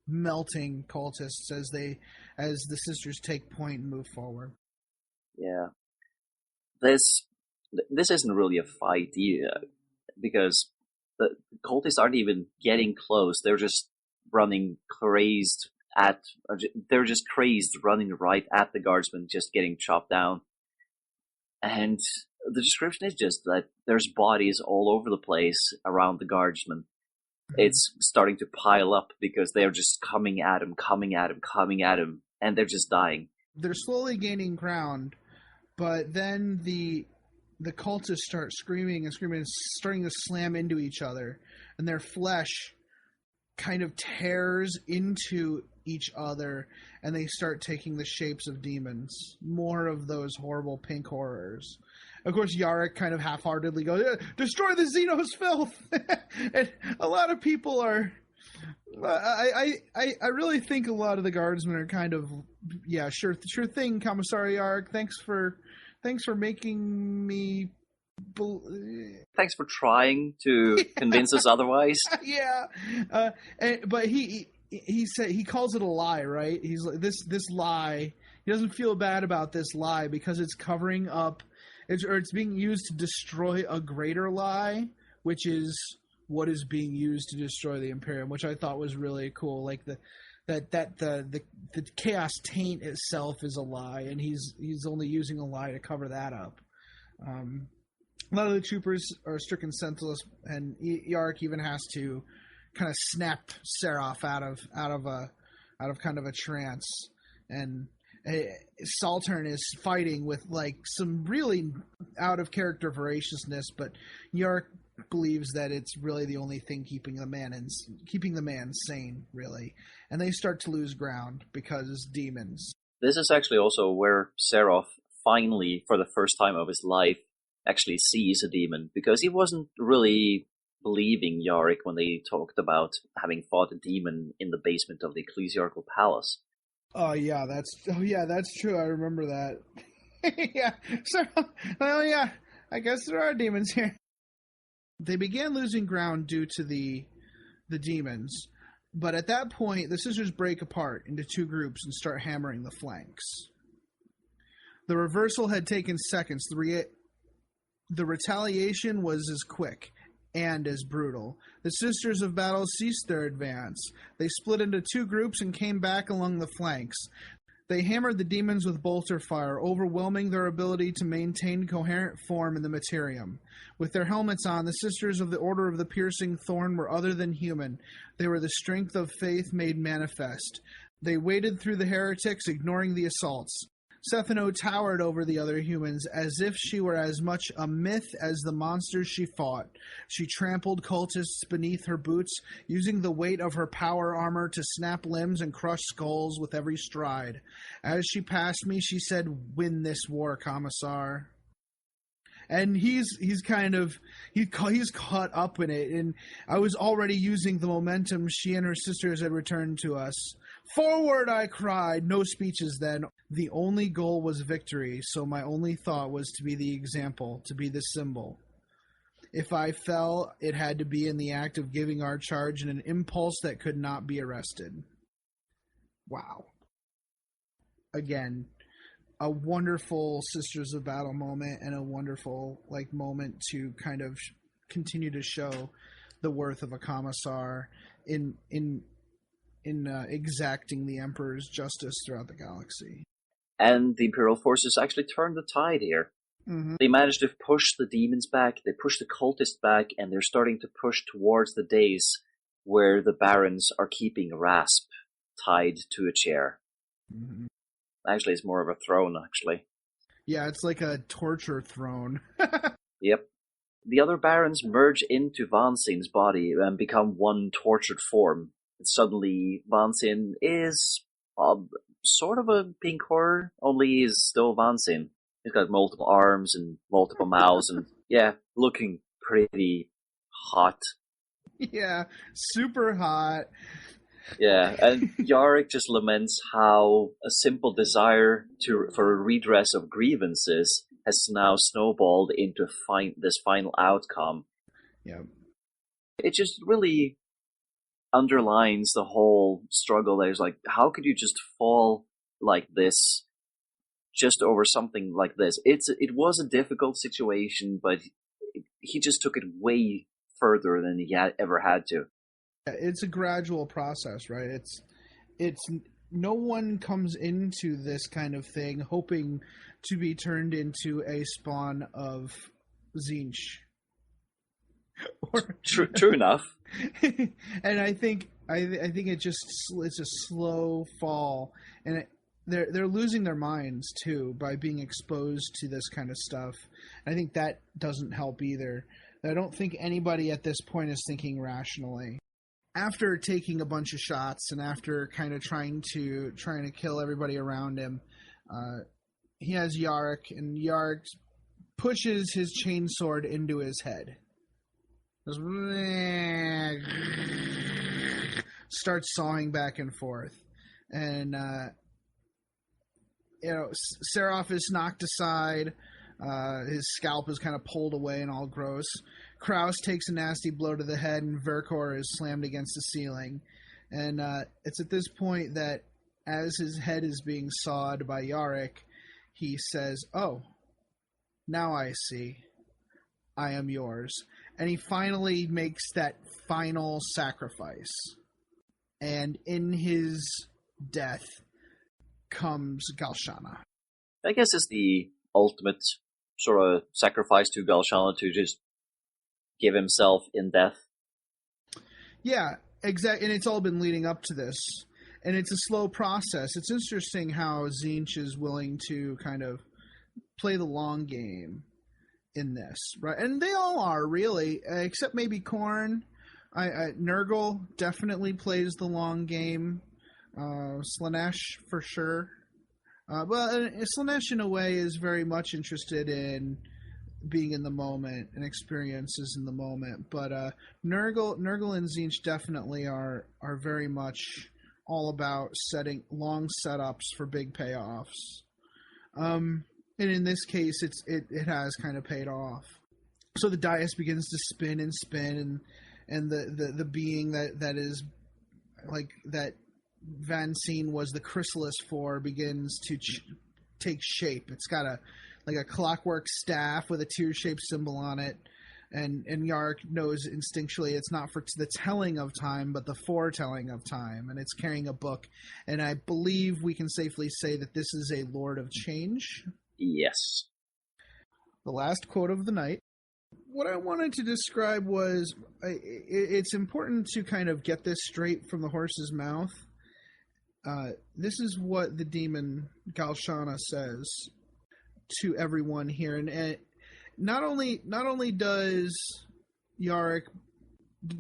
S1: melting cultists as the sisters take point and move forward.
S2: Yeah, this isn't really a fight either, because the cultists aren't even getting close. They're just running crazed they're just crazed, running right at the guardsmen, just getting chopped down. And the description is just that there's bodies all over the place around the guardsmen. It's starting to pile up because they're just coming at him, and they're just dying.
S1: They're slowly gaining ground, but then the cultists start screaming and starting to slam into each other, and their flesh kind of tears into each other, and they start taking the shapes of demons. More of those horrible pink horrors. Of course, Yarrick kind of half-heartedly goes, "Destroy the Xenos filth!" And a lot of people are... I really think a lot of the guardsmen are kind of, yeah, sure thing, Commissar Yarrick. Thanks for making me...
S2: Thanks for trying to convince us otherwise.
S1: Yeah, but he said he calls it a lie, right? He's like, this lie. He doesn't feel bad about this lie because it's covering up, it's being used to destroy a greater lie, which is what is being used to destroy the Imperium, which I thought was really cool. Like the chaos taint itself is a lie, and he's only using a lie to cover that up. A lot of the troopers are stricken senseless, and Yarrick even has to kind of snap Seraph out of kind of a trance. And Saltern is fighting with like some really out of character voraciousness, but Yarrick believes that it's really the only thing keeping the man sane, really. And they start to lose ground because demons.
S2: This is actually also where Seraph finally, for the first time of his life, actually sees a demon, because he wasn't really believing Yarrick when they talked about having fought a demon in the basement of the ecclesiarchal palace.
S1: Oh yeah, that's true. I remember that. Yeah, so well, yeah, I guess there are demons here. They began losing ground due to the demons, but at that point, the sisters break apart into two groups and start hammering the flanks. The reversal had taken seconds. The retaliation was as quick and as brutal. The Sisters of Battle ceased their advance. They split into two groups and came back along the flanks. They hammered the demons with bolter fire, overwhelming their ability to maintain coherent form in the materium. With their helmets on, the Sisters of the Order of the Piercing Thorn were other than human. They were the strength of faith made manifest. They waded through the heretics, ignoring the assaults. Setheno towered over the other humans as if she were as much a myth as the monsters she fought. She trampled cultists beneath her boots, using the weight of her power armor to snap limbs and crush skulls with every stride. As she passed me, she said, "Win this war, Commissar." And he's caught up in it, and I was already using the momentum she and her sisters had returned to us. "Forward!" I cried. No speeches then. The only goal was victory, so my only thought was to be the example, to be the symbol. If I fell, it had to be in the act of giving our charge in an impulse that could not be arrested. Wow. Again, a wonderful Sisters of Battle moment, and a wonderful moment to kind of continue to show the worth of a Commissar in exacting the Emperor's justice throughout the galaxy.
S2: And the Imperial forces actually turned the tide here.
S1: Mm-hmm.
S2: They managed to push the demons back, they pushed the cultists back, and they're starting to push towards the days where the barons are keeping Rasp tied to a chair.
S1: Mm-hmm.
S2: Actually, it's more of a throne, actually.
S1: Yeah, it's like a torture throne.
S2: Yep. The other barons merge into Vansin's body and become one tortured form. And suddenly, Vansin is sort of a pink horror, only he's still Vansin. He's got multiple arms and multiple mouths, and yeah, looking pretty hot.
S1: Yeah, super hot.
S2: Yeah, and Yarrick just laments how a simple desire for a redress of grievances has now snowballed into this final outcome.
S1: Yeah.
S2: It just really underlines the whole struggle. There's how could you just fall like this just over something like this? It was a difficult situation, but he just took it way further than he ever had to.
S1: It's a gradual process, right? it's no one comes into this kind of thing hoping to be turned into a spawn of Tzeentch.
S2: True enough.
S1: And I think it's a slow fall, and they're losing their minds too by being exposed to this kind of stuff. And I think that doesn't help either. I don't think anybody at this point is thinking rationally. After taking a bunch of shots and after kind of trying to kill everybody around him, he has Yarrick, and Yarrick pushes his chainsword into his head. Starts sawing back and forth, and Seraph is knocked aside. His scalp is kind of pulled away and all gross. Kraus takes a nasty blow to the head, and Verkor is slammed against the ceiling. And it's at this point that, as his head is being sawed by Yarrick, he says, "Oh, now I see. I am yours." And he finally makes that final sacrifice. And in his death comes Galshana.
S2: I guess it's the ultimate sort of sacrifice to Galshana to just give himself in death.
S1: Yeah, exactly. And it's all been leading up to this. And it's a slow process. It's interesting how Tzeentch is willing to kind of play the long game in this, right? And they all are, really, except maybe Khorne. Nurgle definitely plays the long game. Slaanesh, for sure. Slaanesh, in a way, is very much interested in being in the moment and experiences in the moment. But Nurgle and Tzeentch definitely are very much all about setting long setups for big payoffs. And in this case, it has kind of paid off. So the dais begins to spin and spin, and the being that is like that Vanseen was the chrysalis for begins to take shape. It's got a clockwork staff with a tear-shaped symbol on it, and Yarrick knows instinctually it's not for the telling of time, but the foretelling of time, and it's carrying a book. And I believe we can safely say that this is a Lord of Change.
S2: Yes.
S1: The last quote of the night. What I wanted to describe was, it's important to kind of get this straight from the horse's mouth. This is what the demon Galshana says to everyone here, and not only does Yarrick,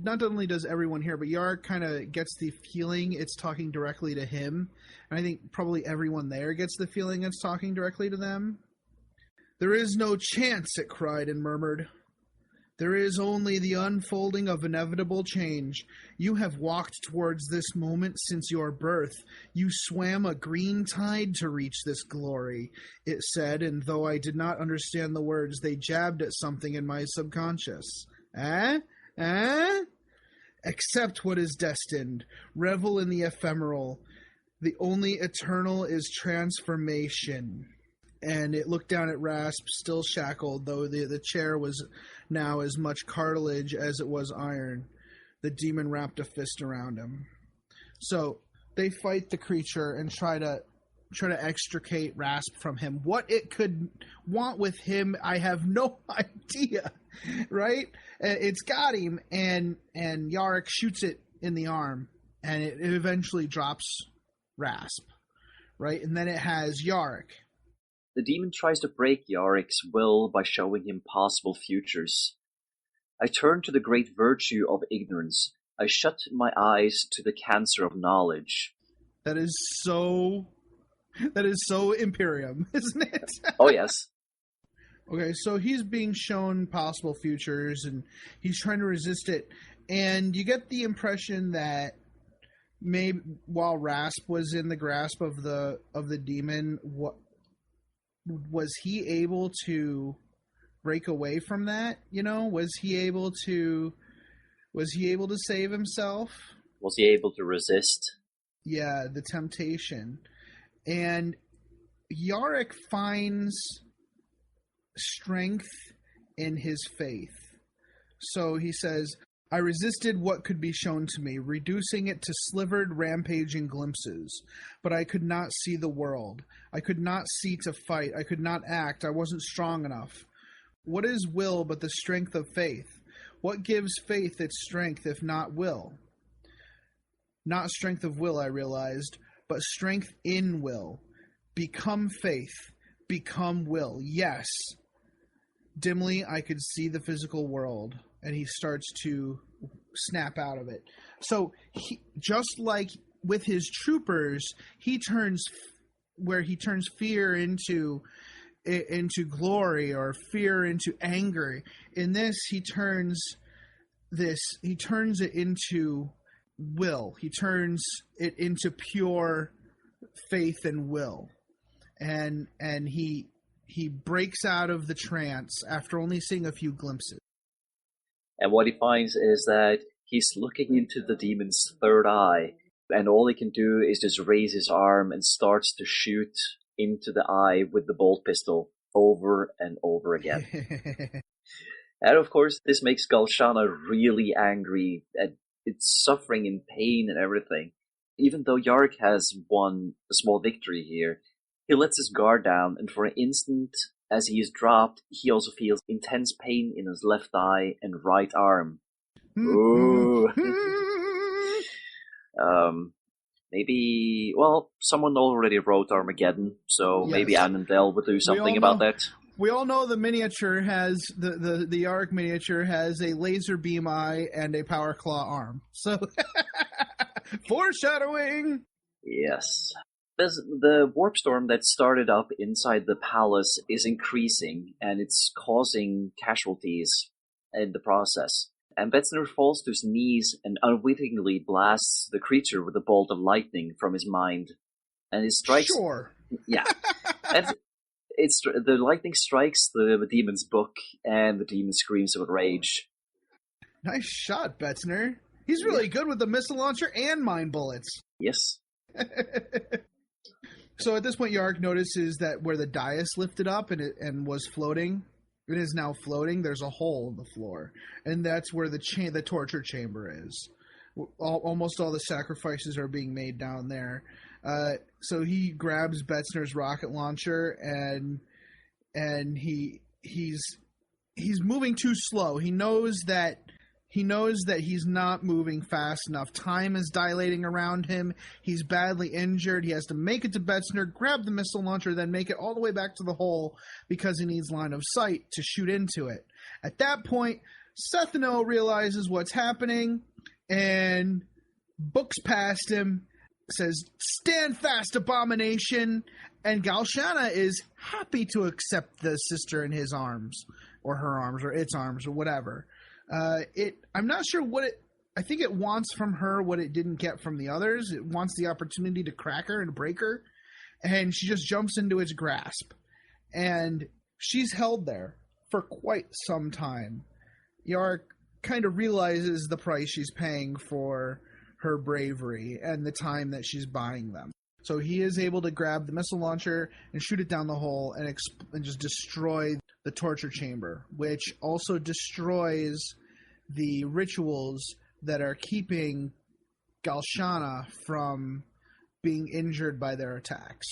S1: not only does everyone here, but Yarrick kind of gets the feeling it's talking directly to him, and I think probably everyone there gets the feeling it's talking directly to them. "There is no chance," it cried and murmured. "There is only the unfolding of inevitable change. You have walked towards this moment since your birth. You swam a green tide to reach this glory," it said, and though I did not understand the words, they jabbed at something in my subconscious. Eh? Accept what is destined. Revel in the ephemeral. The only eternal is transformation. And it looked down at Rasp, still shackled, though the chair was now as much cartilage as it was iron. The demon wrapped a fist around him. So they fight the creature and try to extricate Rasp from him. What it could want with him, I have no idea, right? It's got him, and Yarrick shoots it in the arm, and it eventually drops Rasp, right? And then it has Yarrick.
S2: The demon tries to break Yarrick's will by showing him possible futures. I turn to the great virtue of ignorance. I shut my eyes to the cancer of knowledge.
S1: That is so Imperium, isn't it?
S2: Oh, yes.
S1: Okay, so he's being shown possible futures, and he's trying to resist it. And you get the impression that maybe while Rasp was in the grasp of the demon, was he able to break away from that? Was he able to save himself?
S2: Was he able to resist?
S1: Yeah, the temptation. And Yarrick finds strength in his faith. So he says, I resisted what could be shown to me, reducing it to slivered, rampaging glimpses. But I could not see the world. I could not see to fight. I could not act. I wasn't strong enough. What is will but the strength of faith? What gives faith its strength if not will? Not strength of will, I realized, but strength in will. Become faith. Become will. Yes. Dimly, I could see the physical world, and he starts to snap out of it. So, just like with his troopers, he turns fear into glory, or fear into anger. In this, he turns it into will. He turns it into pure faith and will, and he breaks out of the trance after only seeing a few glimpses.
S2: And what he finds is that he's looking into the demon's third eye, and all he can do is just raise his arm and starts to shoot into the eye with the bolt pistol over and over again. And of course, this makes Galshana really angry, and it's suffering in pain and everything. Even though Yarrick has won a small victory here, he lets his guard down, and for an instant, as he is dropped, he also feels intense pain in his left eye and right arm. Ooh. Maybe, well, someone already wrote Armageddon, so yes. Maybe Annandale would do something about that.
S1: We all know the miniature has, the Yarrick miniature has a laser beam eye and a power claw arm. So, foreshadowing!
S2: Yes. The warp storm that started up inside the palace is increasing, and it's causing casualties in the process. And Betzner falls to his knees and unwittingly blasts the creature with a bolt of lightning from his mind. And it strikes...
S1: Sure.
S2: Yeah. And the lightning strikes the demon's book, and the demon screams with rage.
S1: Nice shot, Betzner. He's really good with the missile launcher and mine bullets.
S2: Yes.
S1: So at this point, Yarrick notices that where the dais lifted up and was floating, it is now floating. There's a hole in the floor, and that's where the torture chamber is. Almost all the sacrifices are being made down there. So he grabs Betzner's rocket launcher, and he's moving too slow. He knows that he's not moving fast enough. Time is dilating around him. He's badly injured. He has to make it to Betzner, grab the missile launcher, then make it all the way back to the hole because he needs line of sight to shoot into it. At that point, Setheno realizes what's happening and books past him, says, "Stand fast, abomination!" And Galshana is happy to accept the sister in his arms, or her arms, or its arms, or whatever. I'm not sure what I think it wants from her what it didn't get from the others. It wants the opportunity to crack her and break her, and she just jumps into its grasp. And she's held there for quite some time. Yarrick kind of realizes the price she's paying for her bravery and the time that she's buying them. So he is able to grab the missile launcher and shoot it down the hole and just destroy the torture chamber, which also destroys the rituals that are keeping Galshana from being injured by their attacks.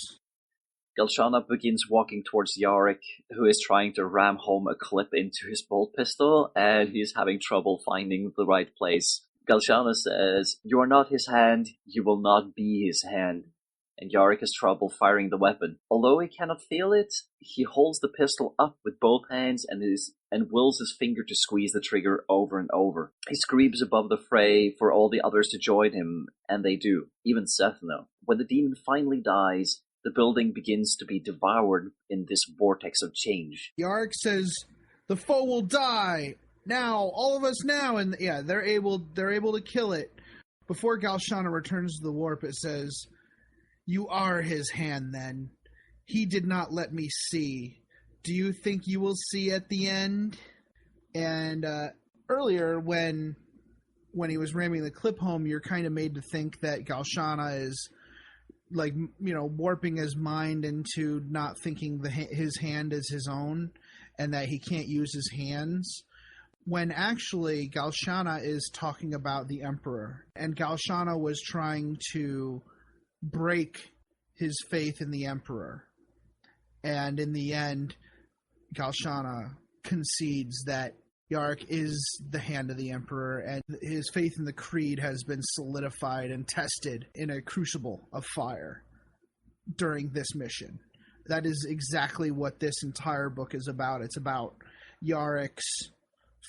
S2: Galshana begins walking towards Yarrick, who is trying to ram home a clip into his bolt pistol, and he's having trouble finding the right place. Galshana says, "You are not his hand, you will not be his hand." And Yarrick has trouble firing the weapon. Although he cannot feel it, he holds the pistol up with both hands and wills his finger to squeeze the trigger over and over. He screams above the fray for all the others to join him, and they do, even Setheno. When the demon finally dies, the building begins to be devoured in this vortex of change.
S1: Yarrick says, "The foe will die! Now! All of us now!" And yeah, they're able to kill it. Before Galshana returns to the warp, it says, "You are his hand, then. He did not let me see. Do you think you will see at the end?" And earlier, when he was ramming the clip home, you're kind of made to think that Galshana is, like, warping his mind into not thinking his hand is his own, and that he can't use his hands. when actually Galshana is talking about the Emperor, and Galshana was trying to break his faith in the Emperor. And in the end, Galshana concedes that Yarrick is the hand of the Emperor, and his faith in the Creed has been solidified and tested in a crucible of fire during this mission. That is exactly what this entire book is about. It's about Yarrick's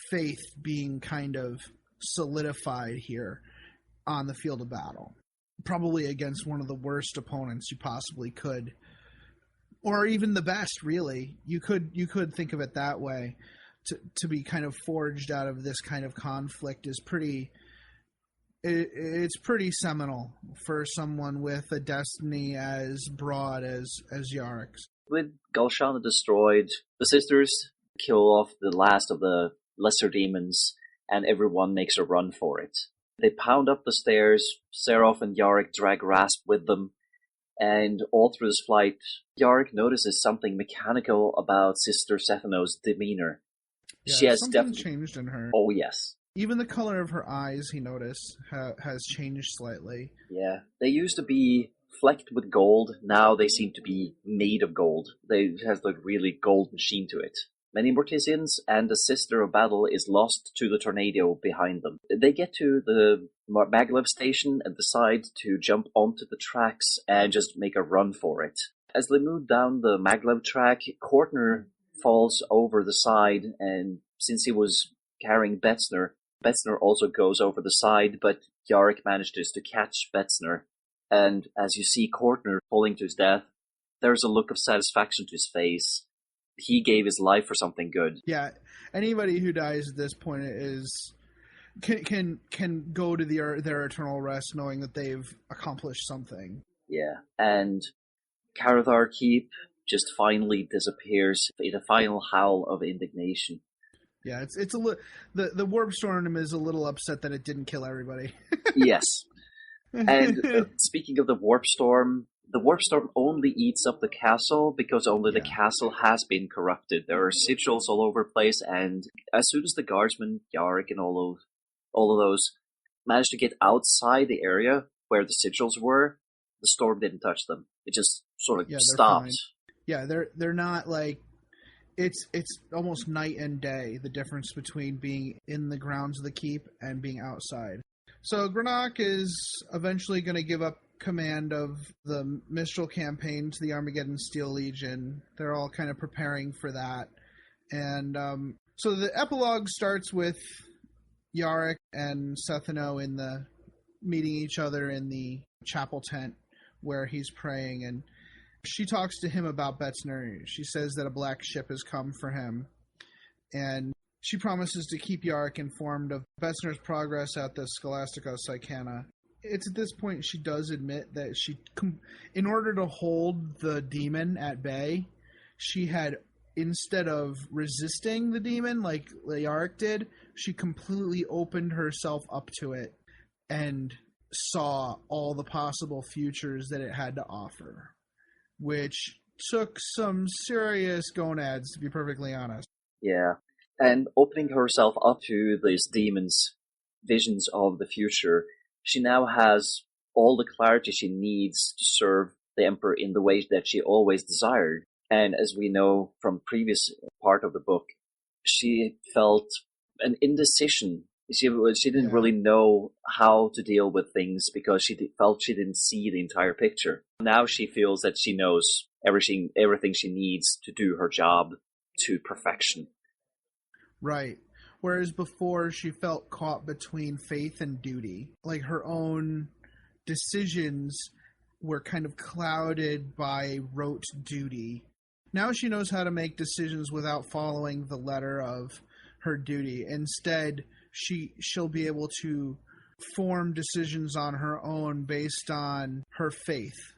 S1: faith being kind of solidified here on the field of battle. Probably against one of the worst opponents you possibly could. Or even the best, really. You could think of it that way. To be kind of forged out of this kind of conflict is it's pretty seminal for someone with a destiny as broad as Yarrick's.
S2: With Galshana destroyed, the sisters kill off the last of the lesser demons, and everyone makes a run for it. They pound up the stairs, Seraph and Yarrick drag Rasp with them, and all through this flight, Yarrick notices something mechanical about Sister Setheno's demeanor.
S1: Yeah,
S2: she has
S1: something changed in her.
S2: Oh, yes.
S1: Even the color of her eyes, he noticed, has changed slightly.
S2: Yeah, they used to be flecked with gold. Now they seem to be made of gold. They have a really gold machine to it. Many Morticians and the Sister of Battle is lost to the tornado behind them. They get to the maglev station and decide to jump onto the tracks and just make a run for it. As they move down the maglev track, Kortner falls over the side, and since he was carrying Betzner also goes over the side, but Yarrick manages to catch Betzner. And as you see Kortner falling to his death, there's a look of satisfaction to his face. He gave his life for something good.
S1: Yeah, anybody who dies at this point can go to their eternal rest knowing that they've accomplished something.
S2: Yeah, and Karathar Keep just finally disappears in a final howl of indignation.
S1: Yeah, it's the warp storm is a little upset that it didn't kill everybody.
S2: Yes, and speaking of the warp storm only eats up the castle because only the castle has been corrupted. There are sigils all over the place, and as soon as the guardsmen, Yarrick and all of those, managed to get outside the area where the sigils were, the storm didn't touch them. It just sort of stopped.
S1: Fine. Yeah, they're not like it's almost night and day, the difference between being in the grounds of the keep and being outside. So Granach is eventually going to give up command of the Mistral campaign to the Armageddon Steel Legion. They're all kind of preparing for that. And so the epilogue starts with Yarrick and Setheno meeting each other in the chapel tent where he's praying, and she talks to him about Betzner. She says that a black ship has come for him, and she promises to keep Yarrick informed of Betzner's progress at the Scholastica Psychana. It's at this point she does admit that in order to hold the demon at bay, she had, instead of resisting the demon like Yarrick did, she completely opened herself up to it and saw all the possible futures that it had to offer, which took some serious gonads, to be perfectly honest.
S2: Yeah, and opening herself up to these demons' visions of the future, she now has all the clarity she needs to serve the Emperor in the way that she always desired. And as we know from previous part of the book, she felt an indecision. She didn't really know how to deal with things because she felt she didn't see the entire picture. Now she feels that she knows everything she needs to do her job to perfection.
S1: Right. Whereas before she felt caught between faith and duty. Like her own decisions were kind of clouded by rote duty. Now she knows how to make decisions without following the letter of her duty. Instead, she'll be able to form decisions on her own based on her faith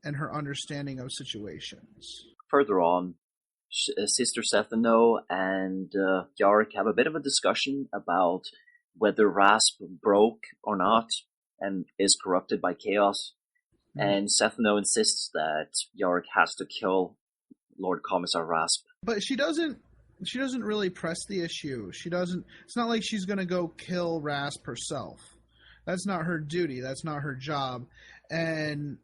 S1: and her understanding of situations.
S2: Further on, Sister Setheno and Yarrick have a bit of a discussion about whether Rasp broke or not and is corrupted by chaos. And Setheno insists that Yarrick has to kill Lord Commissar Rasp.
S1: But she doesn't she doesn't really press the issue. She doesn't. It's not like she's going to go kill Rasp herself. That's not her duty. That's not her job. And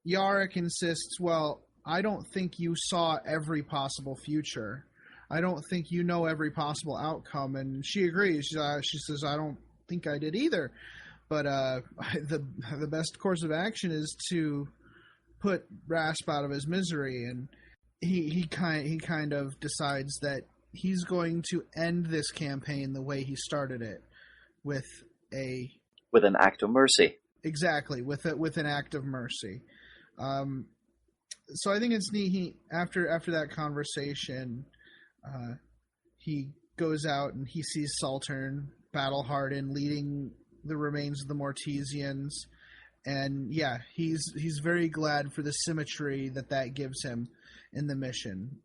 S1: Yarrick insists, well, I don't think you saw every possible future. I don't think you know every possible outcome. And she agrees. She says, I don't think I did either. But the best course of action is to put Rasp out of his misery. And he kind of decides that he's going to end this campaign the way he started it, with
S2: an act of mercy.
S1: Exactly, with an act of mercy. So I think it's neat. After that conversation, he goes out and he sees Saltern battle-hardened, leading the remains of the Mortesians, and yeah, he's very glad for the symmetry that gives him in the mission,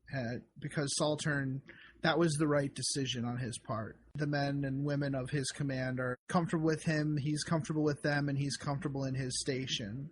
S1: because Saltern, that was the right decision on his part. The men and women of his command are comfortable with him, he's comfortable with them, and he's comfortable in his station.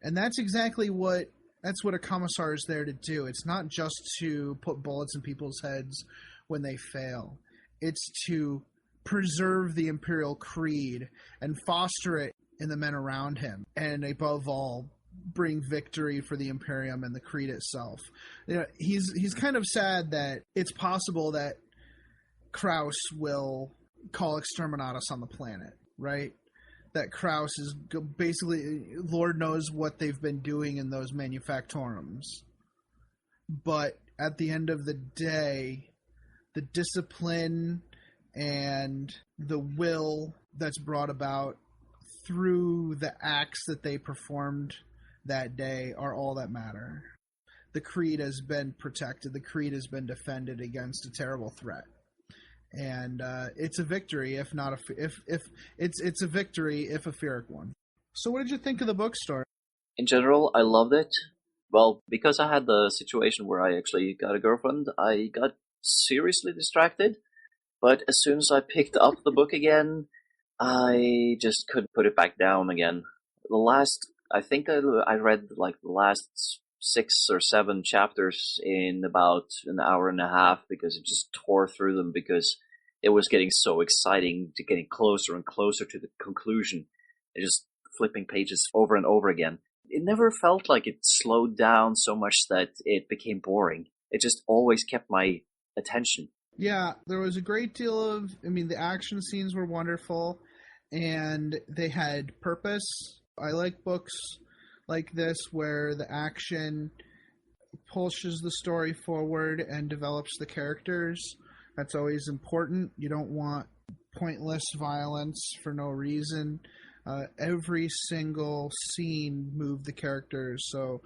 S1: And that's exactly what a commissar is there to do. It's not just to put bullets in people's heads when they fail. It's to preserve the Imperial Creed and foster it in the men around him, and above all, bring victory for the Imperium and the Creed itself. You know, he's kind of sad that it's possible that Kraus will call exterminatus on the planet, right? That Kraus is basically, Lord knows what they've been doing in those manufactorums. But at the end of the day, the discipline and the will that's brought about through the acts that they performed that day are all that matter. The Creed has been protected. The Creed has been defended against a terrible threat. And it's a victory, if not it's a victory, if a Pyrrhic one. So, what did you think of the bookstore?
S2: In general, I loved it. Well, because I had the situation where I actually got a girlfriend, I got seriously distracted. But as soon as I picked up the book again, I just couldn't put it back down again. I think I read like the last 6 or 7 chapters in about an hour and a half, because it just tore through them, because it was getting so exciting, to getting closer and closer to the conclusion, and just flipping pages over and over again. It never felt like it slowed down so much that it became boring. It just always kept my attention.
S1: Yeah, there was a great deal of, the action scenes were wonderful, and they had purpose. I like books like this where the action pushes the story forward and develops the characters. That's always important. You don't want pointless violence for no reason. Every single scene moved the characters. So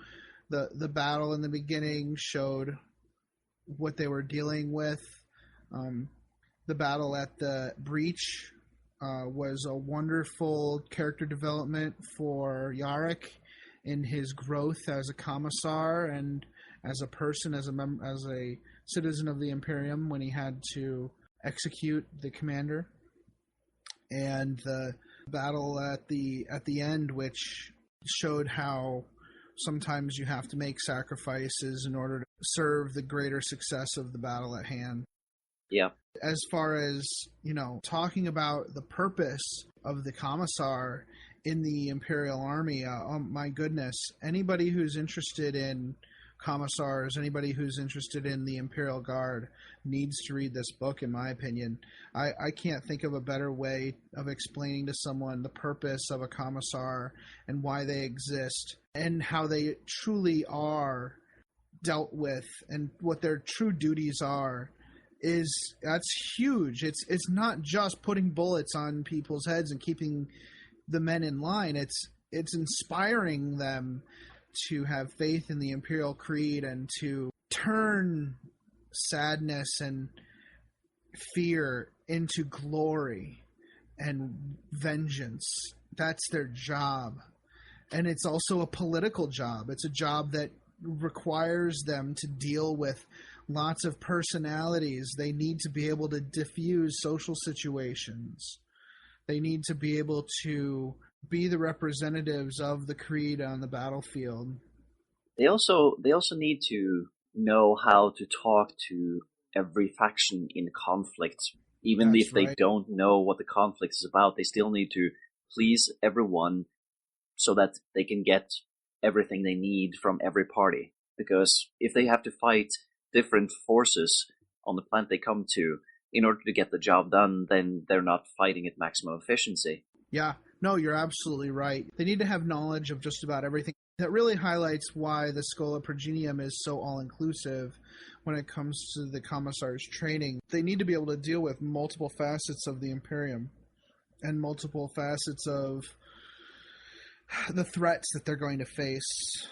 S1: the battle in the beginning showed what they were dealing with. The battle at the breach was a wonderful character development for Yarrick in his growth as a commissar and as a person, as a citizen of the Imperium, when he had to execute the commander. And the battle at the end, which showed how sometimes you have to make sacrifices in order to serve the greater success of the battle at hand.
S2: Yeah.
S1: As far as, talking about the purpose of the Commissar in the Imperial Army, oh my goodness, anybody who's interested in Commissars, anybody who's interested in the Imperial Guard needs to read this book, in my opinion. I can't think of a better way of explaining to someone the purpose of a Commissar and why they exist and how they truly are dealt with and what their true duties are. That's huge. It's not just putting bullets on people's heads and keeping the men in line. It's inspiring them to have faith in the Imperial Creed and to turn sadness and fear into glory and vengeance. That's their job. And it's also a political job. It's a job that requires them to deal with lots of personalities. They need to be able to diffuse social situations. They need to be able to be the representatives of the Creed on the battlefield.
S2: They also need to know how to talk to every faction in conflict. Even
S1: That's
S2: if they
S1: right.
S2: don't know what the conflict is about, they still need to please everyone so that they can get everything they need from every party. Because if they have to fight different forces on the planet they come to in order to get the job done, then they're not fighting at maximum efficiency.
S1: Yeah, no, you're absolutely right. They need to have knowledge of just about everything. That really highlights why the Schola Progenium is so all-inclusive when it comes to the Commissar's training. They need to be able to deal with multiple facets of the Imperium and multiple facets of the threats that they're going to face.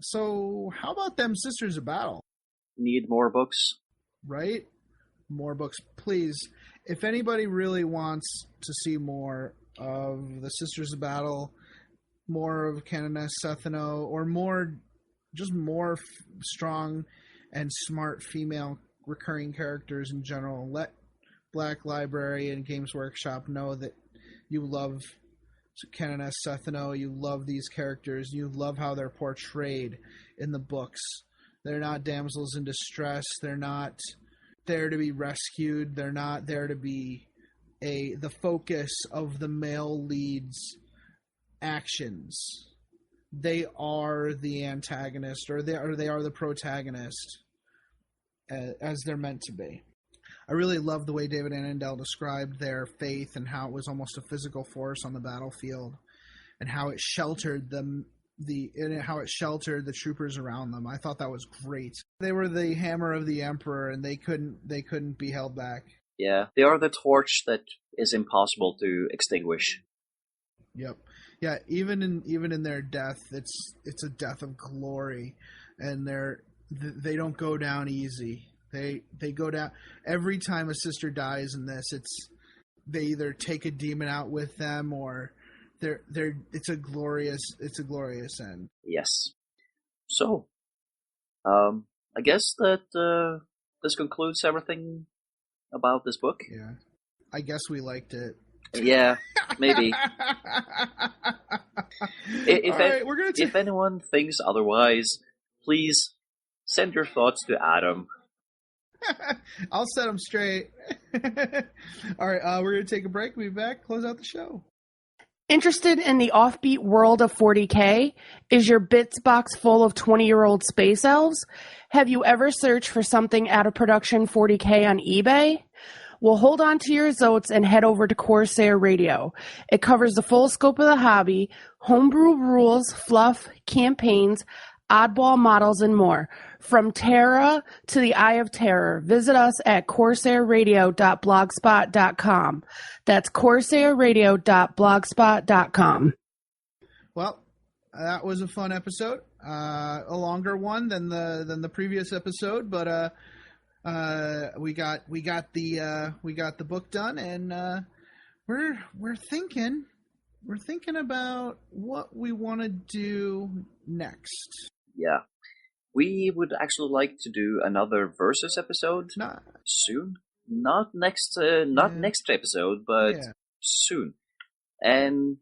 S1: So, how about them Sisters of Battle?
S2: Need more books?
S1: Right? More books, please. If anybody really wants to see more of the Sisters of Battle, more of Canoness, Setheno, or more strong and smart female recurring characters in general, let Black Library and Games Workshop know that you love Canoness, Setheno, you love these characters, you love how they're portrayed in the books. They're not damsels in distress, they're not there to be rescued, they're not there to be the focus of the male lead's actions. They are the antagonist, or they are the protagonist, as they're meant to be. I really love the way David Annandale described their faith and how it was almost a physical force on the battlefield, and how it sheltered them, how it sheltered the troopers around them. I thought that was great. They were the hammer of the Emperor, and they couldn't be held back.
S2: Yeah, they are the torch that is impossible to extinguish.
S1: Yep. Yeah, even in their death, it's a death of glory, and they don't go down easy. They go down every time a sister dies in this. They either take a demon out with them, or it's a glorious end.
S2: Yes. So, I guess that this concludes everything about this book.
S1: Yeah, I guess we liked it.
S2: Yeah, maybe. If anyone thinks otherwise, please send your thoughts to Adam.
S1: I'll set them straight. All right, we're going to take a break. We'll be back, close out the show.
S4: Interested in the offbeat world of 40K? Is your bits box full of 20-year-old space elves? Have you ever searched for something out of production 40K on eBay? Well, hold on to your zotes and head over to Corsair Radio. It covers the full scope of the hobby, homebrew rules, fluff, campaigns, oddball models, and more. From Terra to the Eye of Terror, visit us at corsairradio.blogspot.com. That's corsairradio.blogspot.com.
S1: Well, that was a fun episode. A longer one than the previous episode, but we got the book done, and we're thinking about what we want to do next.
S2: Yeah. We would actually like to do another Versus episode soon. Not next episode, but soon. And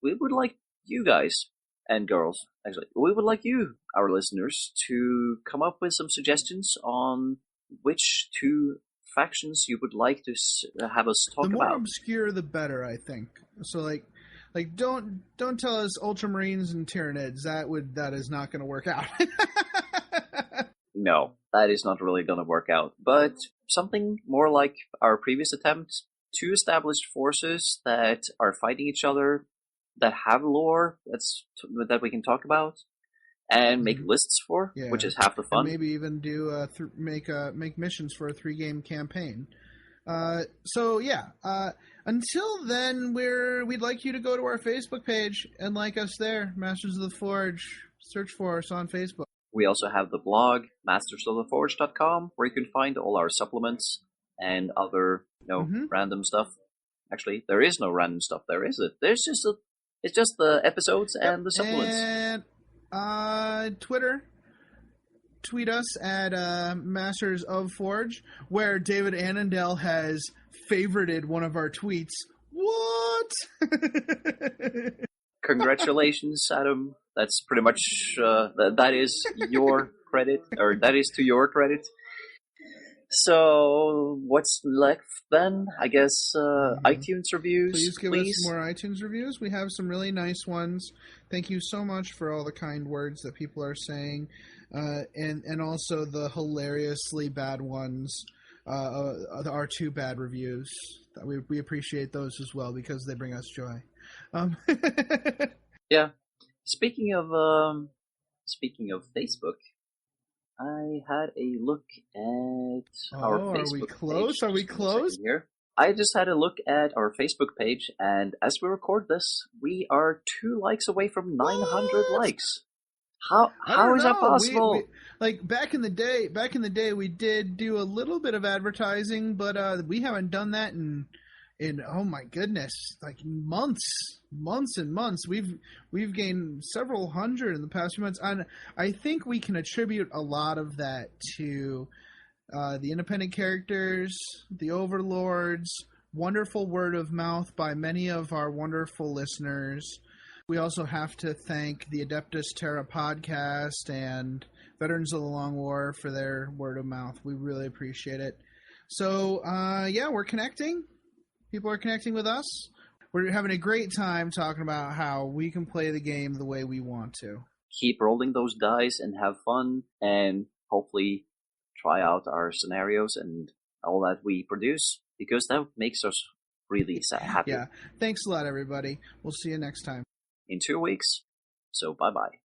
S2: we would like you guys and girls, actually, we would like you, our listeners, to come up with some suggestions on which two factions you would like to have us talk about.
S1: The more obscure, the better, I think. So, like don't tell us Ultramarines and Tyranids. That is not going to work out.
S2: No, that is not really going to work out. But something more like our previous attempt: two established forces that are fighting each other, that have lore that we can talk about, and make lists for, which is half the fun.
S1: And maybe even do make missions for a 3-game campaign. Until then, we'd like you to go to our Facebook page and like us there, Masters of the Forge. Search for us on Facebook.
S2: We also have the blog, mastersoftheforge.com, where you can find all our supplements and other random stuff. Actually, there is no random stuff there, is it? It's just the episodes and the supplements.
S1: And Twitter. Tweet us at Masters of Forge, where David Annandale has favorited one of our tweets. What?
S2: Congratulations, Adam. That's pretty much that is your credit, or that is to your credit. So what's left then? I guess iTunes reviews.
S1: Please give us more iTunes reviews. We have some really nice ones. Thank you so much for all the kind words that people are saying, and also the hilariously bad ones. Our 2 bad reviews. We appreciate those as well because they bring us joy.
S2: Yeah. Speaking of Facebook, I had a look at our Facebook
S1: Are we close? Are we close?
S2: Here. I just had a look at our Facebook page, and as we record this, we are 2 likes away from 900 likes. How is that possible?
S1: Like back in the day, we did do a little bit of advertising, but we haven't done that in oh my goodness, like months and months. We've gained several hundred in the past few months, and I think we can attribute a lot of that to the independent characters, the overlords, wonderful word of mouth by many of our wonderful listeners. We also have to thank the Adeptus Terra podcast and Veterans of the Long War for their word of mouth. We really appreciate it. So, we're connecting. People are connecting with us. We're having a great time talking about how we can play the game the way we want to.
S2: Keep rolling those dice and have fun, and hopefully try out our scenarios and all that we produce, because that makes us really happy.
S1: Yeah. Thanks a lot, everybody. We'll see you next time.
S2: In 2 weeks. So bye-bye.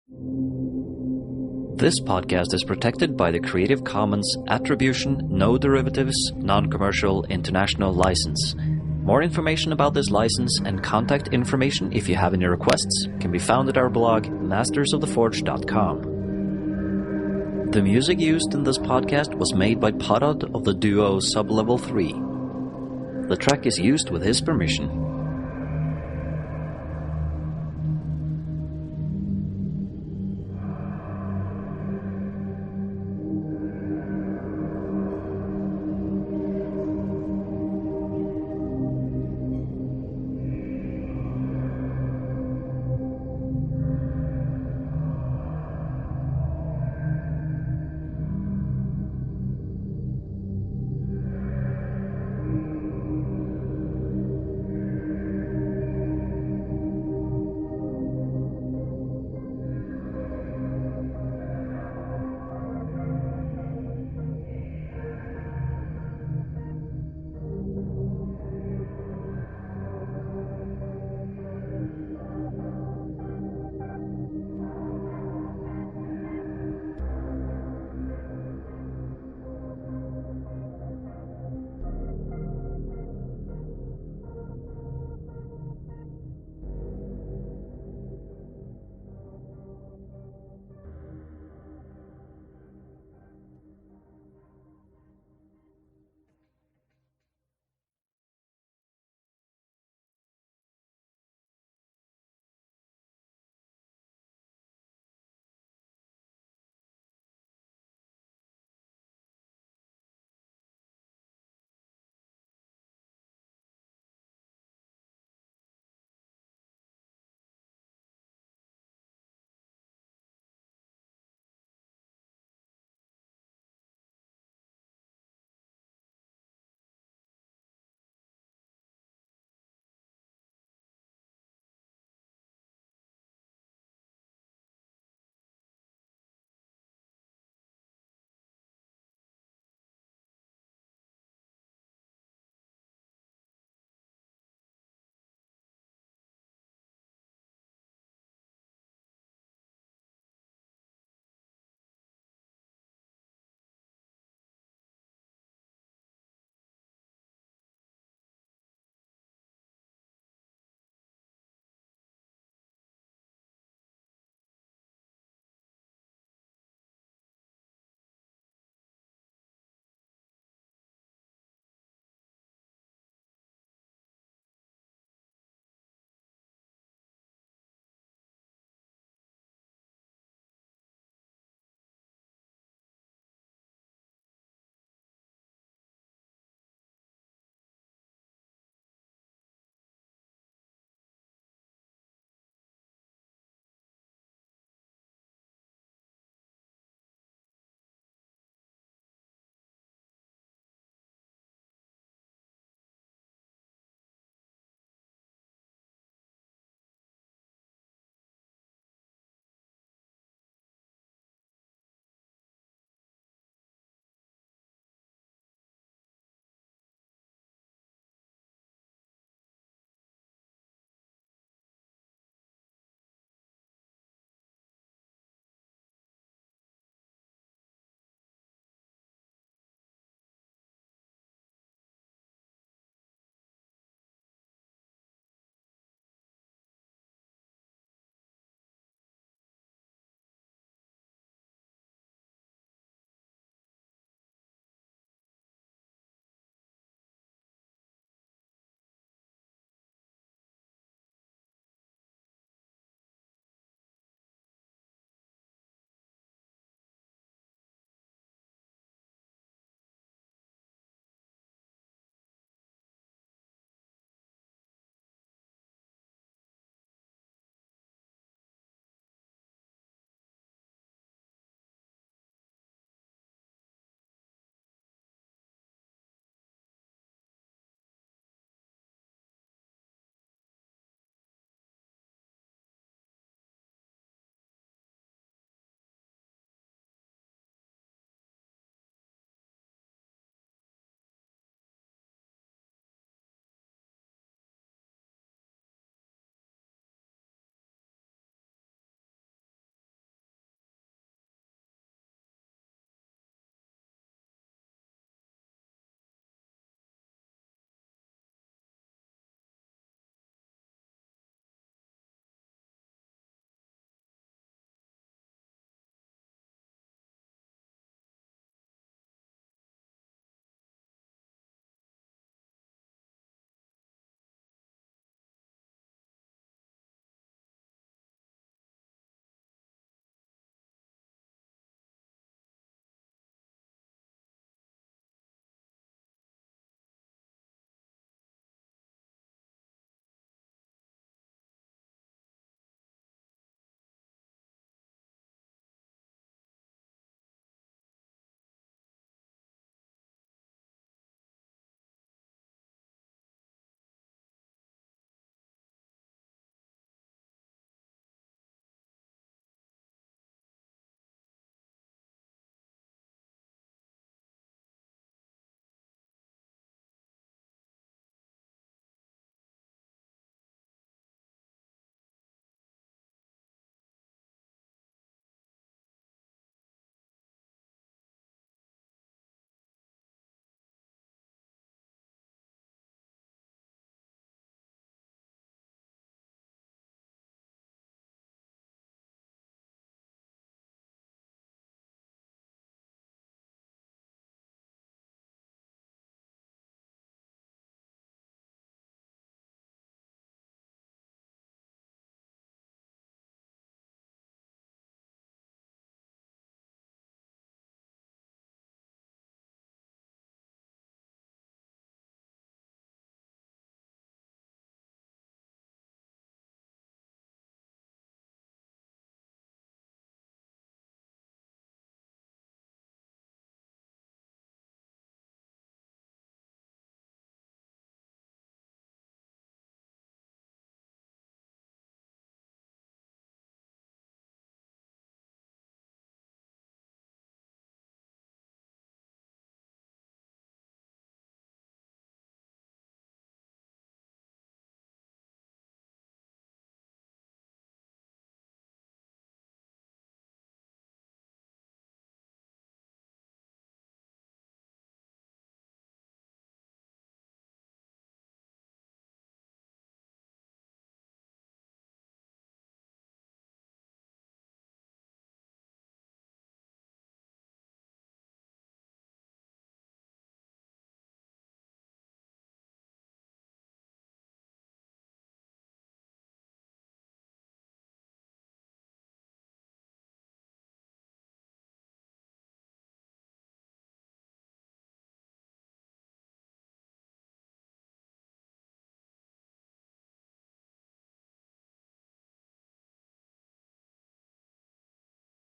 S5: This podcast is protected by the Creative Commons Attribution, No Derivatives, Non-Commercial International License. More information about this license and contact information if you have any requests can be found at our blog, mastersoftheforge.com. The music used in this podcast was made by Podod of the duo Sublevel 3. The track is used with his permission.